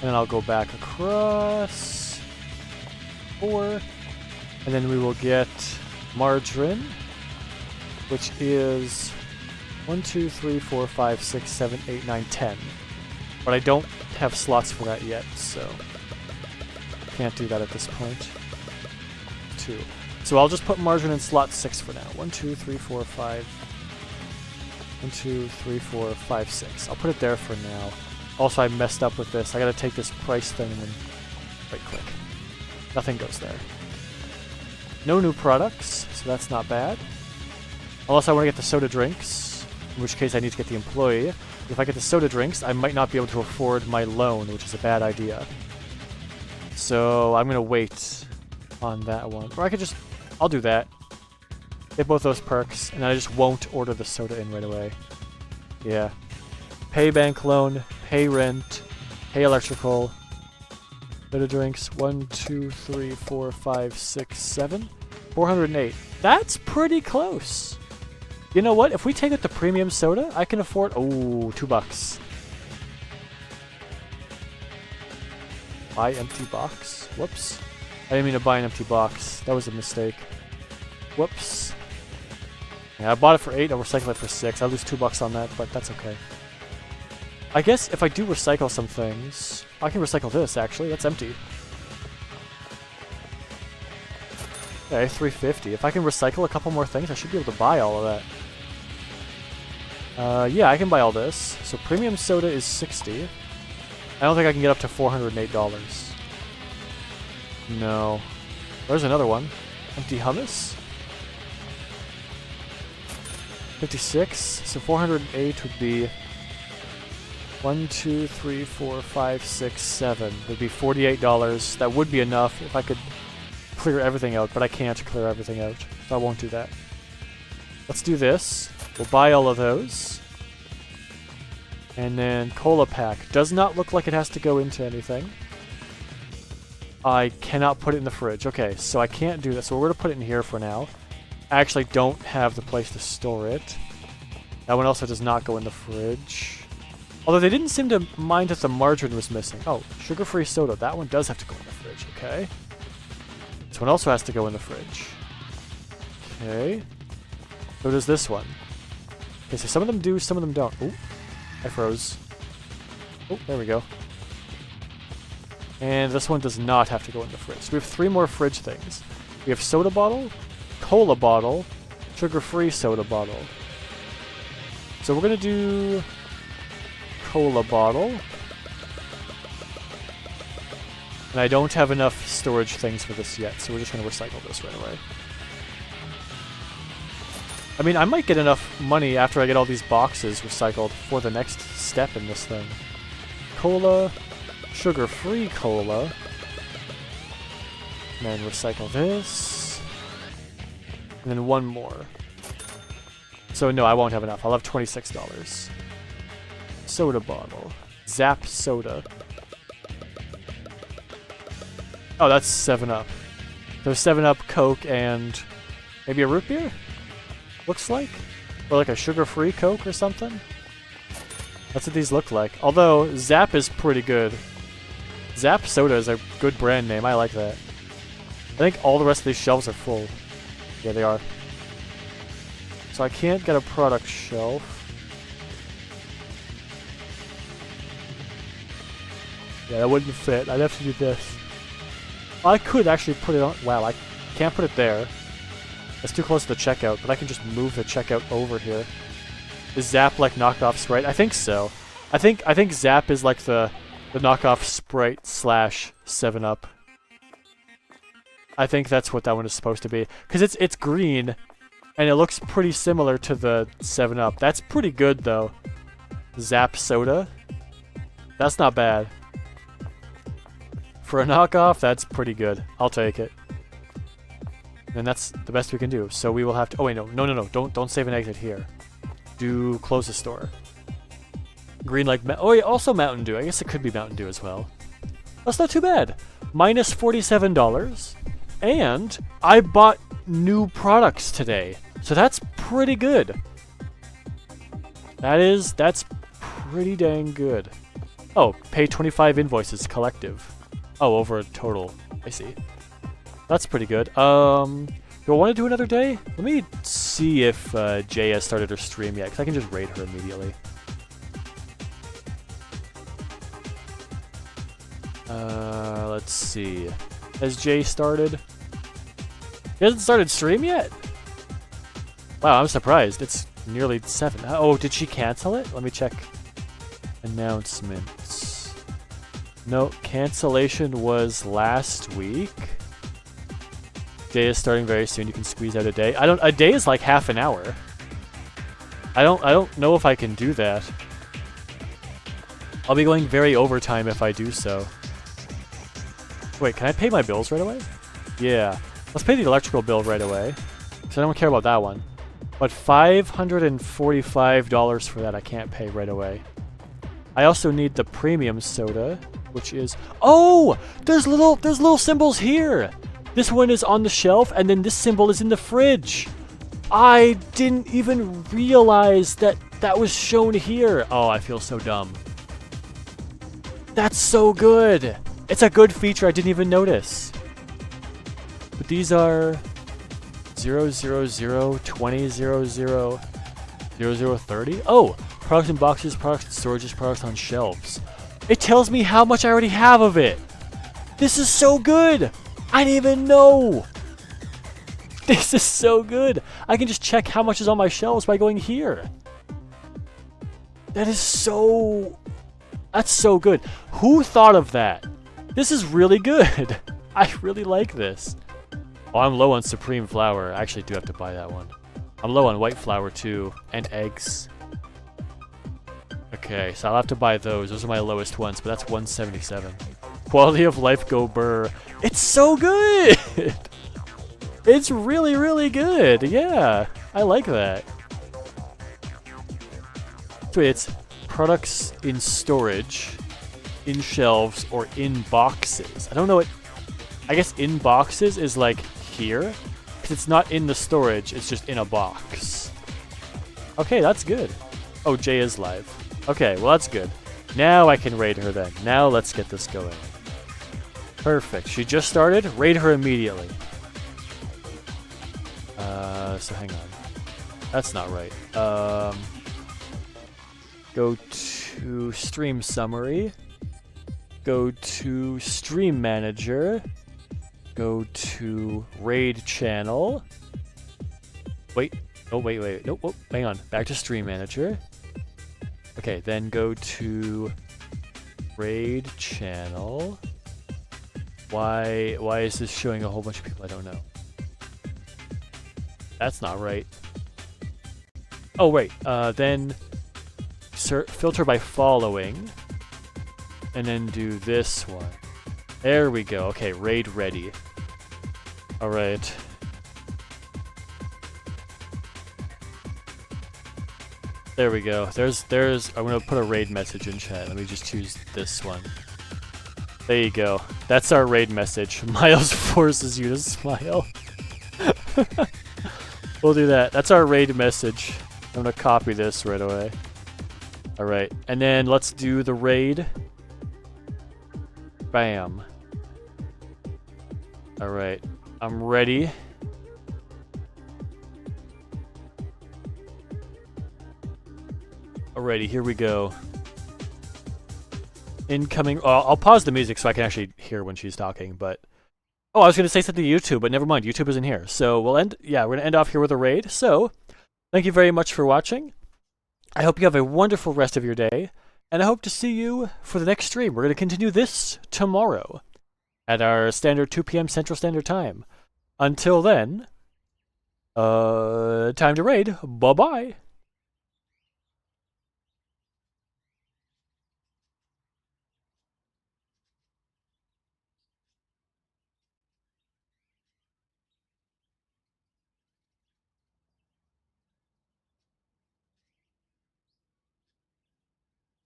then I'll go back across. 4. And then we will get margarine, which is 1, 2, 3, 4, 5, 6, 7, 8, 9, 10. But I don't have slots for that yet, so can't do that at this point. 2. So I'll just put margarine in slot 6 for now. 1, 2, 3, 4, 5. 1, 2, 3, 4, 5, 6. I'll put it there for now. Also, I messed up with this. I gotta take this price thing and then right-click. Nothing goes there. No new products, so that's not bad. Unless I want to get the soda drinks, in which case I need to get the employee. If I get the soda drinks, I might not be able to afford my loan, which is a bad idea. So I'm gonna wait on that one. Or I could just... I'll do that. Get both those perks, and I just won't order the soda in right away. Yeah. Pay bank loan, pay rent, pay electrical, soda drinks, 1, 2, 3, 4, 5, 6, 7. 408. That's pretty close. You know what? If we take out the premium soda, I can afford... Oh, $2. Buy empty box. Whoops. I didn't mean to buy an empty box. That was a mistake. Whoops. Yeah, I bought it for 8. I'll recycle it for 6. I lose $2 on that, but that's okay. I guess if I do recycle some things... I can recycle this, actually. That's empty. Okay, 350. If I can recycle a couple more things, I should be able to buy all of that. Yeah, I can buy all this. So premium soda is 60. I don't think I can get up to $408. No. There's another one. Empty hummus. 56. So 408 would be 1, 2, 3, 4, 5, 6, 7. Would be $48. That would be enough if I could clear everything out, but I can't clear everything out, so I won't do that. Let's do this. We'll buy all of those. And then cola pack. Does not look like it has to go into anything. I cannot put it in the fridge. Okay, so I can't do that, so we're going to put it in here for now. I actually don't have the place to store it. That one also does not go in the fridge. Although they didn't seem to mind that the margarine was missing. Oh, sugar-free soda. That one does have to go in the fridge, okay. This one also has to go in the fridge. Okay. So does this one. Okay, so some of them do, some of them don't. Ooh, I froze. Oh, there we go. And this one does not have to go in the fridge. So we have 3 more fridge things. We have soda bottle, cola bottle, sugar-free soda bottle. So we're going to do cola bottle. And I don't have enough storage things for this yet, so we're just going to recycle this right away. I mean, I might get enough money after I get all these boxes recycled for the next step in this thing. Cola, sugar-free cola. And then recycle this. And then one more. So no, I won't have enough. I'll have $26. Soda bottle. Zap soda. Oh, that's 7-Up. There's 7-Up, Coke, and maybe a root beer? Looks like? Or like a sugar-free Coke or something? That's what these look like. Although, Zap is pretty good. Zap Soda is a good brand name. I like that. I think all the rest of these shelves are full. Yeah, they are. So I can't get a product shelf. Yeah, that wouldn't fit. I'd have to do this. I could actually put it on... Wow, I can't put it there. It's too close to the checkout, but I can just move the checkout over here. Is Zap like knockoff Sprite? I think so. I think Zap is like the knockoff Sprite / 7-Up. I think that's what that one is supposed to be. Because it's green, and it looks pretty similar to the 7-Up. That's pretty good, though. Zap Soda. That's not bad. For a knockoff, that's pretty good. I'll take it. And that's the best we can do. So we will have to... Oh, wait, no. Don't save an exit here. Do close the store. Green like... Oh, yeah, also Mountain Dew. I guess it could be Mountain Dew as well. That's not too bad. Minus $47. And I bought new products today. So that's pretty good. That's pretty dang good. Oh, pay 25 invoices collective. Oh, over a total. I see. That's pretty good. Do I want to do another day? Let me see if Jay has started her stream yet, because I can just raid her immediately. Let's see. Has Jay started? He hasn't started stream yet? Wow, I'm surprised. It's nearly 7. Oh, did she cancel it? Let me check. Announcements. No, cancellation was last week. Day is starting very soon. You can squeeze out a day. A day is like half an hour. I don't know if I can do that. I'll be going very overtime if I do so. Wait, can I pay my bills right away? Yeah. Let's pay the electrical bill right away. Because I don't care about that one. But $545 for that I can't pay right away. I also need the premium soda, which is... Oh! There's little symbols here! This one is on the shelf, and then this symbol is in the fridge. I didn't even realize that was shown here. Oh, I feel so dumb. That's so good. It's a good feature I didn't even notice. But these are 000, 20, 00, 0030. Oh, products in boxes, products in storages, products on shelves. It tells me how much I already have of it. This is so good. I didn't even know. This is so good. I can just check how much is on my shelves by going here. That is so... That's so good. Who thought of that? This is really good. I really like this. Oh, I'm low on Supreme Flour. I actually do have to buy that one. I'm low on white flour too, and eggs. Okay, so I'll have to buy those. Those are my lowest ones, but that's 177. Quality of life go burr. It's so good! It's really, really good. Yeah, I like that. So it's products in storage, in shelves, or in boxes. I don't know what... I guess in boxes is like here. Because it's not in the storage, it's just in a box. Okay, that's good. Oh, Jay is live. Okay, well that's good. Now I can raid her then. Now let's get this going. Perfect. She just started. Raid her immediately. So hang on. That's not right. Go to Stream Summary. Go to Stream Manager. Go to Raid Channel. Wait. Oh, wait. Nope. Oh, hang on. Back to Stream Manager. Okay, then go to Raid Channel. Why is this showing a whole bunch of people? I don't know. That's not right. Oh, wait. Then filter by following. And then do this one. There we go. Okay, raid ready. Alright. There we go. There's I'm gonna put a raid message in chat. Let me just choose this one. There you go. That's our raid message. Miles forces you to smile. We'll do that. That's our raid message. I'm gonna copy this right away. Alright, and then let's do the raid. Bam. Alright, I'm ready. Alrighty, here we go. Incoming. Oh, I'll pause the music so I can actually hear when she's talking, but... Oh, I was going to say something to YouTube, but never mind. YouTube isn't here. So we'll end... Yeah, we're going to end off here with a raid. So, thank you very much for watching. I hope you have a wonderful rest of your day. And I hope to see you for the next stream. We're going to continue this tomorrow at our standard 2 p.m. Central Standard Time. Until then, time to raid. Bye-bye.